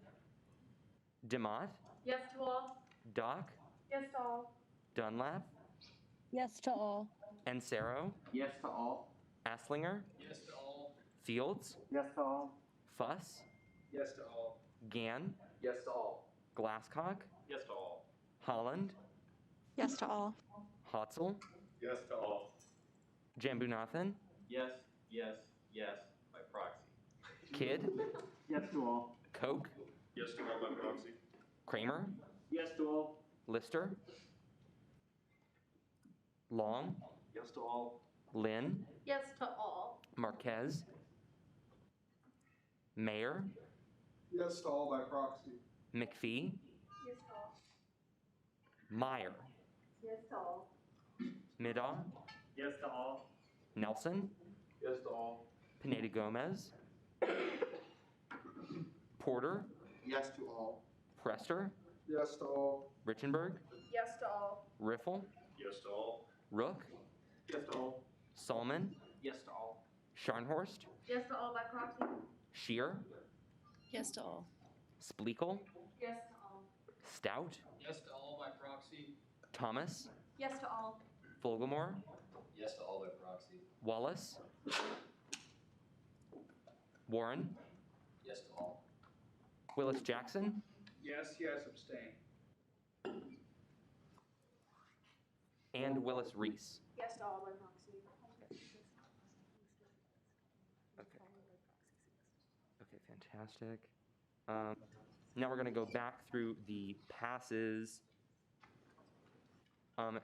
DeMott. Yes to all. Doc. Yes to all. Dunlap. Yes to all. Ansero. Yes to all. Asslinger. Yes to all. Fields. Yes to all. Fuss. Yes to all. Gann. Yes to all. Glasscock. Yes to all. Holland. Yes to all. Hotzel. Yes to all. Jambunathan. Yes, yes, yes, by proxy. Kidd. Yes to all. Koch. Yes to all by proxy. Kramer. Yes to all. Lister. Long. Yes to all. Lynn. Yes to all. Marquez. Mayor. Yes to all by proxy. McPhee. Yes to all. Meyer. Yes to all. Middaugh. Yes to all. Nelson. Yes to all. Pineda Gomez. Porter. Yes to all. Prester. Yes to all. Richenberg. Yes to all. Riffle. Yes to all. Rook. Yes to all. Solomon. Yes to all. Scharnhorst. Yes to all by proxy. Shear. Yes to all. Splekel. Yes to all. Stout. Yes to all by proxy. Thomas. Yes to all. Fulgamore. Yes to all by proxy. Wallace. Warren. Yes to all. Willis Jackson. Yes, yes, abstain. and Willis Reese. Yes to all by proxy. Okay, fantastic. Now we're going to go back through the passes.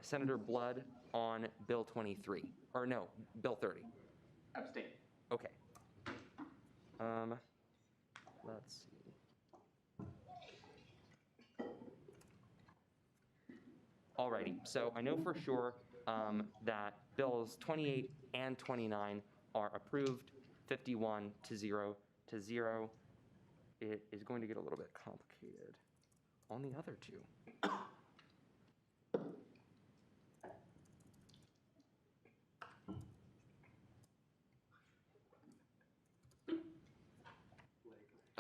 Senator Blood on Bill 23. Or no, Bill 30. Abstain. Okay. Let's see. Alrighty, so I know for sure that Bills 28 and 29 are approved, 51 to 0 to 0. It is going to get a little bit complicated on the other two.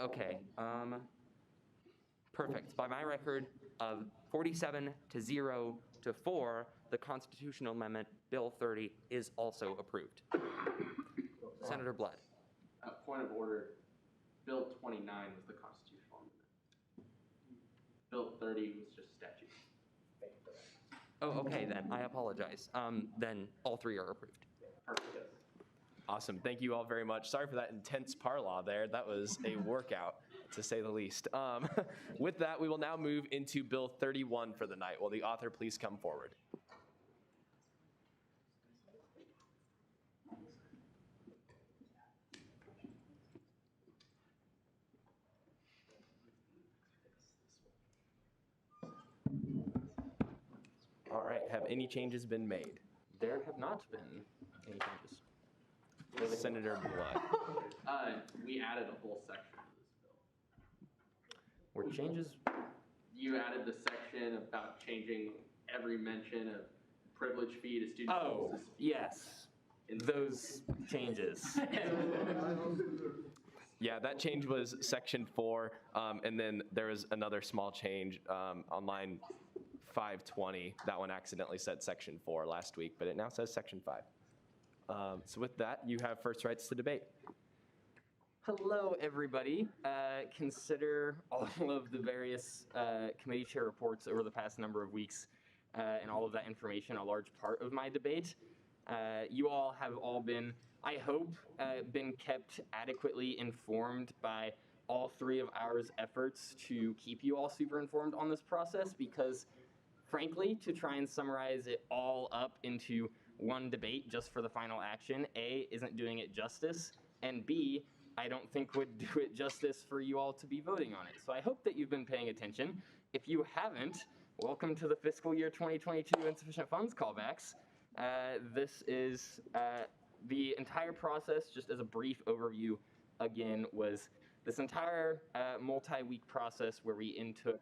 Okay, perfect. By my record of 47 to 0 to 4, the constitutional amendment, Bill 30, is also approved. Senator Blood. Point of order, Bill 29 was the constitutional amendment. Bill 30 was just statute. Oh, okay then. I apologize. Then all three are approved. Perfect. Awesome. Thank you all very much. Sorry for that intense parla there. That was a workout, to say the least. With that, we will now move into Bill 31 for the night. Will the author please come forward? All right. Have any changes been made? There have not been any changes. Senator Blood. We added a whole section to this bill. Were changes? You added the section about changing every mention of privilege fee to student Oh, services. yes. Those changes. Yeah, that change was section 4, and then there was another small change on line 520. That one accidentally said section 4 last week, but it now says section 5. So with that, you have first rights to debate. Hello, everybody. Consider all of the various committee chair reports over the past number of weeks and all of that information a large part of my debate. You all have all been, I hope, been kept adequately informed by all three of our efforts to keep you all super informed on this process because, frankly, to try and summarize it all up into one debate just for the final action, A, isn't doing it justice, and B, I don't think would do it justice for you all to be voting on it. So I hope that you've been paying attention. If you haven't, welcome to the fiscal year 2022 insufficient funds callbacks. This is the entire process, just as a brief overview, again, was this entire multi-week process where we intook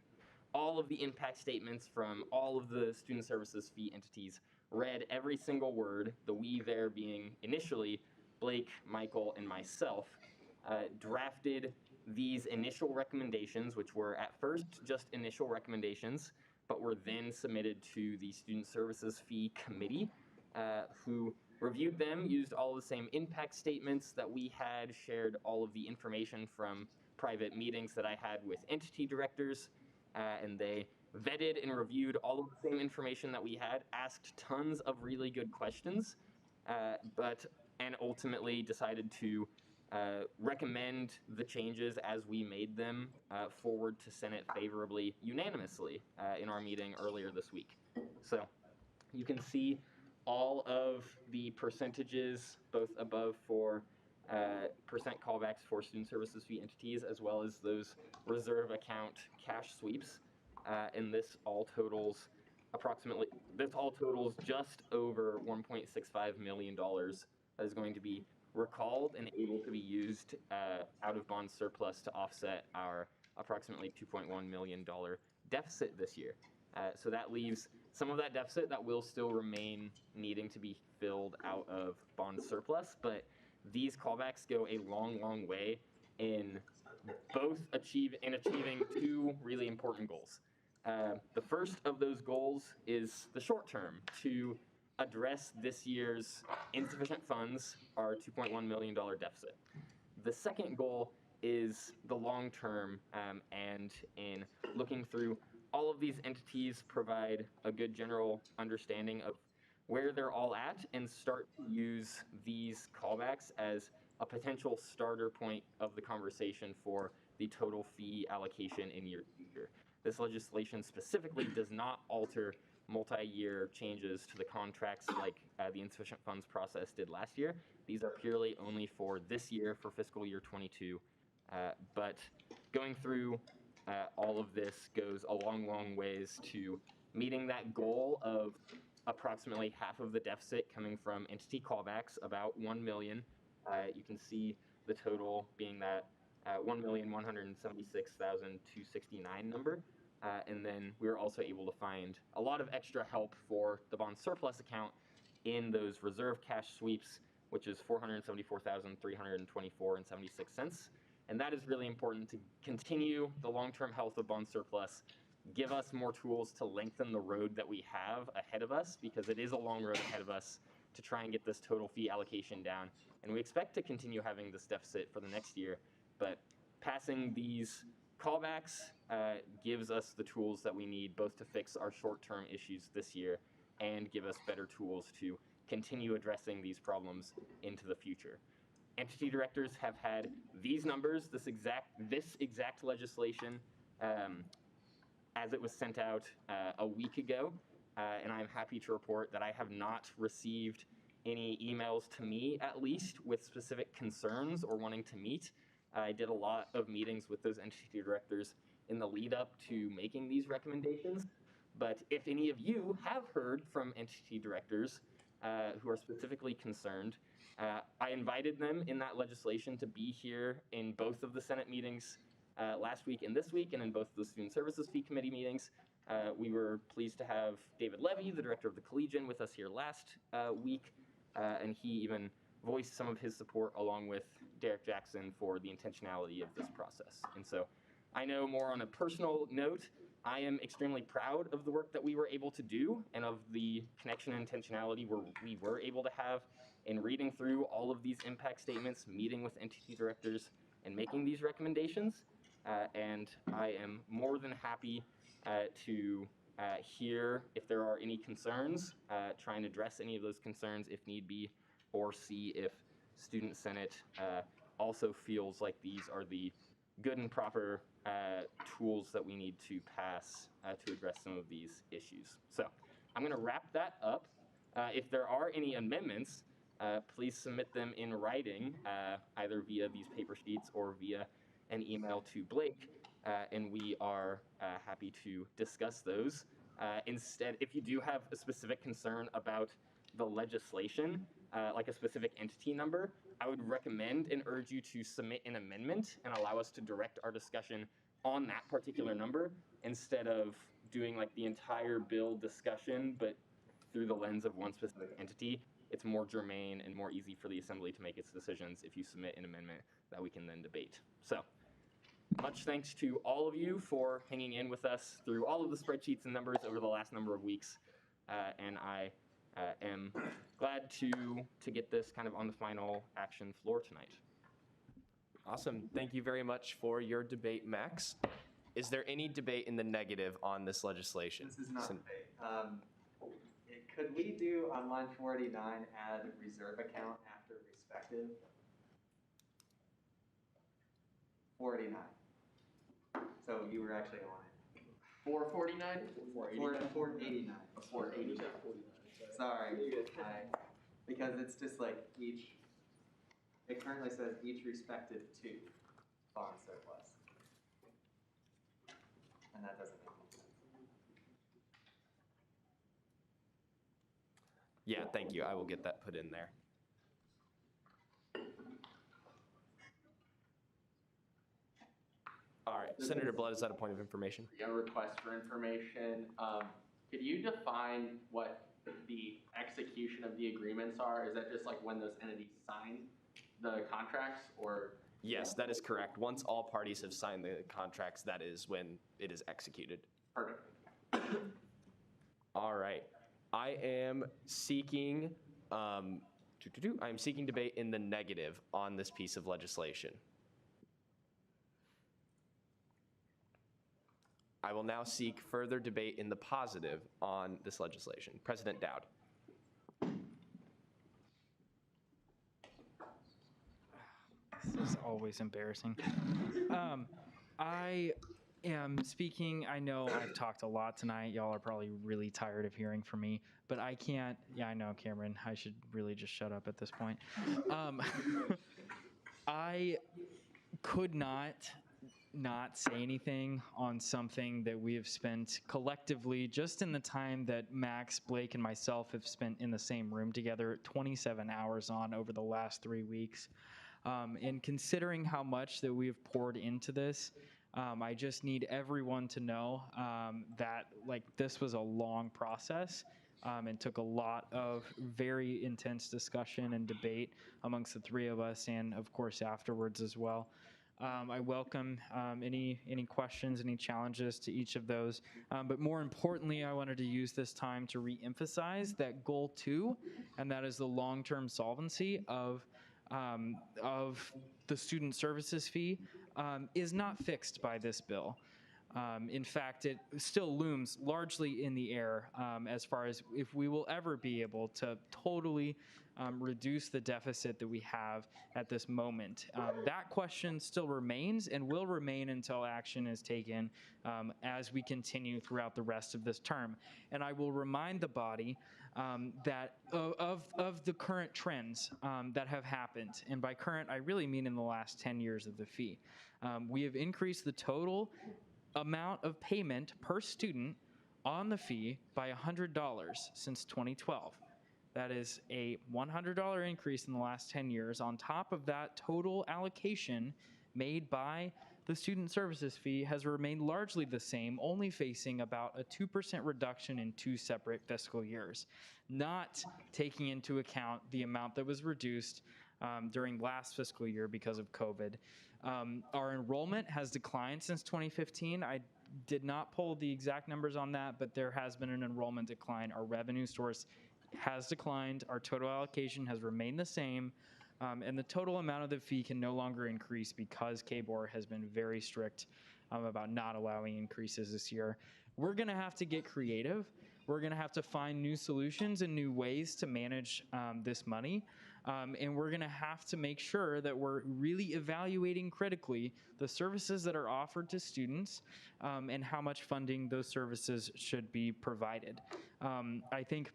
all of the impact statements from all of the student services fee entities, read every single word, the we there being initially Blake, Michael, and myself, drafted these initial recommendations, which were at first just initial recommendations, but were then submitted to the Student Services Fee Committee, who reviewed them, used all of the same impact statements that we had, shared all of the information from private meetings that I had with entity directors, and they vetted and reviewed all of the same information that we had, asked tons of really good questions, and ultimately decided to recommend the changes as we made them forward to Senate favorably unanimously in our meeting earlier this week. So you can see all of the percentages, both above for percent callbacks for student services fee entities, as well as those reserve account cash sweeps. And this all totals just over $1.65 million that is going to be recalled and able to be used out of bond surplus to offset our approximately $2.1 million deficit this year. So that leaves some of that deficit that will still remain needing to be filled out of bond surplus, but these callbacks go a long, long way in achieving two really important goals. The first of those goals is the short term, to address this year's insufficient funds, our $2.1 million deficit. The second goal is the long term, and in looking through all of these entities provide a good general understanding of where they're all at and start to use these callbacks as a potential starter point of the conversation for the total fee allocation in your future. This legislation specifically does not alter multi-year changes to the contracts like the insufficient funds process did last year. These are purely only for this year, for fiscal year 22. But going through all of this goes a long, long ways to meeting that goal of approximately half of the deficit coming from entity callbacks, about 1 million. You can see the total being that 1,176,269 number. And then we were also able to find a lot of extra help for the bond surplus account in those reserve cash sweeps, which is 474,324.76. And that is really important to continue the long-term health of bond surplus, give us more tools to lengthen the road that we have ahead of us, because it is a long road ahead of us to try and get this total fee allocation down. And we expect to continue having this deficit for the next year, but passing these callbacks gives us the tools that we need both to fix our short-term issues this year and give us better tools to continue addressing these problems into the future. Entity directors have had these numbers, this exact legislation, as it was sent out a week ago, and I'm happy to report that I have not received any emails to me, at least, with specific concerns or wanting to meet. I did a lot of meetings with those entity directors in the lead up to making these recommendations, but if any of you have heard from entity directors who are specifically concerned, I invited them in that legislation to be here in both of the Senate meetings last week and this week, and in both of the Student Services Fee Committee meetings. We were pleased to have David Levy, the director of the Collegian, with us here last week, and he even voiced some of his support along with Derek Jackson for the intentionality of this process. And so I know, more on a personal note, I am extremely proud of the work that we were able to do and of the connection and intentionality we were able to have in reading through all of these impact statements, meeting with entity directors, and making these recommendations. And I am more than happy to hear if there are any concerns, try and address any of those concerns if need be, or see if Student Senate also feels like these are the good and proper tools that we need to pass to address some of these issues. So I'm going to wrap that up. If there are any amendments, please submit them in writing, either via these paper sheets or via an email to Blake, and we are happy to discuss those. Instead, if you do have a specific concern about the legislation, like a specific entity number, I would recommend and urge you to submit an amendment and allow us to direct our discussion on that particular number instead of doing like the entire bill discussion, but through the lens of one specific entity. It's more germane and more easy for the Assembly to make its decisions if you submit an amendment that we can then debate. So, much thanks to all of you for hanging in with us through all of the spreadsheets and numbers over the last number of weeks, and I am glad to get this kind of on the final action floor tonight. Awesome. Thank you very much for your debate, Max. Is there any debate in the negative on this legislation? This is not debate. Could we do on line 489 add reserve account after respective? 489. So you were actually on it. 449? 489. 489. Sorry, because it's just like each, it currently says each respective to bond surplus. And that doesn't make any sense. Yeah, thank you. I will get that put in there. All right, Senator Blood, is that a point of information? A request for information. Could you define what the execution of the agreements are? Is that just like when those entities sign the contracts, or? Yes, that is correct. Once all parties have signed the contracts, that is when it is executed. Perfect. All right. I am seeking debate in the negative on this piece of legislation. I will now seek further debate in the positive on this legislation. President Dowd. This is always embarrassing. I am speaking. I know I've talked a lot tonight. Y'all are probably really tired of hearing from me, but I can't. Yeah, I know, Cameron. I should really just shut up at this point. I could not say anything on something that we have spent collectively, just in the time that Max, Blake, and myself have spent in the same room together, 27 hours on over the last 3 weeks. And considering how much that we have poured into this, I just need everyone to know that like this was a long process and took a lot of very intense discussion and debate amongst the three of us, and of course afterwards as well. I welcome any questions, any challenges to each of those. But more importantly, I wanted to use this time to re-emphasize that goal 2, and that is the long-term solvency of the student services fee, is not fixed by this bill. In fact, it still looms largely in the air as far as if we will ever be able to totally reduce the deficit that we have at this moment. That question still remains and will remain until action is taken as we continue throughout the rest of this term. And I will remind the body that of the current trends that have happened, and by current I really mean in the last 10 years of the fee. We have increased the total amount of payment per student on the fee by $100 since 2012. That is a $100 increase in the last 10 years on top of that total allocation made by the student services fee has remained largely the same, only facing about a 2% reduction in 2 separate fiscal years, not taking into account the amount that was reduced during last fiscal year because of COVID. Our enrollment has declined since 2015. I did not pull the exact numbers on that, but there has been an enrollment decline. Our revenue source has declined. Our total allocation has remained the same. And the total amount of the fee can no longer increase because KBOR has been very strict about not allowing increases this year. We're going to have to get creative. We're going to have to find new solutions and new ways to manage this money. And we're going to have to make sure that we're really evaluating critically the services that are offered to students and how much funding those services should be provided. I think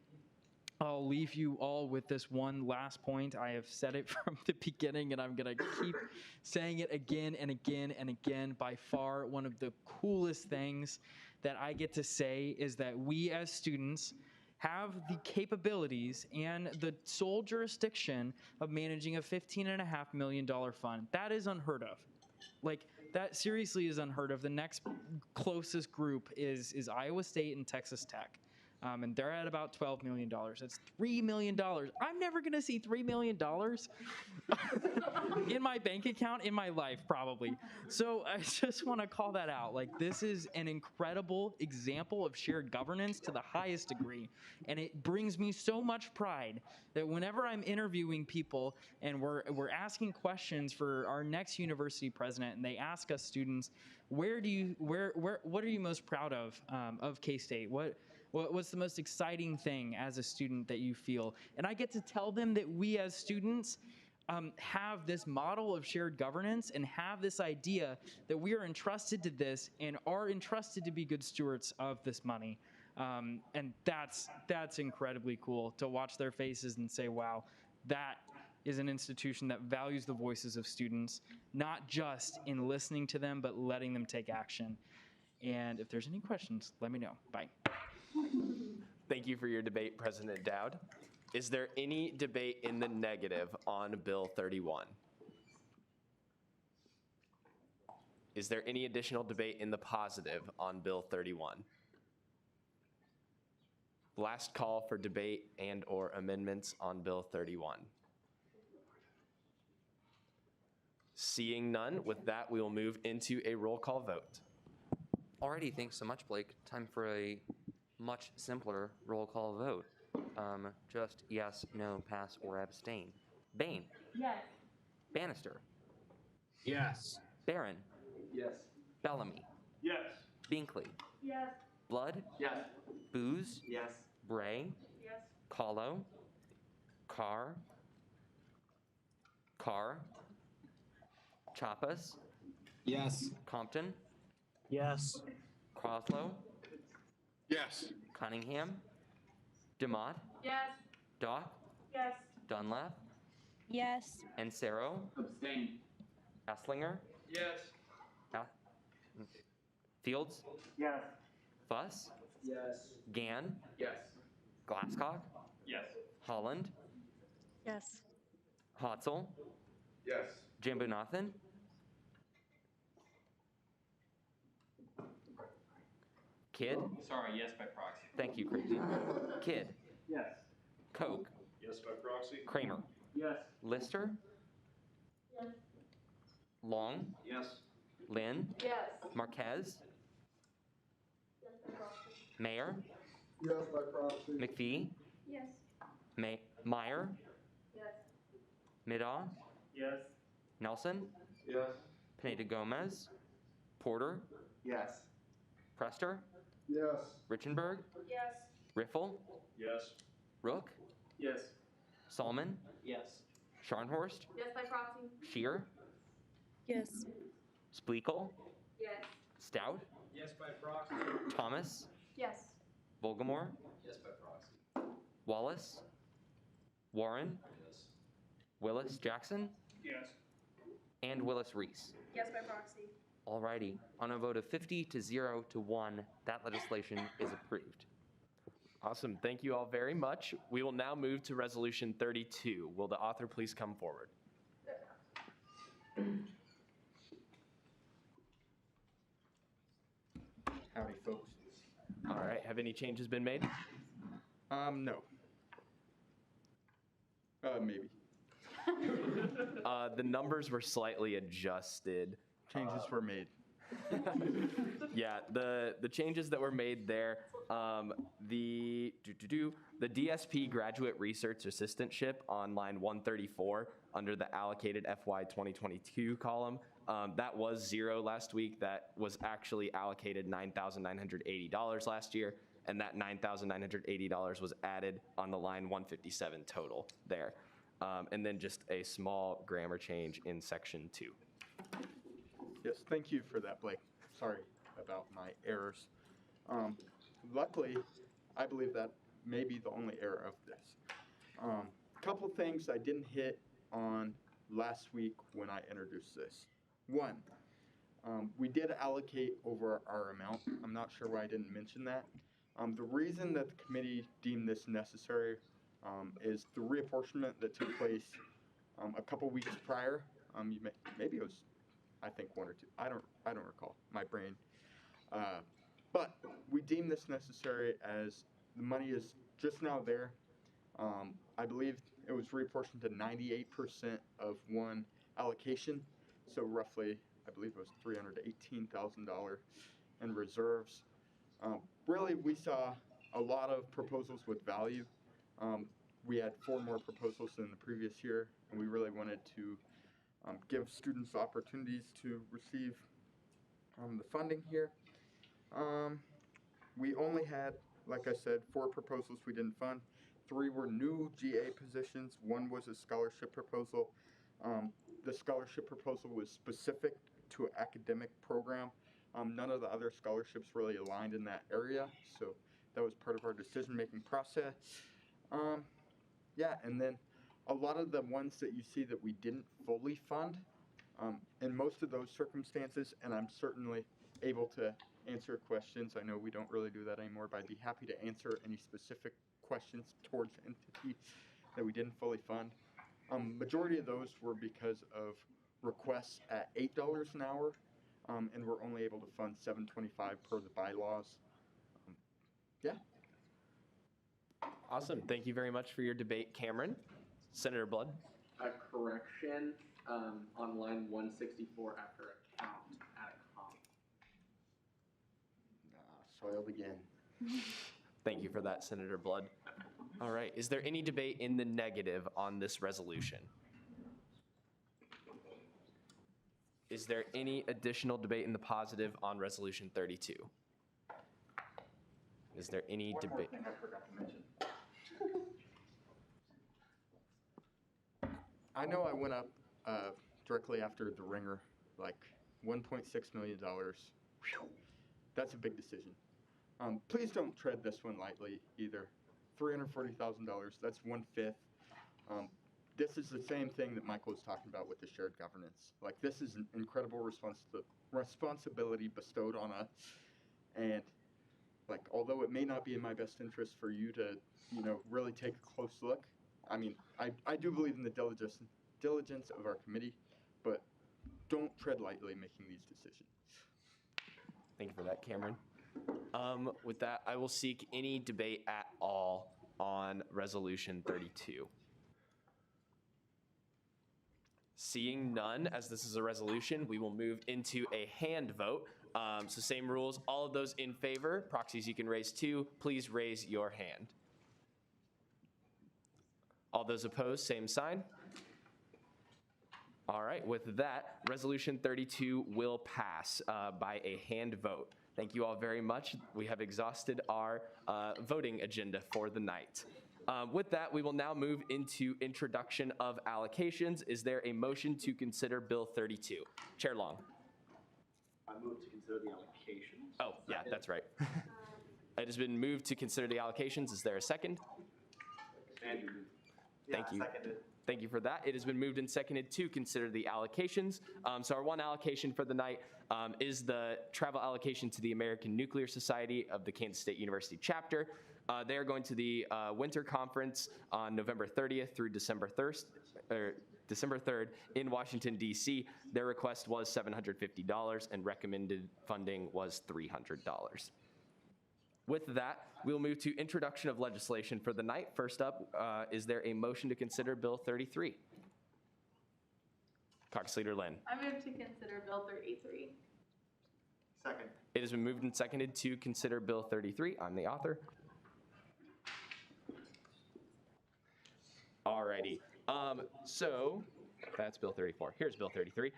I'll leave you all with this one last point. I have said it from the beginning, and I'm going to keep saying it again and again and again. By far, one of the coolest things that I get to say is that we as students have the capabilities and the sole jurisdiction of managing a $15.5 million fund. That is unheard of. Like, that seriously is unheard of. The next closest group is Iowa State and Texas Tech. And they're at about $12 million. That's $3 million. I'm never going to see $3 million in my bank account in my life, probably. So I just want to call that out. Like, this is an incredible example of shared governance to the highest degree. And it brings me so much pride that whenever I'm interviewing people and we're asking questions for our next university president, and they ask us students, what are you most proud of K-State? What's the most exciting thing as a student that you feel? And I get to tell them that we as students have this model of shared governance and have this idea that we are entrusted to this and are entrusted to be good stewards of this money. And that's incredibly cool to watch their faces and say, wow, that is an institution that values the voices of students, not just in listening to them, but letting them take action. And if there's any questions, let me know. Bye. Thank you for your debate, President Dowd. Is there any debate in the negative on Bill 31? Is there any additional debate in the positive on Bill 31? Last call for debate and/or amendments on Bill 31. Seeing none, with that, we will move into a roll call vote. Alrighty, thanks so much, Blake. Time for a much simpler roll call vote. Just yes, no, pass, or abstain. Bain. Yes. Bannister. Yes. Barron. Yes. Bellamy. Yes. Binkley. Yes. Blood. Yes. Booz. Yes. Bray. Yes. Kahlo. Carr. Chappas, Yes. Compton, Yes. Croslow, Yes. Cunningham, Demott, Yes. Doc, Yes. Dunlap, Yes. and Saro, Abstain. Esslinger, Yes. Fields, Yes. Fuss, Yes. Gann, Yes. Glasscock, Yes. Holland, Yes. Hotzel, Yes. Jambunathan, Kidd, Sorry, yes by proxy. thank you, Creighton, Kidd, Yes. Koch, Yes by proxy. Kramer, Yes. Lister, Yes. Long, Yes. Lynn, Yes. Marquez, Mayor, Yes by proxy. McPhee, Yes. Meyer, Yes. Middaugh, Yes. Nelson, Yes. Pineda Gomez, Porter, Yes. Prester, Yes. Richenberg, Yes. Riffle, Yes. Rook, Yes. Salmon, Yes. Scharnhorst, Yes by proxy. Shear, Yes. Splekel, Yes. Stout, Yes by proxy. Thomas, Yes. Volgamore, Yes by proxy. Wallace, Warren, Yes. Willis Jackson, Yes. and Willis Reese. Yes by proxy. Alrighty, on a vote of 50 to 0 to 1, that legislation is approved. Awesome. Thank you all very much. We will now move to Resolution 32. Will the author please come forward? Howdy, folks. All right. Have any changes been made? No. Maybe. The numbers were slightly adjusted. Changes were made. Yeah, the changes that were made there, the DSP Graduate Research Assistantship on line 134 under the allocated FY 2022 column, that was 0 last week. That was actually allocated $9,980 last year, and that $9,980 was added on the line 157 total there. And then just a small grammar change in section 2. Yes, thank you for that, Blake. Sorry about my errors. Luckily, I believe that may be the only error of this. Couple things I didn't hit on last week when I introduced this. One, we did allocate over our amount. I'm not sure why I didn't mention that. The reason that the committee deemed this necessary is the reapportionment that took place a couple weeks prior. Maybe it was, I think, 1 or 2. I don't recall. My brain. But we deem this necessary as the money is just now there. I believe it was reapportioned to 98% of one allocation, so roughly, I believe it was $318,000 in reserves. Really, we saw a lot of proposals with value. We had 4 more proposals than the previous year, and we really wanted to give students opportunities to receive the funding here. We only had, like I said, 4 proposals we didn't fund. 3 were new GA positions. 1 was a scholarship proposal. The scholarship proposal was specific to an academic program. None of the other scholarships really aligned in that area, so that was part of our decision-making process. Yeah, and then a lot of the ones that you see that we didn't fully fund, in most of those circumstances, and I'm certainly able to answer questions. I know we don't really do that anymore, but I'd be happy to answer any specific questions towards the entity that we didn't fully fund. Majority of those were because of requests at $8 an hour, and we're only able to fund $7.25 per the bylaws. Yeah. Awesome. Thank you very much for your debate, Cameron. Senator Blood. A correction on line 164 after account at a comp. Soiled again. Thank you for that, Senator Blood. All right. Is there any debate in the negative on this resolution? Is there any additional debate in the positive on Resolution 32? Is there any debate? One more thing I forgot to mention. I know I went up directly after the ringer, like $1.6 million. Whew, that's a big decision. Please don't tread this one lightly either. $340,000, that's 1/5. This is the same thing that Michael was talking about with the shared governance. Like, this is an incredible responsibility bestowed on us. And, like, although it may not be in my best interest for you to, really take a close look, I mean, I do believe in the diligence of our committee, but don't tread lightly making these decisions. Thank you for that, Cameron. With that, I will seek any debate at all on Resolution 32. Seeing none, as this is a resolution, we will move into a hand vote. So same rules, all of those in favor, proxies you can raise 2, please raise your hand. All those opposed, same sign. All right, with that, Resolution 32 will pass by a hand vote. Thank you all very much. We have exhausted our voting agenda for the night. With that, we will now move into introduction of allocations. Is there a motion to consider Bill 32? Chair Long. I move to consider the allocations. Oh, yeah, that's right. It has been moved to consider the allocations. Is there a second? Andrew. Thank you. Thank you for that. It has been moved and seconded to consider the allocations. So our one allocation for the night is the travel allocation to the American Nuclear Society of the Kansas State University chapter. They are going to the winter conference on November 30th through December 3rd in Washington, D.C. Their request was $750 and recommended funding was $300. With that, we'll move to introduction of legislation for the night. First up, is there a motion to consider Bill 33? Caucus Leader Lynn. I move to consider Bill 33. Second. It has been moved and seconded to consider Bill 33. I'm the author. Alrighty. So that's Bill 34. Here's Bill 33.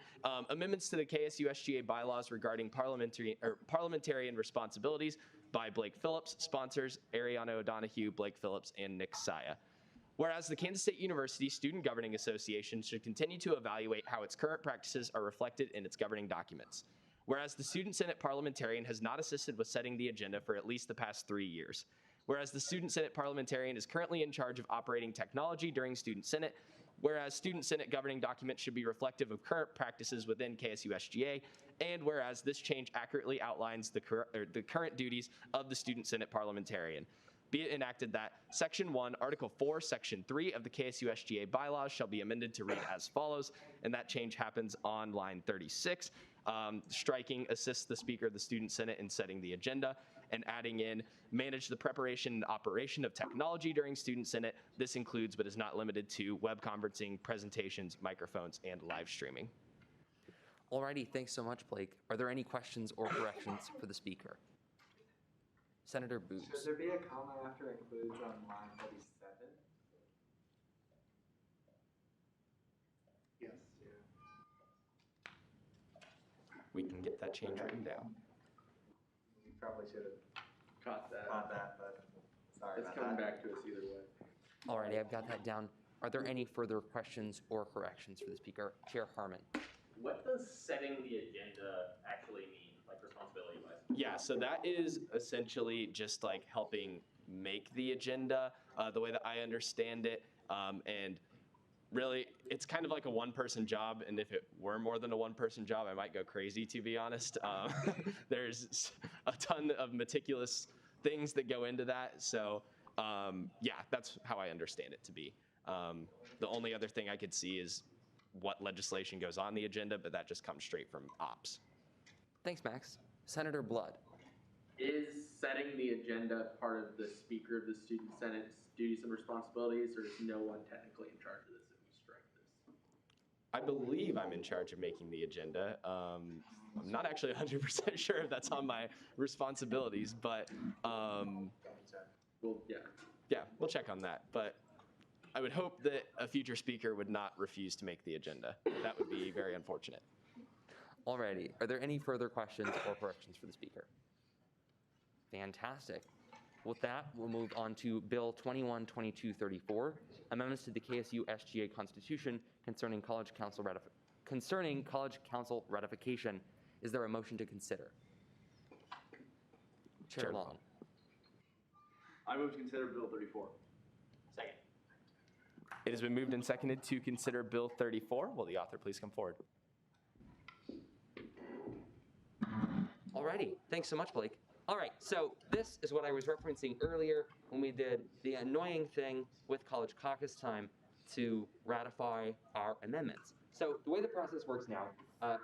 Amendments to the KSU SGA bylaws regarding parliamentarian responsibilities by Blake Phillips, sponsors Ariana O'Donohue, Blake Phillips, and Nick Saya. Whereas the Kansas State University Student Governing Association should continue to evaluate how its current practices are reflected in its governing documents. Whereas the Student Senate parliamentarian has not assisted with setting the agenda for at least the past 3 years. Whereas the Student Senate parliamentarian is currently in charge of operating technology during Student Senate. Whereas Student Senate governing documents should be reflective of current practices within KSU SGA, and whereas this change accurately outlines the current duties of the Student Senate parliamentarian. Be it enacted that Section 1, Article 4, Section 3 of the KSU SGA bylaws shall be amended to read as follows, and that change happens on line 36. Striking assists the Speaker of the Student Senate in setting the agenda, and adding in manage the preparation and operation of technology during Student Senate. This includes but is not limited to web conferencing, presentations, microphones, and live streaming. Alrighty, thanks so much, Blake. Are there any questions or corrections for the Speaker? Senator Booth. Should there be a comma after includes on line 37? Yes. We can get that change written down. You probably should have Caught that. but sorry It's about coming that. back to us either way. Alrighty, I've got that down. Are there any further questions or corrections for the Speaker? Chair Harmon. What does setting the agenda actually mean, like responsibility-wise? Yeah, so that is essentially just like helping make the agenda, the way that I understand it. And really, it's kind of like a one-person job, and if it were more than a one-person job, I might go crazy, to be honest. There's a ton of meticulous things that go into that, so yeah, that's how I understand it to be. The only other thing I could see is what legislation goes on the agenda, but that just comes straight from ops. Thanks, Max. Senator Blood. Is setting the agenda part of the Speaker of the Student Senate's duties and responsibilities, or is no one technically in charge of this if we strike this? I believe I'm in charge of making the agenda. I'm not actually 100% sure if that's on my responsibilities, but Well, yeah. yeah, we'll check on that. But I would hope that a future speaker would not refuse to make the agenda. That would be very unfortunate. Alrighty, are there any further questions or corrections for the Speaker? Fantastic. With that, we'll move on to Bill 212234, amendments to the KSU SGA Constitution concerning College Council concerning College Council ratification. Is there a motion to consider? Chair Long. I move to consider Bill 34. Second. It has been moved and seconded to consider Bill 34. Will the author please come forward? Alrighty, thanks so much, Blake. All right, so this is what I was referencing earlier when we did the annoying thing with College Caucus time to ratify our amendments. So the way the process works now,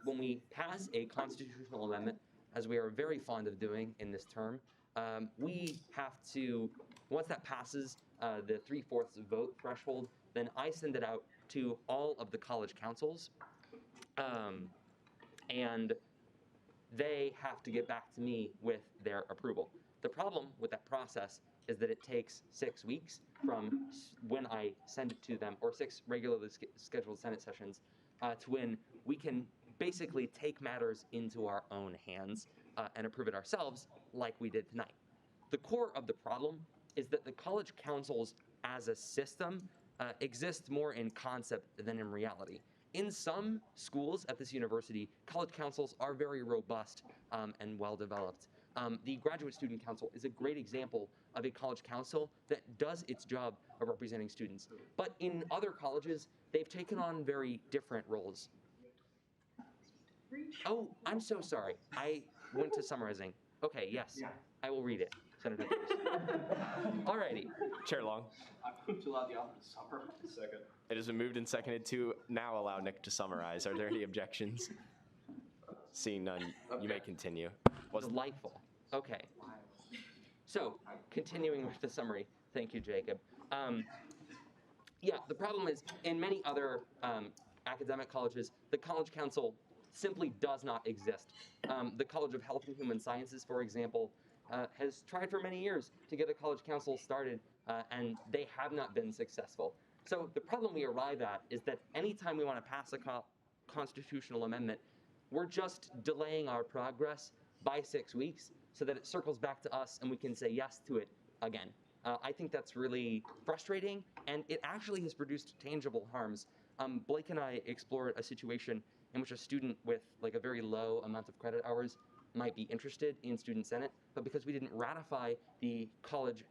when we pass a constitutional amendment, as we are very fond of doing in this term, we have to, once that passes the 3/4 vote threshold, then I send it out to all of the college councils, and they have to get back to me with their approval. The problem with that process is that it takes 6 weeks from when I send it to them, or 6 regularly scheduled Senate sessions, to when we can basically take matters into our own hands and approve it ourselves like we did tonight. The core of the problem is that the college councils as a system exist more in concept than in reality. In some schools at this university, college councils are very robust and well developed. The Graduate Student Council is a great example of a college council that does its job of representing students. But in other colleges, they've taken on very different roles. Oh, I'm so sorry. I went to summarizing. Okay, yes, I will read it, Senator Cruz. Alrighty. Chair Long. I move to allow the author to summarize. Second. It has been moved and seconded to now allow Nick to summarize. Are there any objections? Seeing none, you may continue. Delightful. Okay. So, continuing with the summary. Thank you, Jacob. Yeah, the problem is, in many other academic colleges, the college council simply does not exist. The College of Health and Human Sciences, for example, has tried for many years to get a college council started, and they have not been successful. So the problem we arrive at is that anytime we want to pass a constitutional amendment, we're just delaying our progress by 6 weeks so that it circles back to us and we can say yes to it again. I think that's really frustrating, and it actually has produced tangible harms. Blake and I explored a situation in which a student with like a very low amount of credit hours might be interested in Student Senate, but because we didn't ratify the college,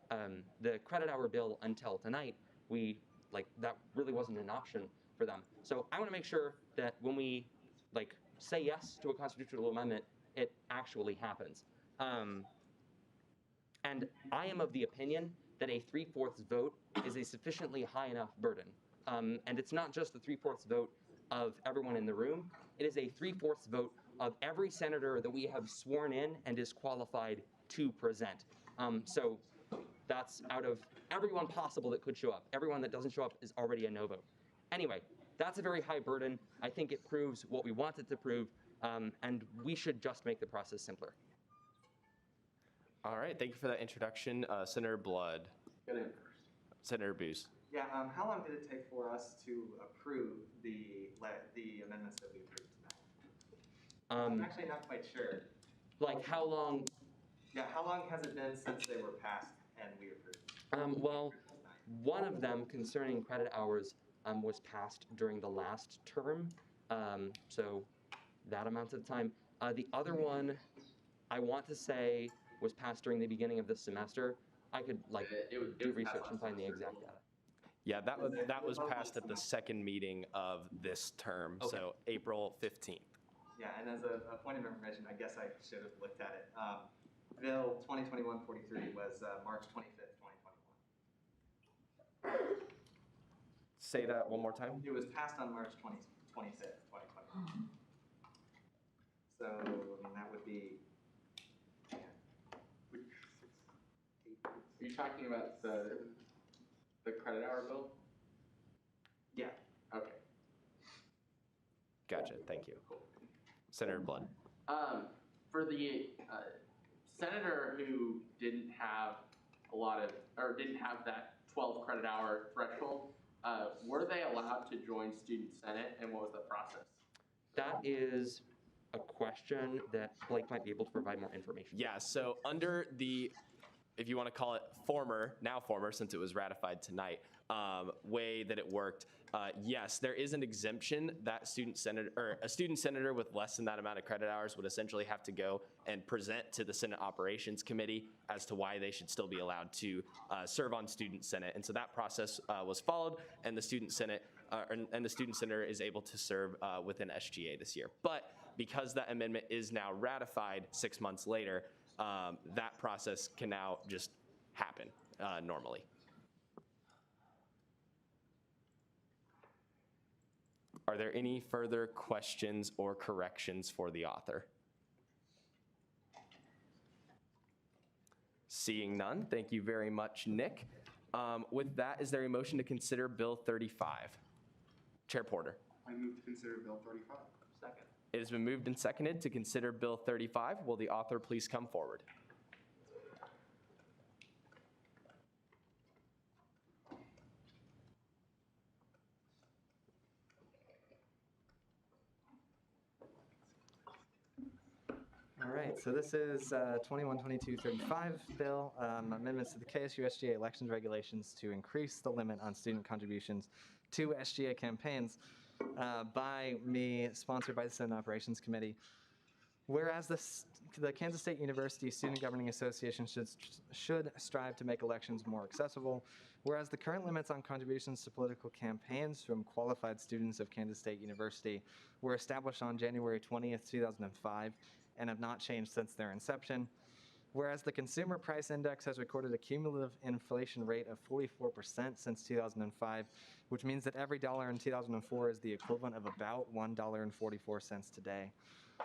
the credit hour bill until tonight, that really wasn't an option for them. So I want to make sure that when we say yes to a constitutional amendment, it actually happens. And I am of the opinion that a 3/4 vote is a sufficiently high enough burden. And it's not just the 3/4 vote of everyone in the room, it is a 3/4 vote of every senator that we have sworn in and is qualified to present. So that's out of everyone possible that could show up. Everyone that doesn't show up is already a no vote. Anyway, that's a very high burden. I think it proves what we want it to prove, and we should just make the process simpler. All right, thank you for that introduction. Senator Blood. Get in first. Senator Booz. Yeah, how long did it take for us to approve the amendments that we approved tonight? I'm actually not quite sure. Like how long? Yeah, how long has it been since they were passed and we approved? Well, one of them concerning credit hours was passed during the last term, so that amount of time. The other one, I want to say, was passed during the beginning of this semester. I could do research and find the exact data. Yeah, that was passed at the second meeting of this term, so April 15th. Yeah, and as a point of information, I guess I should have looked at it. Bill 2021-43 was March 25th, 2021. Say that one more time. It was passed on March 25th, 2021. So, I mean, that would be. Are you talking about the credit hour bill? Yeah. Okay. Gotcha, thank you. Senator Blood. For the senator who didn't have didn't have that 12 credit hour threshold, were they allowed to join Student Senate, and what was the process? That is a question that Blake might be able to provide more information. Yeah, so under the if you want to call it now former, since it was ratified tonight, way that it worked, yes, there is an exemption that a student senator with less than that amount of credit hours would essentially have to go and present to the Senate Operations Committee as to why they should still be allowed to serve on Student Senate. And so that process was followed, and the Student Senate and the Student Senator is able to serve within SGA this year. But because that amendment is now ratified 6 months later, that process can now just happen normally. Are there any further questions or corrections for the author? Seeing none, thank you very much, Nick. With that, is there a motion to consider Bill 35? Chair Porter. I move to consider Bill 35. Second. It has been moved and seconded to consider Bill 35. Will the author please come forward? All right, so this is 21-22-35 bill, amendments to the KSU SGA elections regulations to increase the limit on student contributions to SGA campaigns by me, sponsored by the Senate Operations Committee. Whereas the Kansas State University Student Governing Association should strive to make elections more accessible, whereas the current limits on contributions to political campaigns from qualified students of Kansas State University were established on January 20th, 2005, and have not changed since their inception. Whereas the Consumer Price Index has recorded a cumulative inflation rate of 44% since 2005, which means that every dollar in 2004 is the equivalent of about $1.44 today.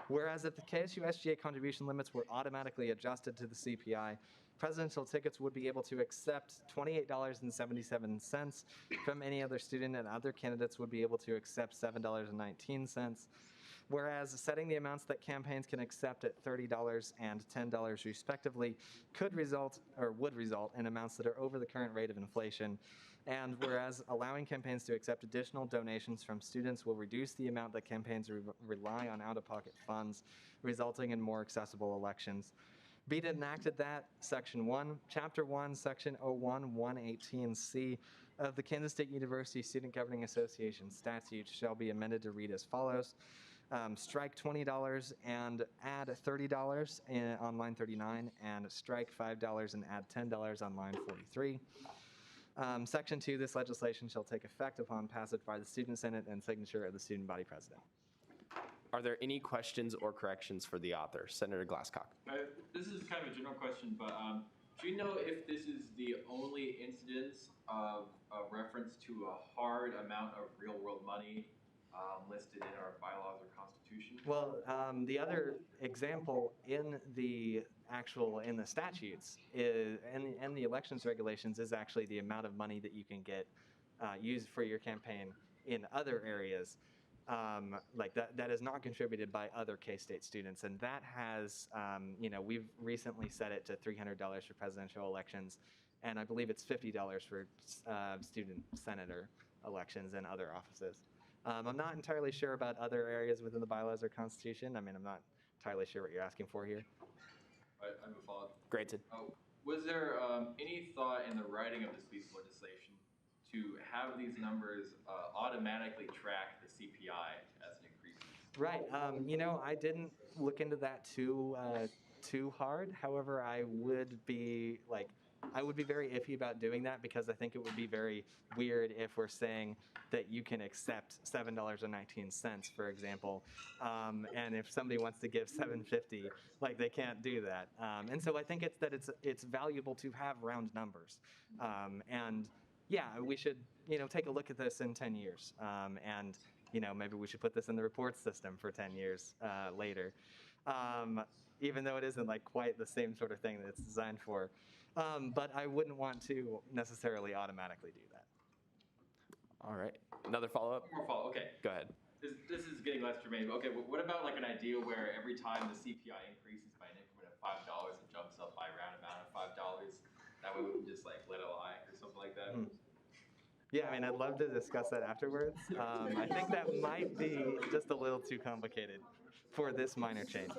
Whereas if the KSU SGA contribution limits were automatically adjusted to the CPI, presidential tickets would be able to accept $28.77 from any other student, and other candidates would be able to accept $7.19. Whereas setting the amounts that campaigns can accept at $30 and $10 respectively would result in amounts that are over the current rate of inflation. And whereas allowing campaigns to accept additional donations from students will reduce the amount that campaigns rely on out-of-pocket funds, resulting in more accessible elections. Be it enacted that Section 1, Chapter 1, Section 01-118C of the Kansas State University Student Governing Association statute shall be amended to read as follows. Strike $20 and add $30 on line 39, and strike $5 and add $10 on line 43. Section 2, this legislation shall take effect upon passage by the Student Senate and signature of the Student Body President. Are there any questions or corrections for the author? Senator Glasscock. This is kind of a general question, but do you know if this is the only incidence of a reference to a hard amount of real-world money listed in our bylaws or constitution? Well, the other example in the statutes is, and the elections regulations, is actually the amount of money that you can get used for your campaign in other areas. Like that is not contributed by other K-State students, and that has, we've recently set it to $300 for presidential elections, and I believe it's $50 for student senator elections and other offices. I'm not entirely sure about other areas within the bylaws or constitution. I mean, I'm not entirely sure what you're asking for here. I have a follow-up. Granted. Was there any thought in the writing of this piece of legislation to have these numbers automatically track the CPI as it increases? Right. I didn't look into that too hard. However, I would be very iffy about doing that, because I think it would be very weird if we're saying that you can accept $7.19, for example, and if somebody wants to give $7.50, they can't do that. And so I think it's valuable to have round numbers, and yeah, we should take a look at this in 10 years, and maybe we should put this in the report system for 10 years later, even though it isn't quite the same sort of thing that it's designed for. But I wouldn't want to necessarily automatically do that. All right. Another follow-up? More follow-up, okay. Go ahead. This is getting less germane, but okay, what about an idea where every time the CPI increases by an increment of $5, it jumps up by a round amount of $5? That way we can just let it lie or something like that? Yeah, I mean, I'd love to discuss that afterwards. I think that might be just a little too complicated for this minor change.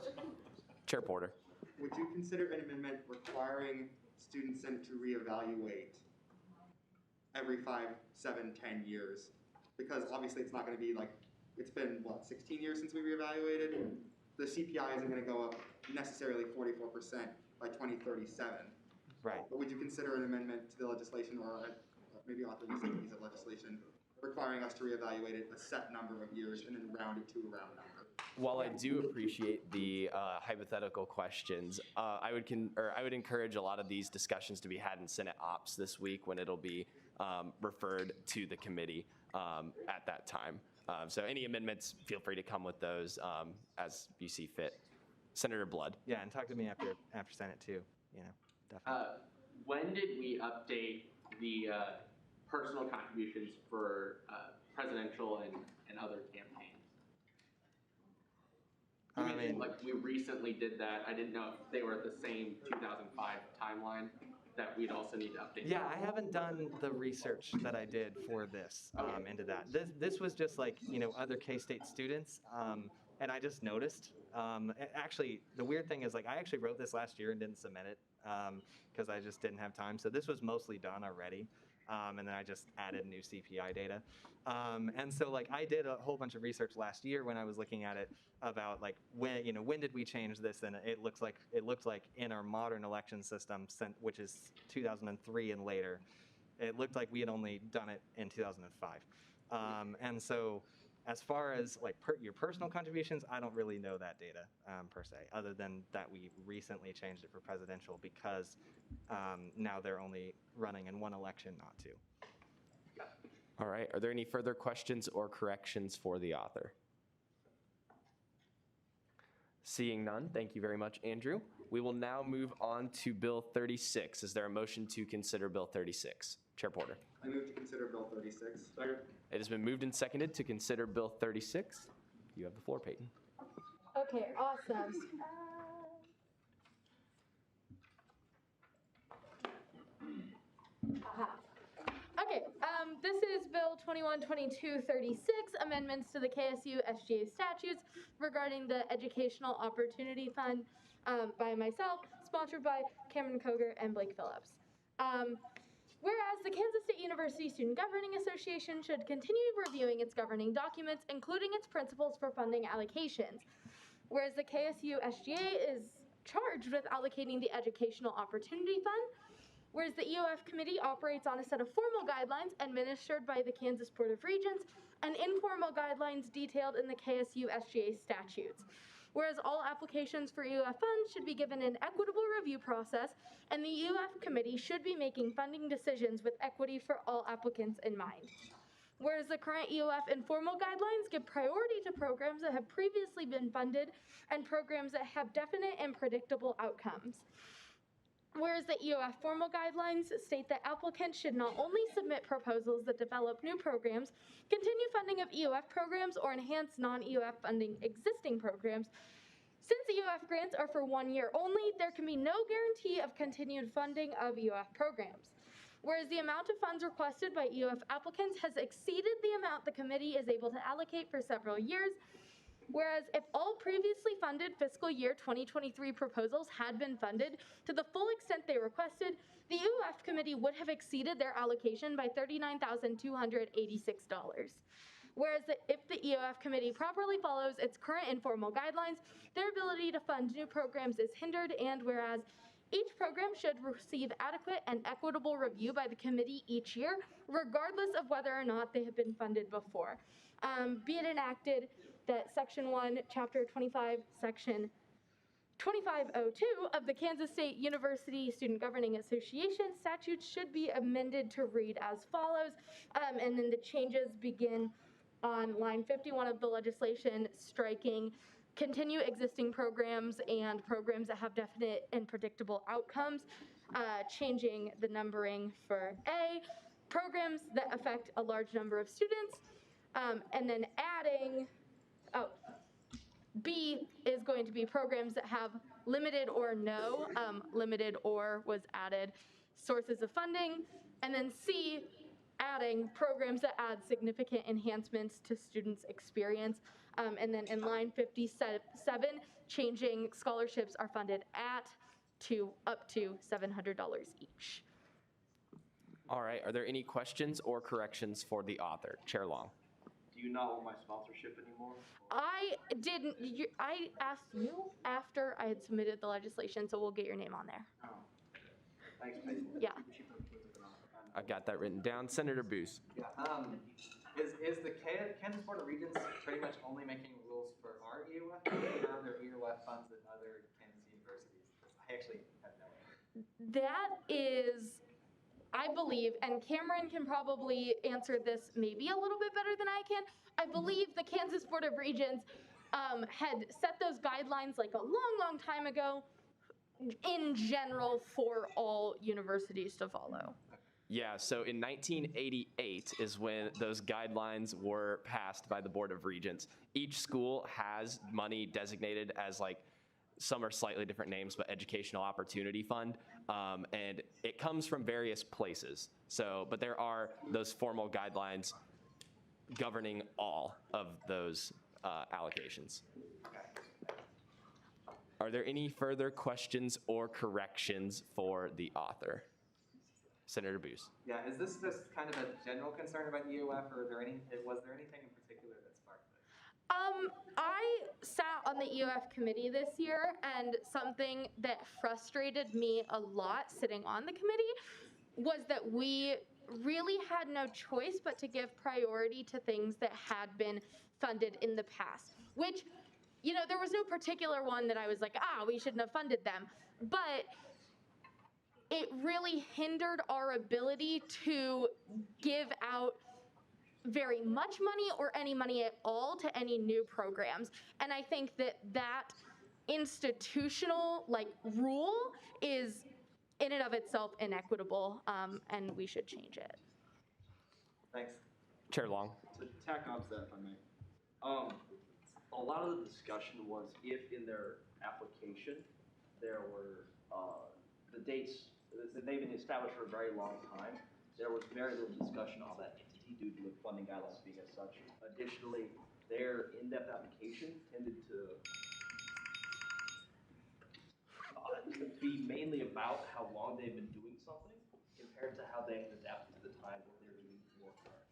Chair Porter. Would you consider an amendment requiring student senate to reevaluate every 5, 7, 10 years? Because obviously it's not going to be like, it's been, what, 16 years since we reevaluated? The CPI isn't going to go up necessarily 44% by 2037. Right. But would you consider an amendment to the legislation or maybe authorizing a piece of legislation requiring us to reevaluate it a set number of years and then round it to a round number? While I do appreciate the hypothetical questions, I would encourage a lot of these discussions to be had in Senate Ops this week when it'll be referred to the committee at that time. So any amendments, feel free to come with those as you see fit. Senator Blood. Yeah, and talk to me after Senate too. You know, definitely. When did we update the personal contributions for presidential and other campaigns? You mentioned, like, we recently did that. I didn't know if they were at the same 2005 timeline that we'd also need to update. Yeah, I haven't done the research that I did for this into that. This was just like, you know, other K-State students, and I just noticed. Actually, the weird thing is, like, I actually wrote this last year and didn't submit it because I just didn't have time. So this was mostly done already. And then I just added new CPI data. And so, like, I did a whole bunch of research last year when I was looking at it about, like, when did we change this? And it looked like in our modern election system, which is 2003 and later, it looked like we had only done it in 2005. And so, as far as like your personal contributions, I don't really know that data per se, other than that we recently changed it for presidential because now they're only running in one election, not two. All right, are there any further questions or corrections for the author? Seeing none, thank you very much, Andrew. We will now move on to Bill 36. Is there a motion to consider Bill 36? Chair Porter. I move to consider Bill 36. Second. It has been moved and seconded to consider Bill 36. You have the floor, Peyton. Okay, awesome. Okay, this is Bill 212236, amendments to the KSU SGA statutes regarding the Educational Opportunity Fund by myself, sponsored by Cameron Koger and Blake Phillips. Whereas the Kansas State University Student Governing Association should continue reviewing its governing documents, including its principles for funding allocations. Whereas the KSU SGA is charged with allocating the Educational Opportunity Fund, whereas the EOF committee operates on a set of formal guidelines administered by the Kansas Board of Regents and informal guidelines detailed in the KSU SGA statutes. Whereas all applications for EOF funds should be given an equitable review process, and the EOF committee should be making funding decisions with equity for all applicants in mind. Whereas the current EOF informal guidelines give priority to programs that have previously been funded and programs that have definite and predictable outcomes. Whereas the EOF formal guidelines state that applicants should not only submit proposals that develop new programs, continue funding of EOF programs, or enhance non-EOF funding existing programs. Since EOF grants are for 1 year only, there can be no guarantee of continued funding of EOF programs. Whereas the amount of funds requested by EOF applicants has exceeded the amount the committee is able to allocate for several years. Whereas if all previously funded fiscal year 2023 proposals had been funded to the full extent they requested, the EOF committee would have exceeded their allocation by $39,286. Whereas if the EOF committee properly follows its current informal guidelines, their ability to fund new programs is hindered, and whereas each program should receive adequate and equitable review by the committee each year, regardless of whether or not they have been funded before. Be it enacted that Section 1, Chapter 25, Section 2502 of the Kansas State University Student Governing Association statutes should be amended to read as follows, and then the changes begin on line 51 of the legislation, striking continue existing programs and programs that have definite and predictable outcomes, changing the numbering for A, programs that affect a large number of students, and then adding, B is going to be programs that have limited or no, limited or was added, sources of funding, and then C, adding programs that add significant enhancements to students' experience. And then in line 57, changing scholarships are funded at to up to $700 each. All right, are there any questions or corrections for the author? Chair Long. Do you not want my sponsorship anymore? I didn't. I asked you after I had submitted the legislation, so we'll get your name on there. Oh. Thanks, Peyton. Yeah. I've got that written down. Senator Booth. Yeah, is the Kansas Board of Regents pretty much only making rules for our EUF funds, or are there EUF funds at other Kansas universities? I actually have no idea. That is, I believe, and Cameron can probably answer this maybe a little bit better than I can. I believe the Kansas Board of Regents had set those guidelines like a long, long time ago in general for all universities to follow. Yeah, so in 1988 is when those guidelines were passed by the Board of Regents. Each school has money designated as like, some are slightly different names, but Educational Opportunity Fund, and it comes from various places. So, but there are those formal guidelines governing all of those allocations. Are there any further questions or corrections for the author? Senator Booth. Yeah, is this just kind of a general concern about EUF, or was there anything in particular that sparked this? I sat on the EUF committee this year, and something that frustrated me a lot sitting on the committee was that we really had no choice but to give priority to things that had been funded in the past, which, you know, there was no particular one that I was like, we shouldn't have funded them, but it really hindered our ability to give out very much money or any money at all to any new programs. And I think that that institutional rule is in and of itself inequitable, and we should change it. Thanks. Chair Long. To tack on to that, if I may. A lot of the discussion was if in their application there were the dates that they've been established for a very long time. There was very little discussion on that entity due to the funding guidelines being as such. Additionally, their in-depth application tended to be mainly about how long they've been doing something compared to how they've adapted to the time what they're doing more current.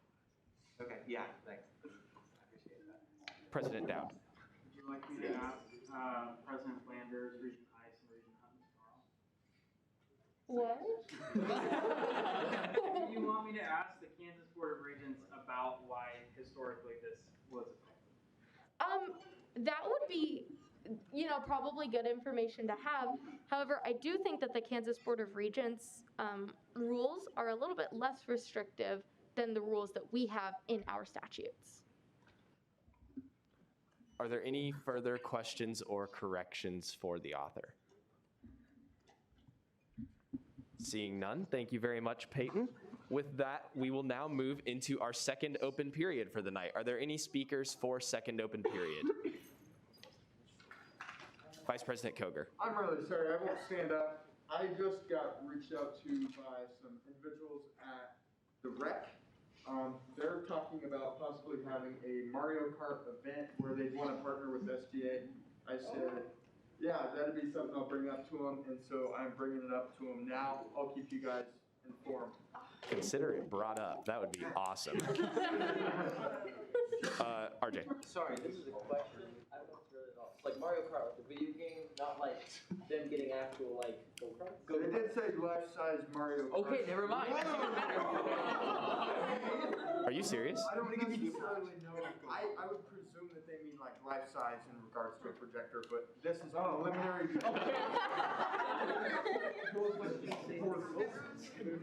Okay, yeah, thanks. I appreciate that. President Dowd. Would you like me to ask President Flanders, Regent Heiss, and Regent Hutton tomorrow? What? Do you want me to ask the Kansas Board of Regents about why historically this was effective? That would be, probably good information to have. However, I do think that the Kansas Board of Regents rules are a little bit less restrictive than the rules that we have in our statutes. Are there any further questions or corrections for the author? Seeing none, thank you very much, Peyton. With that, we will now move into our second open period for the night. Are there any speakers for second open period? Vice President Koger. I'm really sorry, I won't stand up. I just got reached out to by some individuals at the rec. They're talking about possibly having a Mario Kart event where they want to partner with SGA. I said, yeah, that'd be something I'll bring up to them, and so I'm bringing it up to them now. I'll keep you guys informed. Consider it brought up. That would be awesome. RJ. Sorry, this is a question. I don't know if it's really at all. Like Mario Kart, the video game, not like them getting actual go-karts. They did say life-size Mario Kart. Okay, never mind. That's even better. Are you serious? I don't necessarily know. I would presume that they mean like life-size in regards to a projector, but this is preliminary.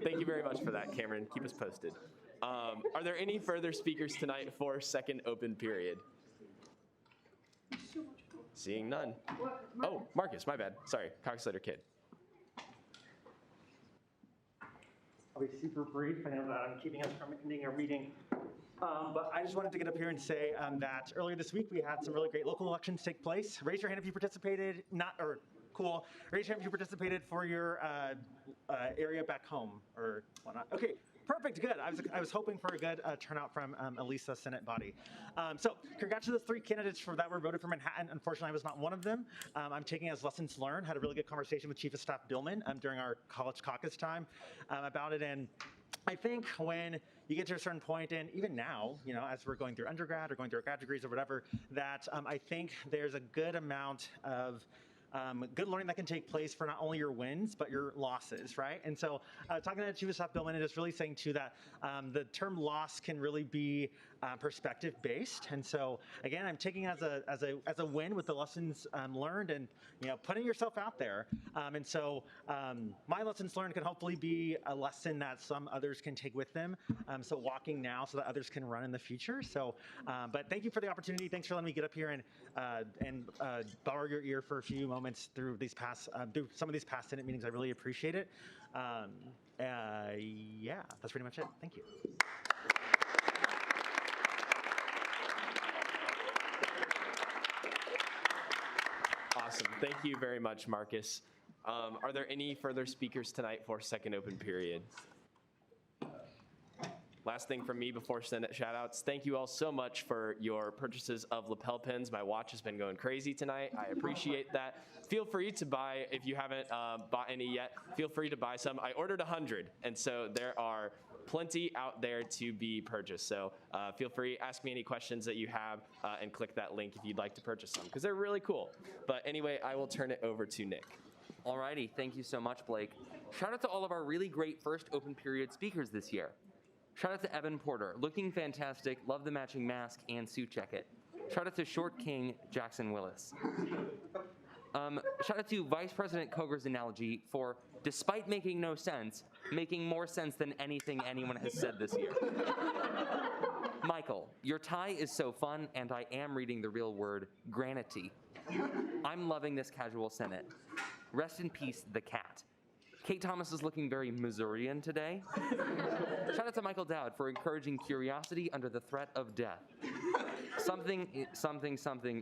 Thank you very much for that, Cameron. Keep us posted. Are there any further speakers tonight for second open period? Seeing none. Oh, Marcus, my bad. Sorry, Cox Slater Kid. I'll be super brief. I know that I'm keeping us from ending our meeting. But I just wanted to get up here and say that earlier this week we had some really great local elections take place. Raise your hand if you participated. Cool. Raise your hand if you participated for your area back home or whatnot. Okay, Perfect, good. I was hoping for a good turnout from Elisa Senate body. So congrats to those 3 candidates that were voted for Manhattan. Unfortunately, I was not one of them. I'm taking as lessons learned. Had a really good conversation with Chief of Staff Billman during our college caucus time about it. And I think when you get to a certain point, and even now, as we're going through undergrad or going through our grad degrees or whatever, that I think there's a good amount of good learning that can take place for not only your wins, but your losses, right? And so talking to Chief of Staff Billman, and just really saying too that the term loss can really be perspective based. And so again, I'm taking as a win with the lessons learned and putting yourself out there. And so my lessons learned can hopefully be a lesson that some others can take with them. So walking now so that others can run in the future. So, but thank you for the opportunity. Thanks for letting me get up here and borrow your ear for a few moments through some of these past Senate meetings. I really appreciate it. Yeah, that's pretty much it. Thank you. Awesome. Thank you very much, Marcus. Are there any further speakers tonight for second open period? Last thing from me before Senate shoutouts. Thank you all so much for your purchases of lapel pins. My watch has been going crazy tonight. I appreciate that. Feel free to buy, if you haven't bought any yet, feel free to buy some. I ordered 100, and so there are plenty out there to be purchased. So feel free, ask me any questions that you have, and click that link if you'd like to purchase some, because they're really cool. But anyway, I will turn it over to Nick. Alrighty, thank you so much, Blake. Shout out to all of our really great first open period speakers this year. Shout out to Evan Porter, looking fantastic, love the matching mask and suit jacket. Shout out to Short King Jackson Willis. Shout out to Vice President Koger's analogy for, despite making no sense, making more sense than anything anyone has said this year. Michael, your tie is so fun, and I am reading the real word, granity. I'm loving this casual Senate. Rest in peace, the cat. Kate Thomas is looking very Missourian today. Shout out to Michael Dowd for encouraging curiosity under the threat of death. Something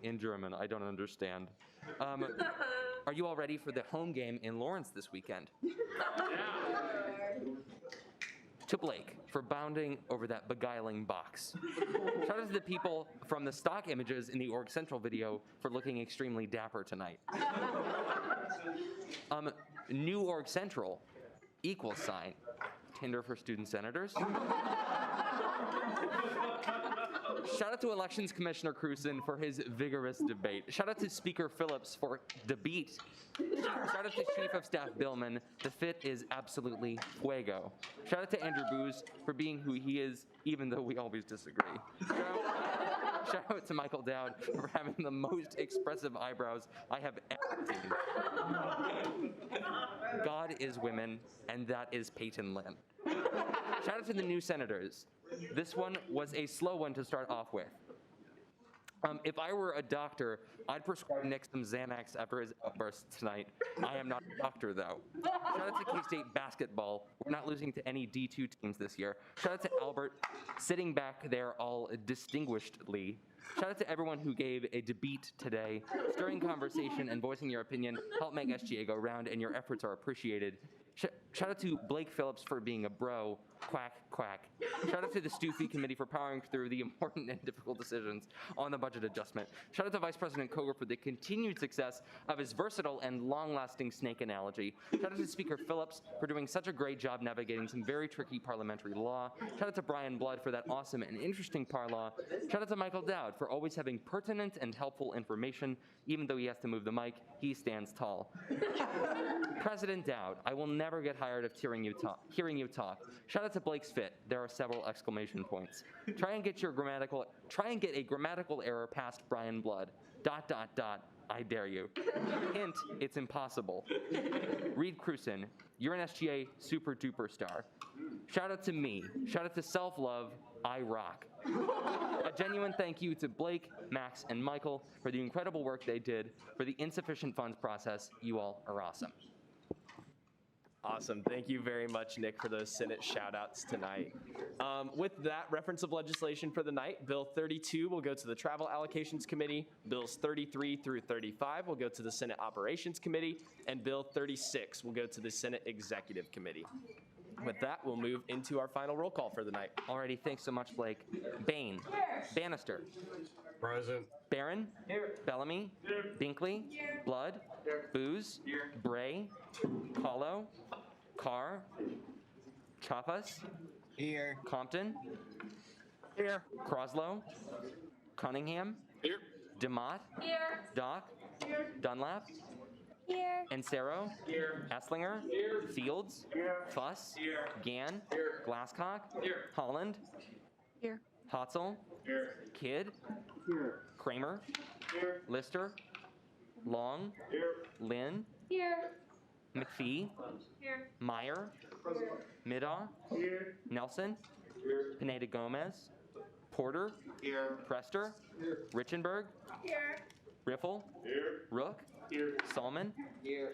in German, I don't understand. Are you all ready for the home game in Lawrence this weekend? To Blake for bounding over that beguiling box. Shout out to the people from the stock images in the Org Central video for looking extremely dapper tonight. New Org Central, =, Tinder for student senators. Shout out to Elections Commissioner Cruzen for his vigorous debate. Shout out to Speaker Phillips for debate. Shout out to Chief of Staff Billman. The fit is absolutely fuego. Shout out to Andrew Booz for being who he is, even though we always disagree. Shout out to Michael Dowd for having the most expressive eyebrows I have ever seen. God is women, and that is Peyton Lynn. Shout out to the new senators. This one was a slow one to start off with. If I were a doctor, I'd prescribe Nick some Xanax after his outburst tonight. I am not a doctor, though. Shout out to K-State basketball. We're not losing to any D2 teams this year. Shout out to Albert, sitting back there all distinguishedly. Shout out to everyone who gave a debate today. Stirring conversation and voicing your opinion help make SGA go round, and your efforts are appreciated. Shout out to Blake Phillips for being a bro. Quack, quack. Shout out to the Stufy Committee for powering through the important and difficult decisions on the budget adjustment. Shout out to Vice President Koger for the continued success of his versatile and long-lasting snake analogy. Shout out to Speaker Phillips for doing such a great job navigating some very tricky parliamentary law. Shout out to Brian Blood for that awesome and interesting par law. Shout out to Michael Dowd for always having pertinent and helpful information. Even though he has to move the mic, he stands tall. President Dowd, I will never get tired of hearing you talk. Shout out to Blake's fit. There are several exclamation points. Try and get a grammatical error past Brian Blood. ... I dare you. Hint, it's impossible. Reed Cruzen, you're an SGA super duper star. Shout out to me. Shout out to Self-Love, I rock. A genuine thank you to Blake, Max, and Michael for the incredible work they did for the insufficient funds process. You all are awesome. Awesome. Thank you very much, Nick, for those Senate shout-outs tonight. With that reference of legislation for the night, Bill 32 will go to the Travel Allocations Committee, Bills 33 through 35 will go to the Senate Operations Committee, and Bill 36 will go to the Senate Executive Committee. With that, we'll move into our final roll call for the night. Alrighty, thanks so much, Blake. Bain. Bannister. Present. Barron. Bellamy. Binkley. Blood. Booz. Bray. Kahlo. Carr. Chaffas. Here. Compton. Here. Croslow. Cunningham. Here. DeMott. Here. Doc. Here. Dunlap. Here. Ansero. Here. Esslinger. Here. Fields. Here. Fuss. Here. Gann. Here. Glasscock. Here. Holland. Here. Hotzel. Here. Kidd. Here. Kramer. Here. Lister. Long. Here. Lynn. Here. McPhee. Here. Meyer. Middaugh. Here. Nelson. Here. Pineda Gomez. Porter. Here. Prester. Here. Richenberg. Here. Riffle. Here. Rook. Here. Salmon. Here.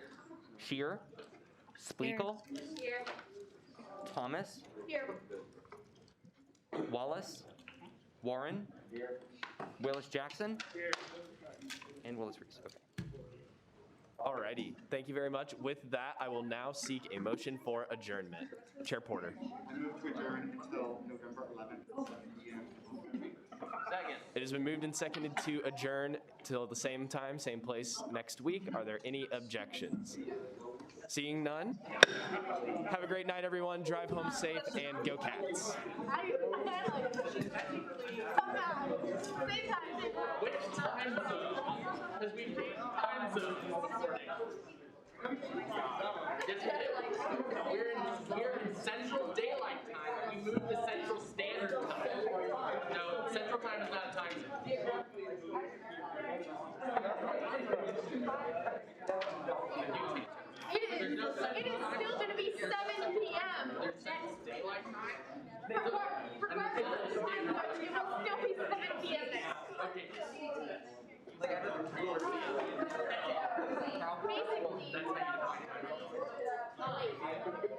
Shear. Spleakle. Here. Thomas. Here. Wallace. Warren. Here. Willis Jackson. Here. And Willis Reese. Okay. Alrighty, thank you very much. With that, I will now seek a motion for adjournment. Chair Porter. I move to adjourn until November 11th at 7 p.m. Second. It has been moved and seconded to adjourn till the same time, same place next week. Are there any objections? Seeing none, have a great night, everyone. Drive home safe and go Cats. Which time zone? Because we changed time zones this morning. We're in Central Daylight Time. We moved to Central Standard Time. No, Central Time is not a time zone. It is still going to be 7 p.m. There's Central Daylight Time? Regardless of the time zone, it will still be 7 p.m. Okay. Basically.